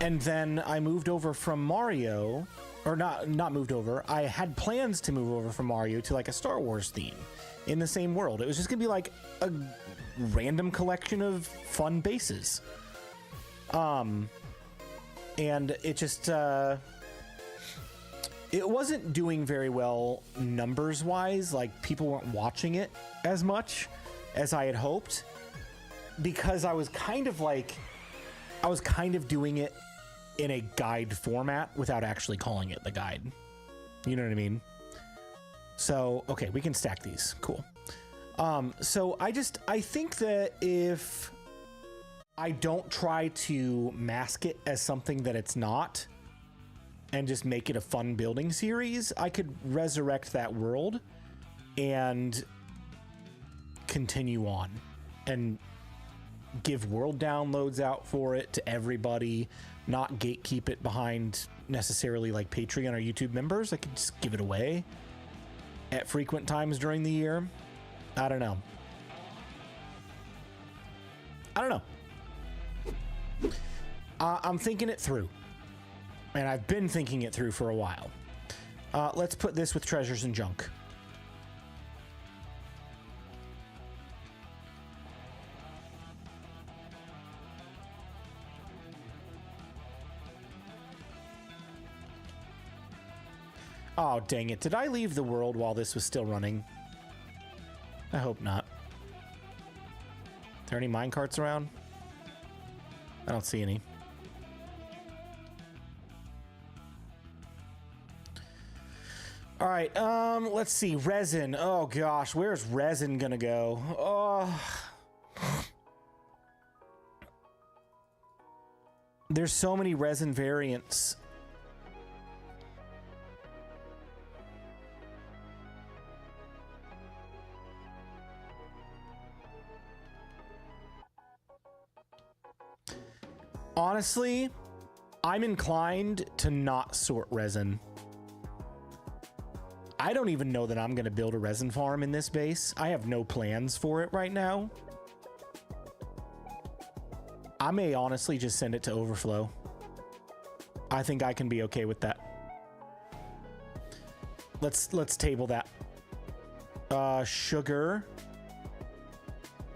And then I moved over from Mario, or not moved over. I had plans to move over from Mario to like a Star Wars theme in the same world. It was just gonna be like a random collection of fun bases. And it just, it wasn't doing very well numbers wise. Like people weren't watching it as much as I had hoped, because I was kind of doing it in a guide format without actually calling it the guide. You know what I mean? So, okay, we can stack these. Cool. So I think that if I don't try to mask it as something that it's not and just make it a fun building series, I could resurrect that world and continue on and give world downloads out for it to everybody, not gatekeep it behind necessarily like Patreon or YouTube members. I could just give it away at frequent times during the year. I don't know. I'm thinking it through, and I've been thinking it through for a while. Let's put this with treasures and junk. Oh, dang it. Did I leave the world while this was still running? I hope not. Are there any minecarts around? I don't see any. All right, let's see. Resin. Oh, gosh. Where's resin gonna go? Oh. There's so many resin variants. Honestly, I'm inclined to not sort resin. I don't even know that I'm going to build a resin farm in this base. I have no plans for it right now. I may honestly just send it to overflow. I think I can be okay with that. Let's table that. Sugar.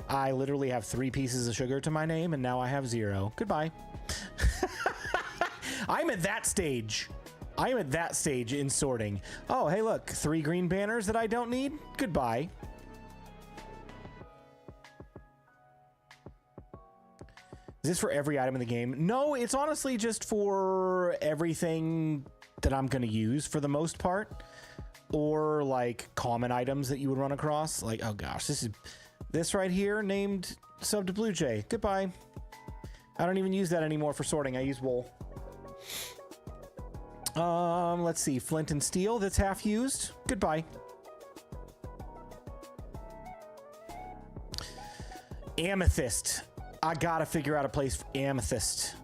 I literally have 3 pieces of sugar to my name, and now I have 0. Goodbye. I'm at that stage. I am at that stage in sorting. Oh, hey, look, 3 green banners that I don't need. Goodbye. Is this for every item in the game? No, it's honestly just for everything that I'm going to use for the most part, or like common items that you would run across. Like, oh gosh, this right here named sub to BluJay. Goodbye. I don't even use that anymore for sorting. I use wool. Let's see, flint and steel, that's half used. Goodbye. Amethyst. I gotta figure out a place for amethyst.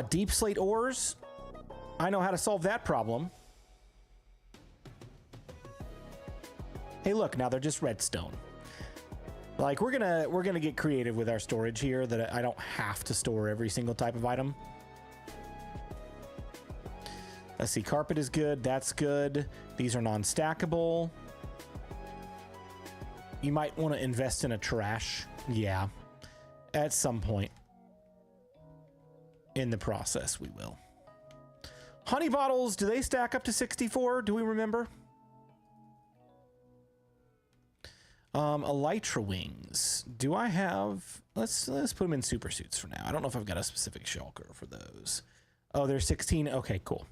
Deep slate ores. I know how to solve that problem. Hey, look, now they're just redstone. Like, we're gonna get creative with our storage here, that I don't have to store every single type of item. Let's see, carpet is good, that's good. These are non-stackable. You might want to invest in a trash. Yeah, at some point in the process we will. Honey bottles, do they stack up to 64? Do we remember? Elytra wings. Do I have... Let's put them in super suits for now. I don't know if I've got a specific shulker for those. Oh, they're 16. Okay, cool.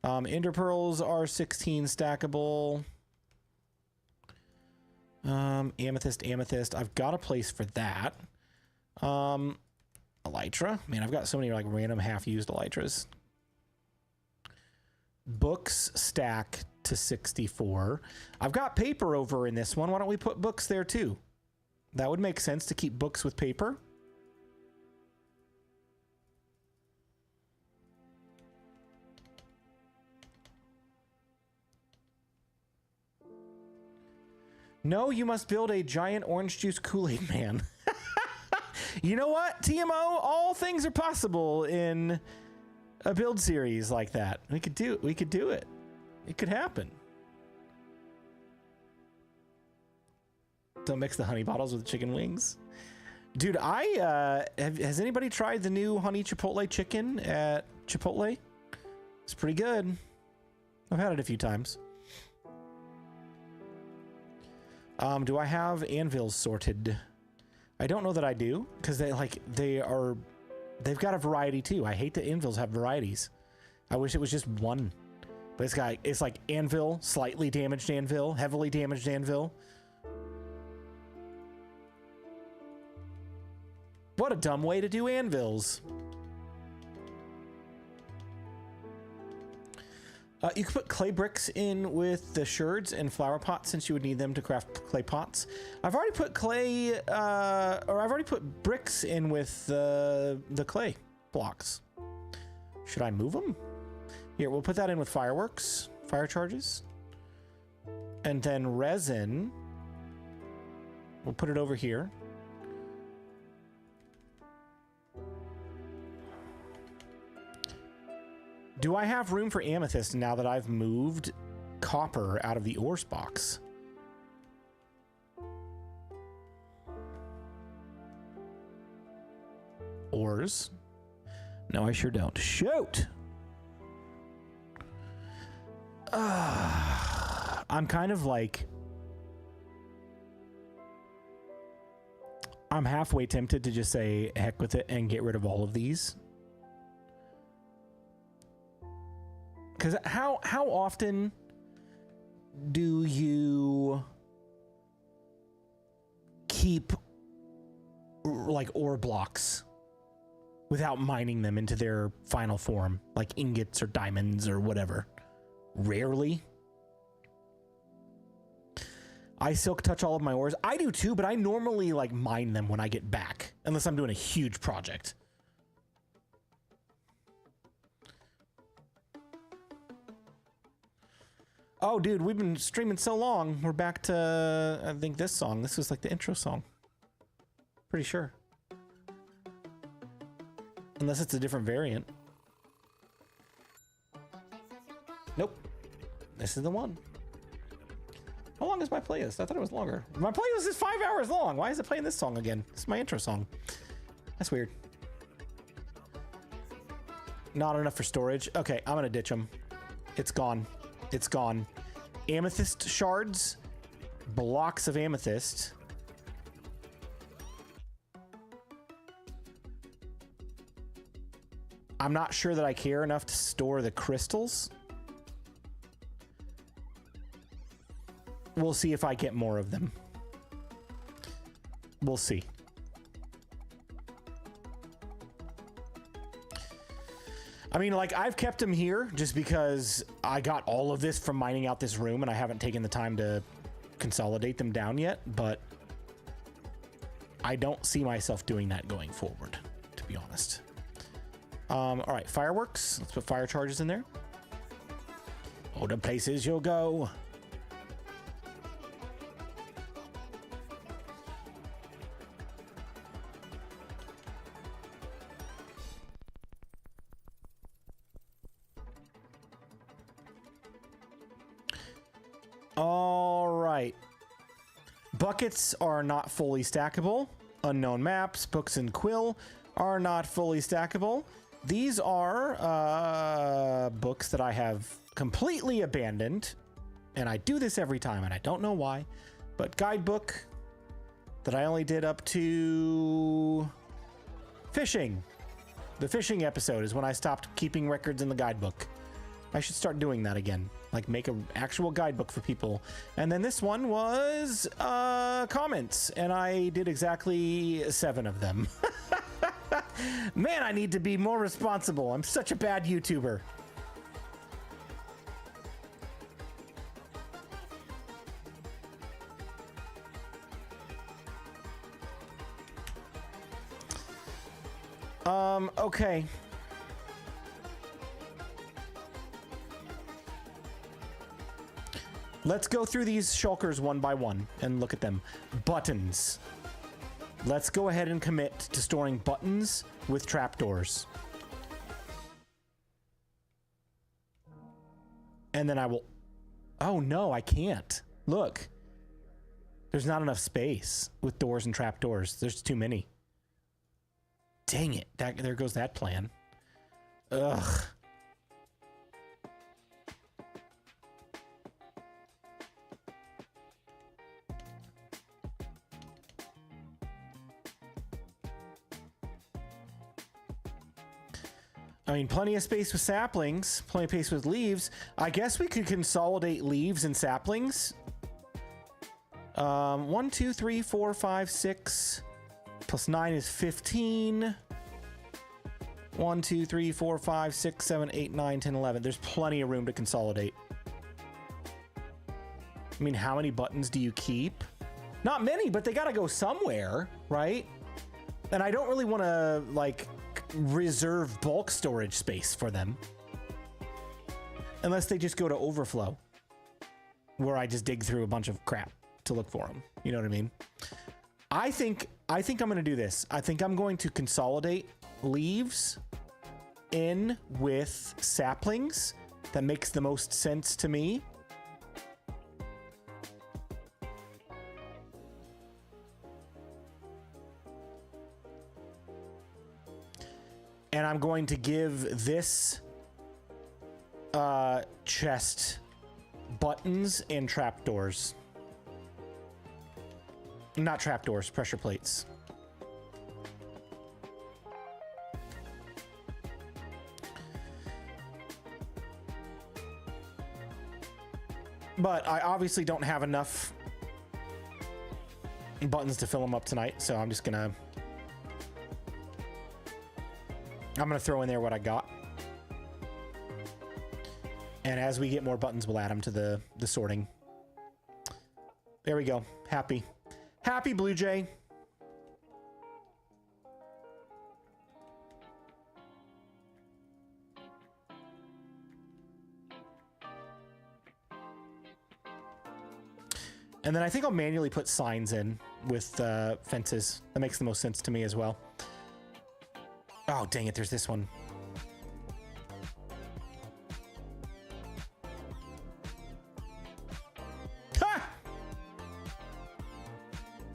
Ender pearls are 16 stackable. Amethyst. I've got a place for that. Elytra. Man, I've got so many like random half-used elytras. Books stack to 64. I've got paper over in this one. Why don't we put books there too? That would make sense to keep books with paper. No, you must build a giant orange juice Kool-Aid man. You know what, TMO? All things are possible in a build series like that. We could do it. It could happen. Don't mix the honey bottles with chicken wings. Dude, has anybody tried the new honey chipotle chicken at Chipotle? It's pretty good. I've had it a few times. Do I have anvils sorted? I don't know that I do, because they've got a variety too. I hate that anvils have varieties. I wish it was just one. But it's like anvil, slightly damaged anvil, heavily damaged anvil. What a dumb way to do anvils. You could put clay bricks in with the sherds and flower pots, since you would need them to craft clay pots. I've already put clay, or I've already put bricks in with the clay blocks. Should I move them? Here, we'll put that in with fireworks, fire charges. And then resin, we'll put it over here. Do I have room for amethyst now that I've moved copper out of the ores box? Ores? No, I sure don't. Shoot! I'm kind of like... I'm halfway tempted to just say heck with it and get rid of all of these. Because how often do you keep like ore blocks without mining them into their final form, like ingots or diamonds or whatever? Rarely. I silk touch all of my ores. I do too, but I normally like mine them when I get back, unless I'm doing a huge project. Oh, dude, we've been streaming so long. We're back to, I think, this song. This was like the intro song. Pretty sure. Unless it's a different variant. Nope. This is the one. How long is my playlist? I thought it was longer. My playlist is 5 hours long. Why is it playing this song again? This is my intro song. That's weird. Not enough for storage. Okay, I'm gonna ditch them. It's gone. It's gone. Amethyst shards. Blocks of amethyst. I'm not sure that I care enough to store the crystals. We'll see if I get more of them. We'll see. I mean, like, I've kept them here just because I got all of this from mining out this room and I haven't taken the time to consolidate them down yet, but I don't see myself doing that going forward, to be honest. All right, fireworks. Let's put fire charges in there. Oh, the places you'll go. All right. Buckets are not fully stackable. Unknown maps, books, and quill are not fully stackable. These are books that I have completely abandoned, and I do this every time, and I don't know why, but guidebook that I only did up to fishing. The fishing episode is when I stopped keeping records in the guidebook. I should start doing that again, like make an actual guidebook for people. And then this one was comments, and I did exactly 7 of them. Man, I need to be more responsible. I'm such a bad YouTuber. Okay. Let's go through these shulkers one by one and look at them. Buttons. Let's go ahead and commit to storing buttons with trapdoors. And then I will... Oh no, I can't. Look. There's not enough space with doors and trapdoors. There's too many. Dang it. There goes that plan. Ugh. I mean, plenty of space with saplings, plenty of space with leaves. I guess we could consolidate leaves and saplings. 1, 2, 3, 4, 5, 6. Plus 9 is 15. 1, 2, 3, 4, 5, 6, 7, 8, 9, 10, 11. There's plenty of room to consolidate. I mean, how many buttons do you keep? Not many, but they gotta go somewhere, right? And I don't really want to, like, reserve bulk storage space for them. Unless they just go to overflow, where I just dig through a bunch of crap to look for them. You know what I mean? I think I'm going to do this. I think I'm going to consolidate leaves in with saplings. That makes the most sense to me. And I'm going to give this chest buttons and trapdoors. Not trapdoors, pressure plates. But I obviously don't have enough buttons to fill them up tonight, so I'm just gonna... I'm gonna throw in there what I got. And as we get more buttons, we'll add them to the sorting. There we go. Happy. Happy BluJay. And then I think I'll manually put signs in with fences. That makes the most sense to me as well. Oh, dang it. There's this one. Ha!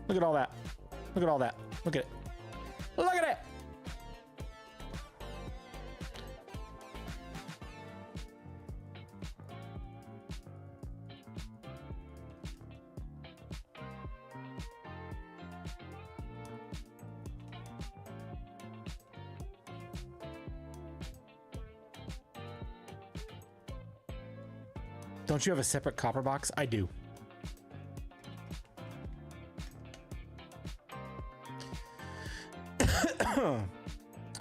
Look at all that. Look at all that. Look at it. Look at it. Don't you have a separate copper box? I do.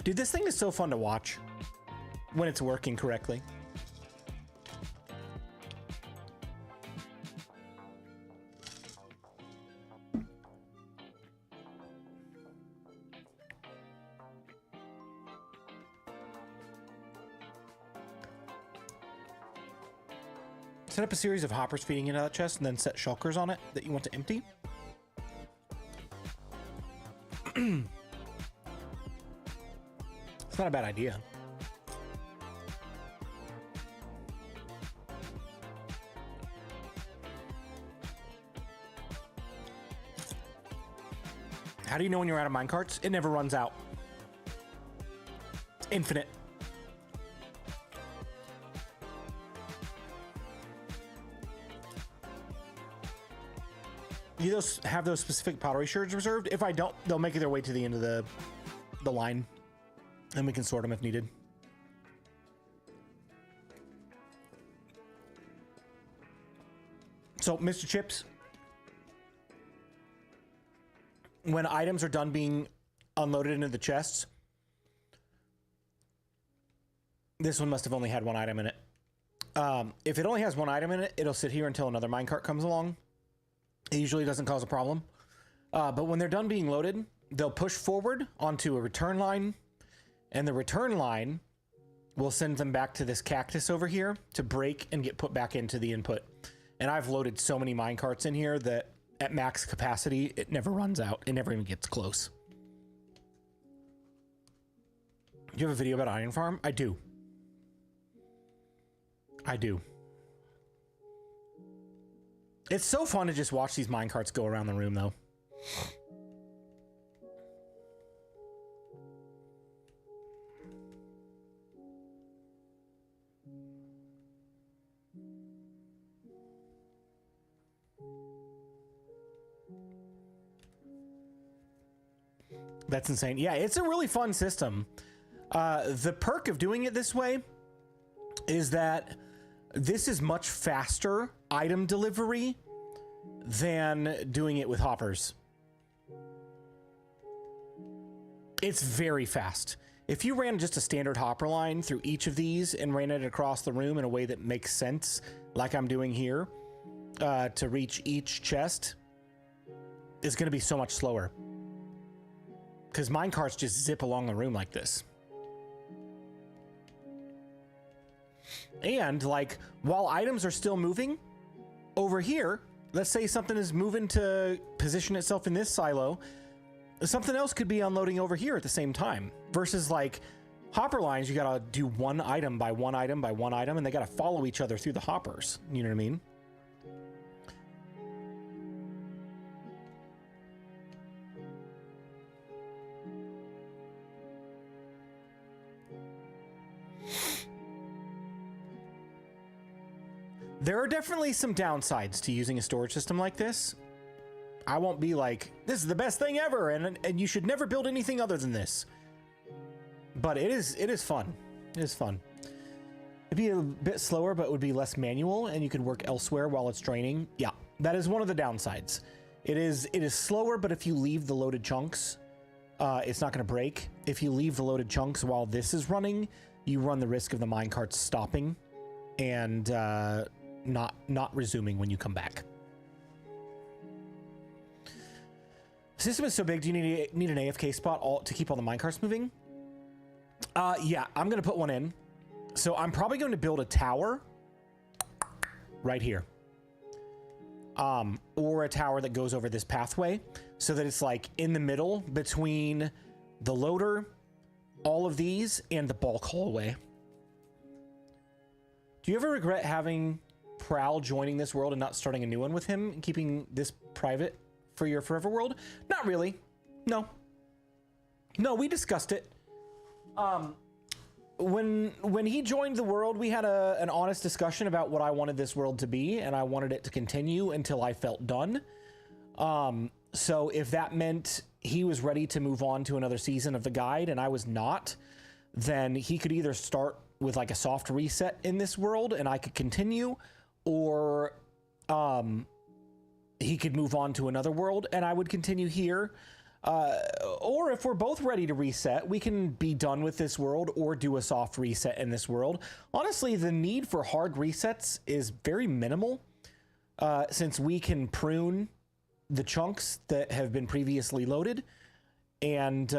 Dude, this thing is so fun to watch when it's working correctly. Set up a series of hoppers feeding into that chest and then set shulkers on it that you want to empty. It's not a bad idea. How do you know when you're out of minecarts? It never runs out. It's infinite. You have those specific pottery shards reserved? If I don't, they'll make their way to the end of the line, and we can sort them if needed. So, Mr. Chips, when items are done being unloaded into the chests, this one must have only had one item in it. If it only has one item in it, it'll sit here until another minecart comes along. It usually doesn't cause a problem. But when they're done being loaded, they'll push forward onto a return line, and the return line will send them back to this cactus over here to break and get put back into the input. And I've loaded so many minecarts in here that at max capacity, it never runs out. It never even gets close. Do you have a video about Iron Farm? I do. I do. It's so fun to just watch these minecarts go around the room, though. That's insane. Yeah, it's a really fun system. The perk of doing it this way is that this is much faster item delivery than doing it with hoppers. It's very fast. If you ran just a standard hopper line through each of these and ran it across the room in a way that makes sense, like I'm doing here, to reach each chest, it's going to be so much slower. Because minecarts just zip along the room like this. And like, while items are still moving over here, let's say something is moving to position itself in this silo, something else could be unloading over here at the same time. Versus like hopper lines, you gotta do one item by one item by one item, and they gotta follow each other through the hoppers. You know what I mean? There are definitely some downsides to using a storage system like this. I won't be like, this is the best thing ever, and you should never build anything other than this. But it is fun. It is fun. It'd be a bit slower, but it would be less manual, and you could work elsewhere while it's draining. Yeah, that is one of the downsides. It is slower, but if you leave the loaded chunks, it's not going to break. If you leave the loaded chunks while this is running, you run the risk of the minecart stopping and not resuming when you come back. The system is so big, do you need an AFK spot to keep all the minecarts moving? Yeah, I'm going to put one in. So I'm probably going to build a tower right here. Or a tower that goes over this pathway so that it's like in the middle between the loader all of these and the bulk hallway. Do you ever regret having Prowl joining this world and not starting a new one with him and keeping this private for your forever world? Not really. No. No, we discussed it. When he joined the world, we had an honest discussion about what I wanted this world to be, and I wanted it to continue until I felt done. So if that meant he was ready to move on to another season of the guide and I was not, then he could either start with like a soft reset in this world and I could continue, or he could move on to another world and I would continue here. Or if we're both ready to reset, we can be done with this world or do a soft reset in this world. Honestly, the need for hard resets is very minimal, since we can prune the chunks that have been previously loaded and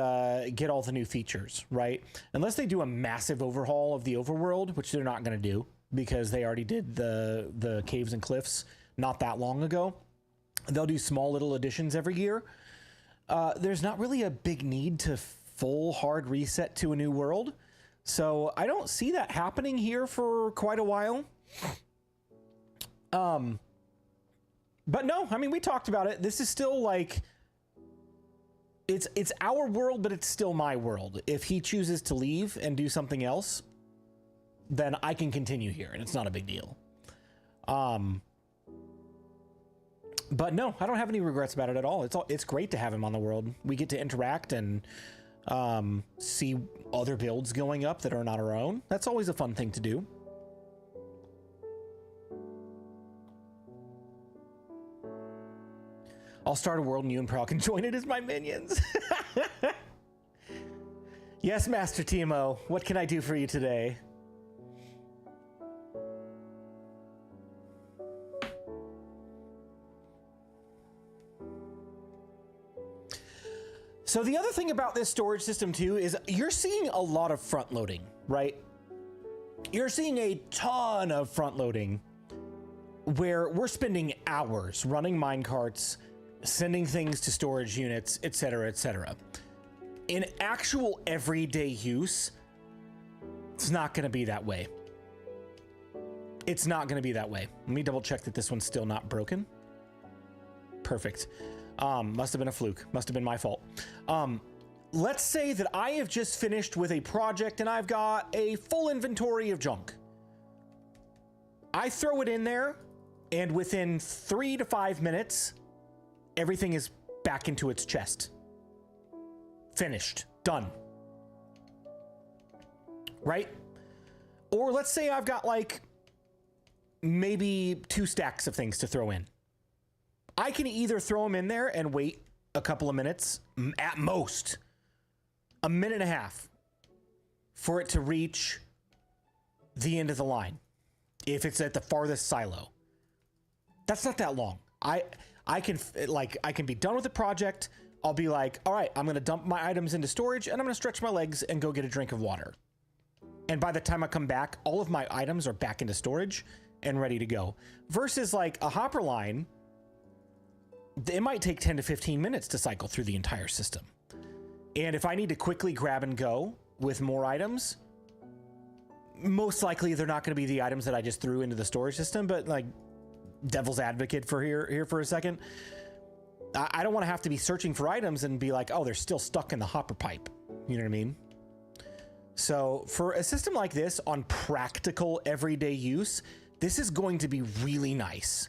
get all the new features, right? Unless they do a massive overhaul of the overworld, which they're not going to do because they already did the caves and cliffs not that long ago. They'll do small little additions every year. There's not really a big need to full hard reset to a new world. So I don't see that happening here for quite a while. But no, I mean, we talked about it. This is still like, it's our world, but it's still my world. If he chooses to leave and do something else, then I can continue here and it's not a big deal. But no, I don't have any regrets about it at all. It's great to have him on the world. We get to interact and see other builds going up that are not our own. That's always a fun thing to do. I'll start a world and you and Prowl can join it as my minions. Yes, Master Timo. What can I do for you today? So the other thing about this storage system too is you're seeing a lot of front loading, right? You're seeing a ton of front loading where we're spending hours running minecarts, sending things to storage units, etc., etc. In actual everyday use, it's not going to be that way. It's not going to be that way. Let me double check that this one's still not broken. Perfect. Must have been a fluke. Must have been my fault. Let's say that I have just finished with a project and I've got a full inventory of junk. I throw it in there and within 3 to 5 minutes, everything is back into its chest. Finished. Done. Right? Or let's say I've got like maybe 2 stacks of things to throw in. I can either throw them in there and wait a couple of minutes, at most, a minute and a half, for it to reach the end of the line. If it's at the farthest silo. That's not that long. I can be done with the project. I'll be like, all right, I'm going to dump my items into storage and I'm going to stretch my legs and go get a drink of water. And by the time I come back, all of my items are back into storage and ready to go. Versus like a hopper line, it might take 10 to 15 minutes to cycle through the entire system. And if I need to quickly grab and go with more items, most likely they're not going to be the items that I just threw into the storage system, but like devil's advocate for here for a second. I don't want to have to be searching for items and be like, oh, they're still stuck in the hopper pipe. You know what I mean? So for a system like this on practical everyday use, this is going to be really nice.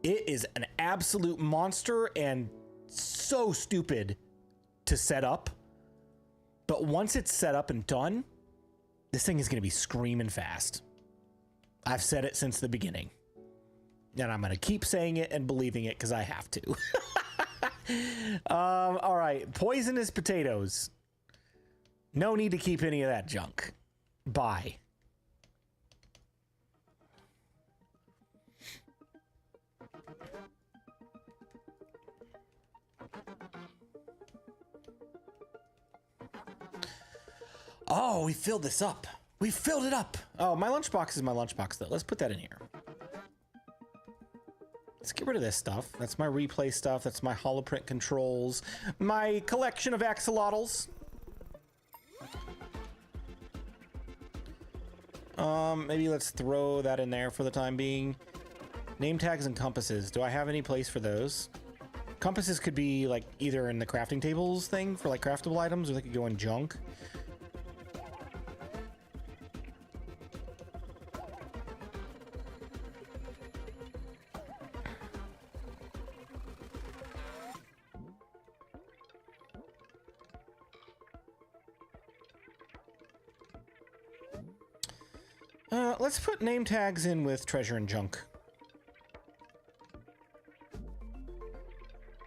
It is an absolute monster and so stupid to set up. But once it's set up and done, this thing is going to be screaming fast. I've said it since the beginning. And I'm going to keep saying it and believing it because I have to. All right. Poisonous potatoes. No need to keep any of that junk. Bye. Oh, we filled this up. We filled it up. Oh, my lunchbox is my lunchbox, though. Let's put that in here. Let's get rid of this stuff. That's my replay stuff. That's my holoprint controls. My collection of axolotls. Maybe let's throw that in there for the time being. Name tags and compasses. Do I have any place for those? Compasses could be like either in the crafting tables thing for like craftable items, or they could go in junk. Let's put name tags in with treasure and junk.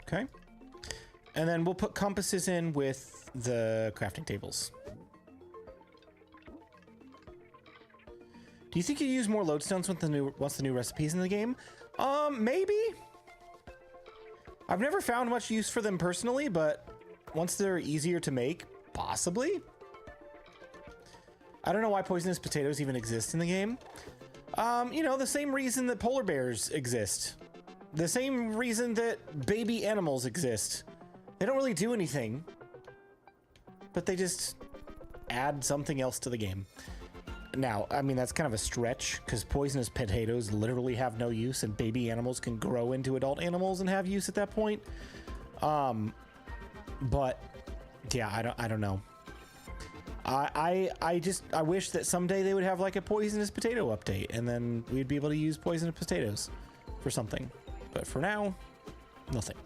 Okay. And then we'll put compasses in with the crafting tables. Do you think you use more lodestones once the new recipe's in the game? Maybe. I've never found much use for them personally, but once they're easier to make, possibly. I don't know why poisonous potatoes even exist in the game. You know, the same reason that polar bears exist. The same reason that baby animals exist. They don't really do anything, but they just add something else to the game. Now, I mean, that's kind of a stretch because poisonous potatoes literally have no use, and baby animals can grow into adult animals and have use at that point. But yeah, I don't know. I wish that someday they would have like a poisonous potato update, and then we'd be able to use poisonous potatoes for something. But for now, nothing.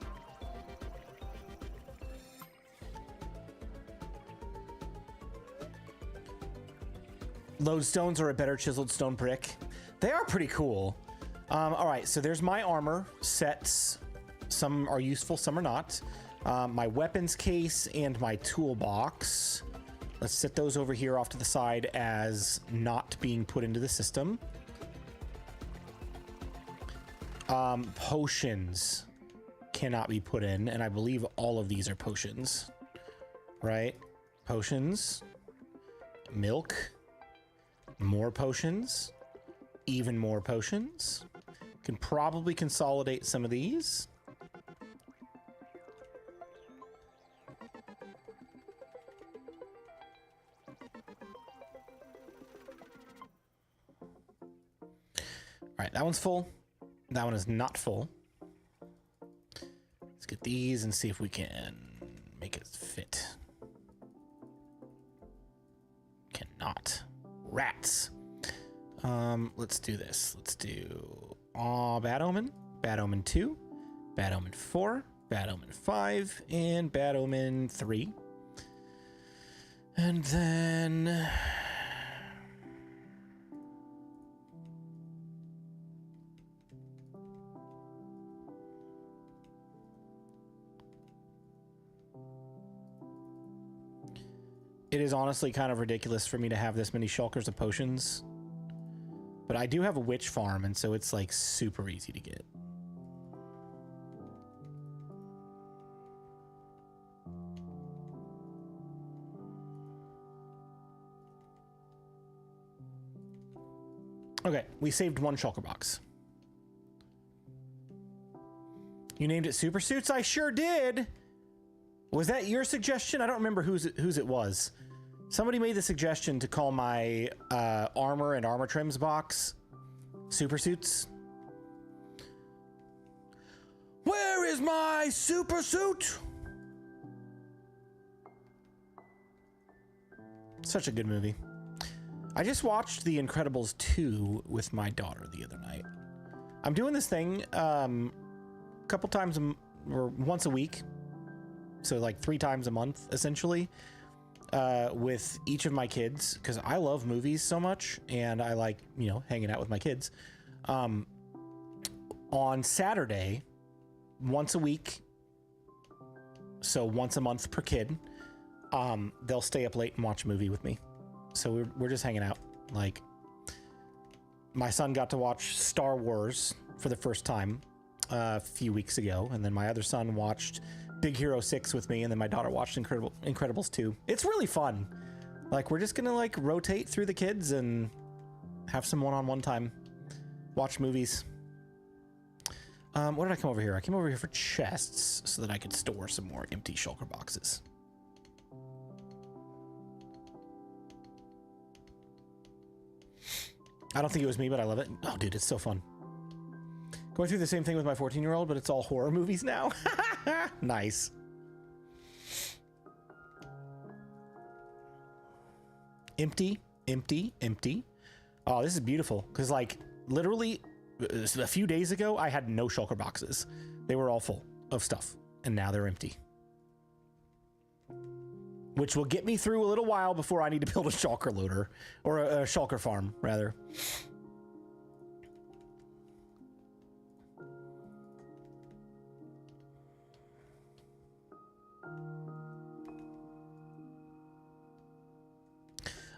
Lodestones are a better chiseled stone brick. They are pretty cool. All right, so there's my armor sets. Some are useful, some are not. My weapons case and my toolbox. Let's set those over here off to the side as not being put into the system. Potions cannot be put in, and I believe all of these are potions, right? Potions, milk, more potions, even more potions. Can probably consolidate some of these. All right, that one's full. That one is not full. Let's get these and see if we can make it fit. Cannot. Rats. Let's do this. Let's do Bad Omen, Bad Omen 2, Bad Omen 4, Bad Omen 5, and Bad Omen 3. And then it is honestly kind of ridiculous for me to have this many shulkers of potions. But I do have a witch farm, and so it's like super easy to get. Okay, we saved one shulker box. You named it Super Suits? I sure did! Was that your suggestion? I don't remember whose it was. Somebody made the suggestion to call my armor and armor trims box Super Suits. Where is my super suit? Such a good movie. I just watched The Incredibles 2 with my daughter the other night. I'm doing this thing a couple times or once a week. So like 3 times a month, essentially, with each of my kids, because I love movies so much, and I like, you know, hanging out with my kids. On Saturday, once a week, so once a month per kid, they'll stay up late and watch a movie with me. So we're just hanging out. Like, my son got to watch Star Wars for the first time a few weeks ago, and then my other son watched Big Hero 6 with me, and then my daughter watched Incredibles 2. It's really fun. Like, we're just gonna like rotate through the kids and have some one-on-one time. Watch movies. What did I come over here? I came over here for chests so that I could store some more empty shulker boxes. I don't think it was me, but I love it. Oh, dude, it's so fun. Going through the same thing with my 14-year-old, but it's all horror movies now. Nice. Empty, empty, empty. Oh, this is beautiful. Because, like, literally a few days ago, I had no shulker boxes. They were all full of stuff, and now they're empty. Which will get me through a little while before I need to build a shulker loader, or a shulker farm, rather.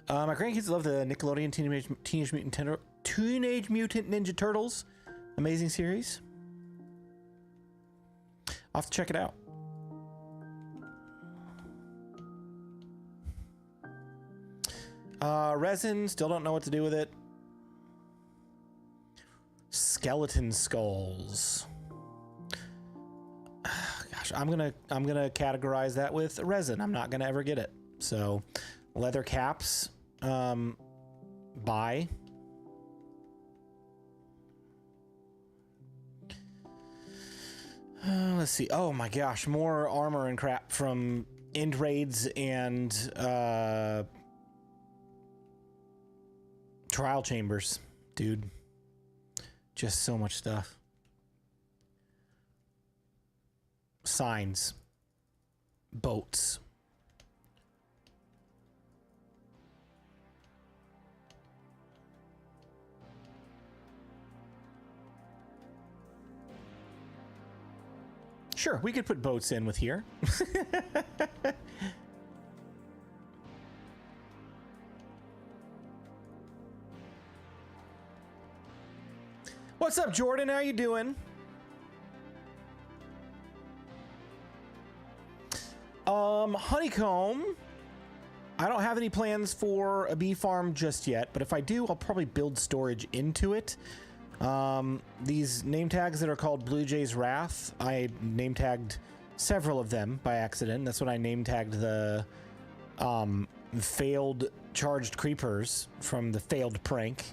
My grandkids love the Nickelodeon Teenage Mutant Ninja Turtles. Amazing series. I'll have to check it out. Resin, still don't know what to do with it. Skeleton skulls. Gosh, I'm gonna categorize that with resin. I'm not gonna ever get it. So, leather caps. Buy. Let's see. Oh my gosh, more armor and crap from end raids and trial chambers, dude. Just so much stuff. Signs. Boats. Sure, we could put boats in with here. What's up, Jordan? How you doing? Honeycomb. I don't have any plans for a bee farm just yet, but if I do, I'll probably build storage into it. These name tags that are called BluJay's Wrath, I name tagged several of them by accident. That's when I name tagged the failed charged creepers from the failed prank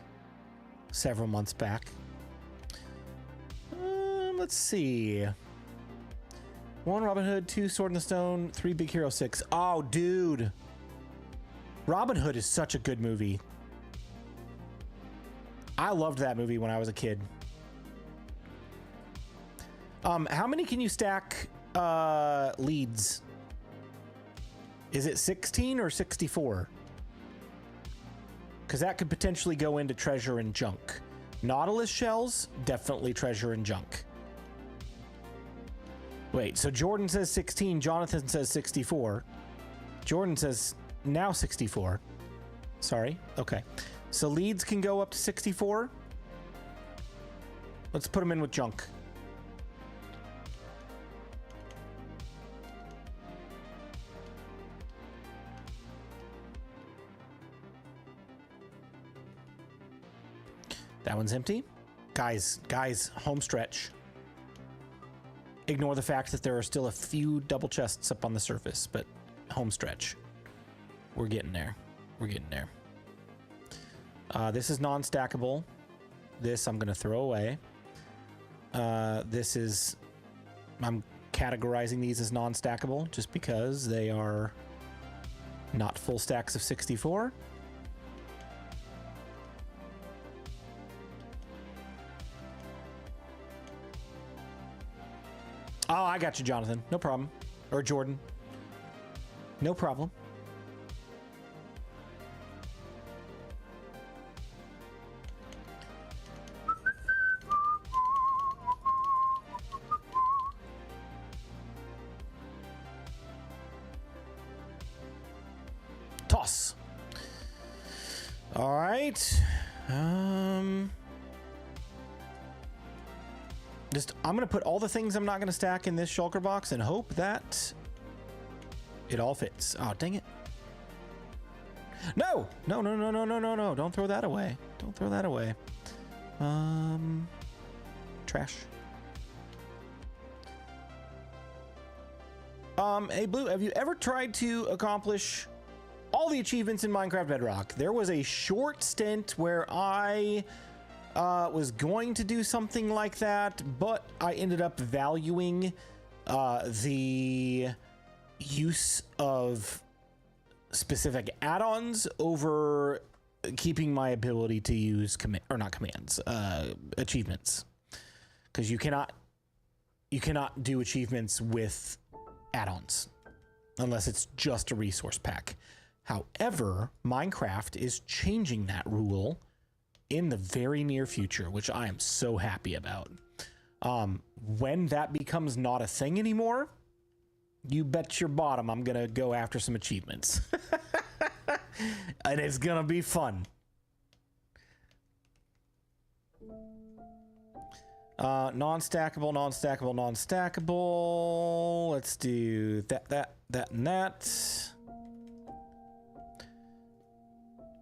several months back. Let's see. 1 Robin Hood, 2 Sword in the Stone, 3 Big Hero 6. Oh, dude. Robin Hood is such a good movie. I loved that movie when I was a kid. How many can you stack leads? Is it 16 or 64? Because that could potentially go into treasure and junk. Nautilus shells, definitely treasure and junk. Wait, so Jordan says 16, Jonathan says 64. Jordan says now 64. Sorry, okay. So leads can go up to 64. Let's put them in with junk. That one's empty. Guys, home stretch. Ignore the fact that there are still a few double chests up on the surface, but home stretch. We're getting there. We're getting there. This is non-stackable. This I'm going to throw away. This is... I'm categorizing these as non-stackable just because they are not full stacks of 64. Oh, I got you, Jonathan. No problem. Or Jordan. No problem. Toss. All right. I'm going to put all the things I'm not going to stack in this shulker box and hope that it all fits. Oh, dang it. No! No, no, no, no, no, no, no. Don't throw that away. Don't throw that away. Trash. Hey, Blue, have you ever tried to accomplish all the achievements in Minecraft Bedrock. There was a short stint where I was going to do something like that, but I ended up valuing the use of specific add-ons over keeping my ability to use achievements, because you cannot do achievements with add-ons unless it's just a resource pack. However, Minecraft is changing that rule in the very near future, which I am so happy about. When that becomes not a thing anymore, you bet your bottom I'm gonna go after some achievements. And it's gonna be fun. Non-stackable, non-stackable, non-stackable. Let's do that, and that.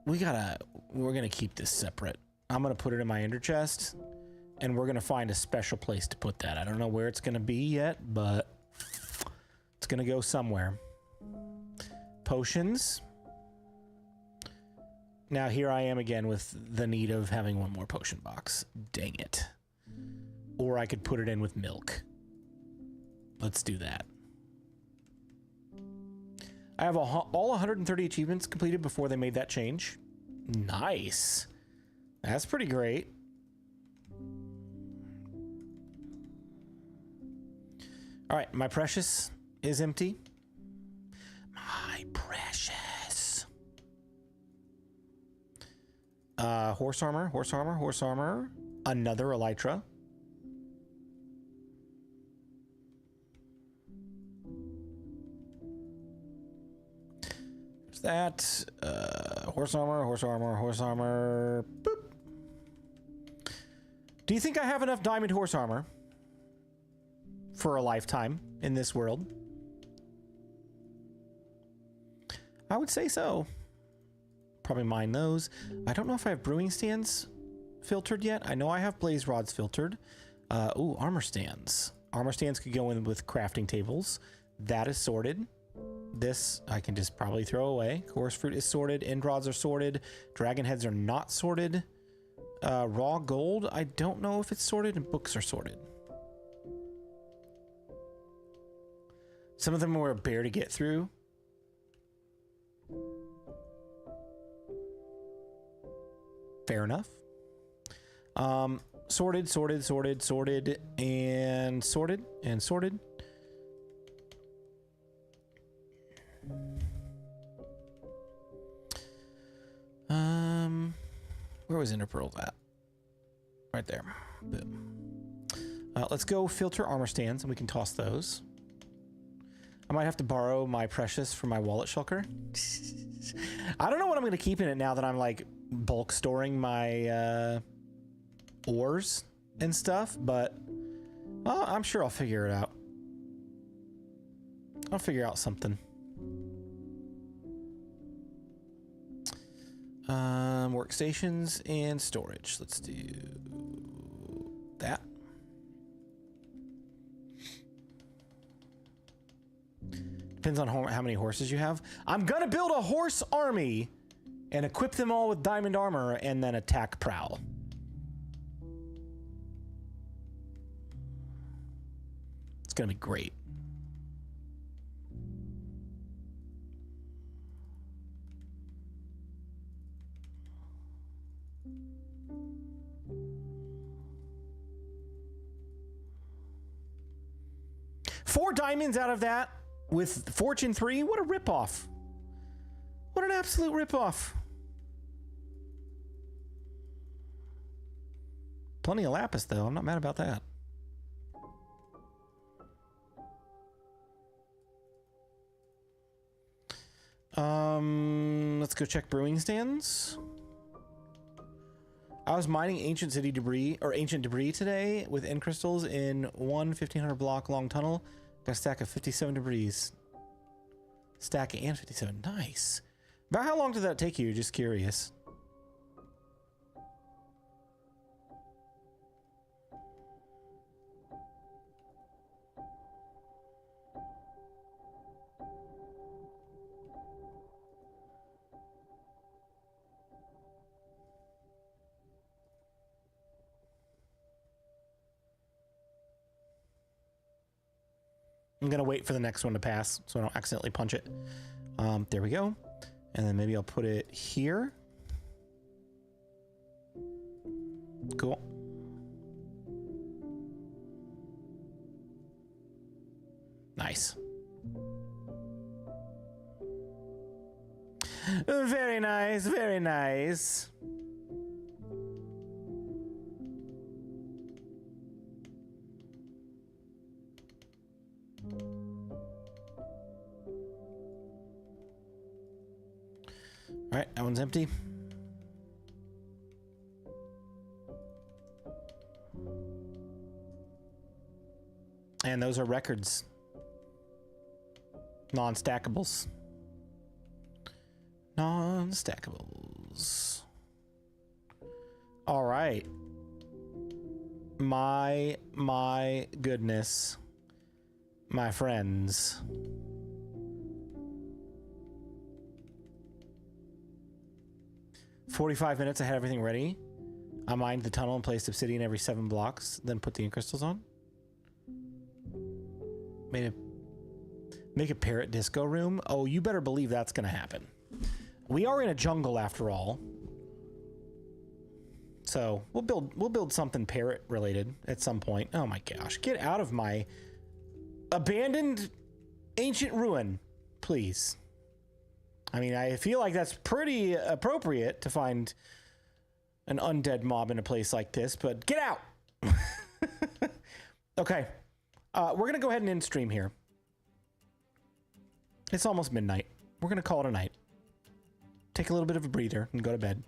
We're gonna keep this separate. I'm gonna put it in my ender chest, and we're gonna find a special place to put that. I don't know where it's gonna be yet, but it's gonna go somewhere. Potions. Now here I am again with the need of having one more potion box. Dang it. Or I could put it in with milk. Let's do that. I have all 130 achievements completed before they made that change. Nice. That's pretty great. All right, my precious is empty. My precious. Horse armor, horse armor, horse armor. Another elytra. That horse armor, horse armor, horse armor. Boop. Do you think I have enough diamond horse armor for a lifetime in this world? I would say so. Probably mine those. I don't know if I have brewing stands filtered yet. I know I have blaze rods filtered. Ooh, armor stands. Armor stands could go in with crafting tables. That is sorted. This I can just probably throw away. Coarse fruit is sorted. End rods are sorted. Dragon heads are not sorted. Raw gold, I don't know if it's sorted, and books are sorted. Some of them were a bear to get through. Fair enough. Sorted, sorted, sorted, sorted, and sorted, and sorted. Where was Interpearl at? Right there. Boom. Let's go filter armor stands, and we can toss those. I might have to borrow my precious for my wallet shulker. I don't know what I'm going to keep in it now that I'm like bulk storing my ores and stuff, but I'm sure I'll figure it out. I'll figure out something. Workstations and storage. Let's do that. Depends on how many horses you have. I'm gonna build a horse army and equip them all with diamond armor and then attack Prowl. It's gonna be great. Four diamonds out of that with Fortune 3. What a ripoff. What an absolute ripoff. Plenty of lapis, though. I'm not mad about that. Let's go check brewing stands. I was mining ancient city debris, or ancient debris today with end crystals in one 1,500 block long tunnel. Got a stack of 57 debris. Stack and 57. Nice. About how long did that take you? Just curious. I'm gonna wait for the next one to pass so I don't accidentally punch it. There we go. And then maybe I'll put it here. Cool. Nice. Very nice, very nice. All right, that one's empty. And those are records. Non-stackables. Non-stackables. All right. My goodness. My friends. "45 minutes, I had everything ready. I mined the tunnel and placed obsidian every 7 blocks, then put the ink crystals on. Make a parrot disco room. Oh, you better believe that's gonna happen. We are in a jungle after all. So we'll build something parrot related at some point. Oh my gosh, get out of my abandoned ancient ruin, please. I mean, I feel like that's pretty appropriate to find an undead mob in a place like this, but get out. Okay. We're gonna go ahead and end stream here. It's almost midnight. We're gonna call it a night. Take a little bit of a breather and go to bed.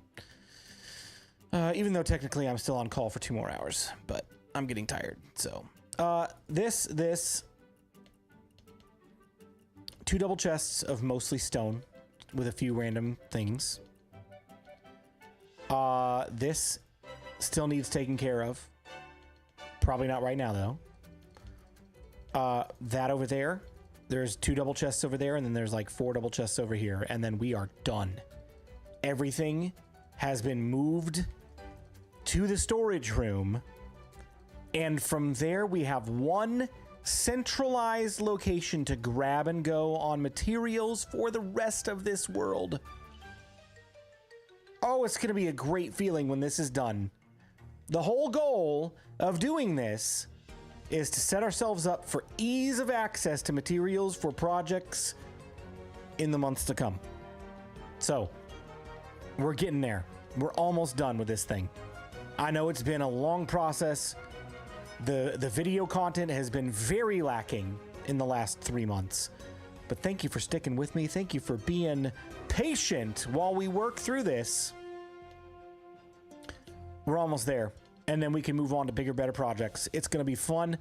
Even though technically I'm still on call for 2 more hours, but I'm getting tired. So, this 2 double chests of mostly stone with a few random things. This still needs taken care of. Probably not right now though. That over there, there's 2 double chests over there, and then there's like 4 double chests over here, and then we are done. Everything has been moved to the storage room, and from there we have one centralized location to grab and go on materials for the rest of this world. Oh, it's gonna be a great feeling when this is done. The whole goal of doing this is to set ourselves up for ease of access to materials for projects in the months to come. So, we're getting there. We're almost done with this thing. I know it's been a long process. The video content has been very lacking in the last 3 months. But thank you for sticking with me. Thank you for being patient while we work through this. We're almost there. And then we can move on to bigger, better projects. It's going to be fun.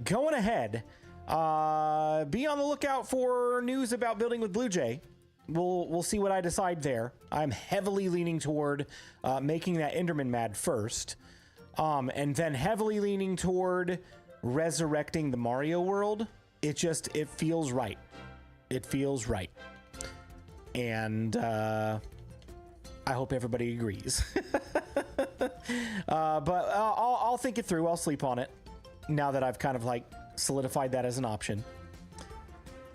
Going ahead, be on the lookout for news about building with BluJay. We'll see what I decide there. I'm heavily leaning toward making that Enderman mad first. And then heavily leaning toward resurrecting the Mario world. It feels right. It feels right. And I hope everybody agrees. But I'll think it through. I'll sleep on it now that I've kind of like solidified that as an option.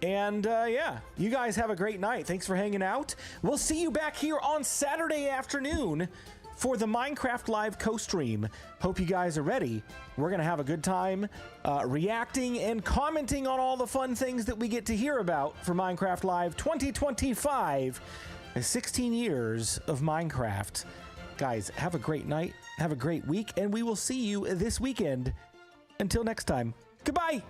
And yeah, you guys have a great night. Thanks for hanging out. We'll see you back here on Saturday afternoon for the Minecraft Live co-stream. Hope you guys are ready. We're going to have a good time reacting and commenting on all the fun things that we get to hear about for Minecraft Live 2025. 16 years of Minecraft. Guys, have a great night. Have a great week, and we will see you this weekend. Until next time, goodbye.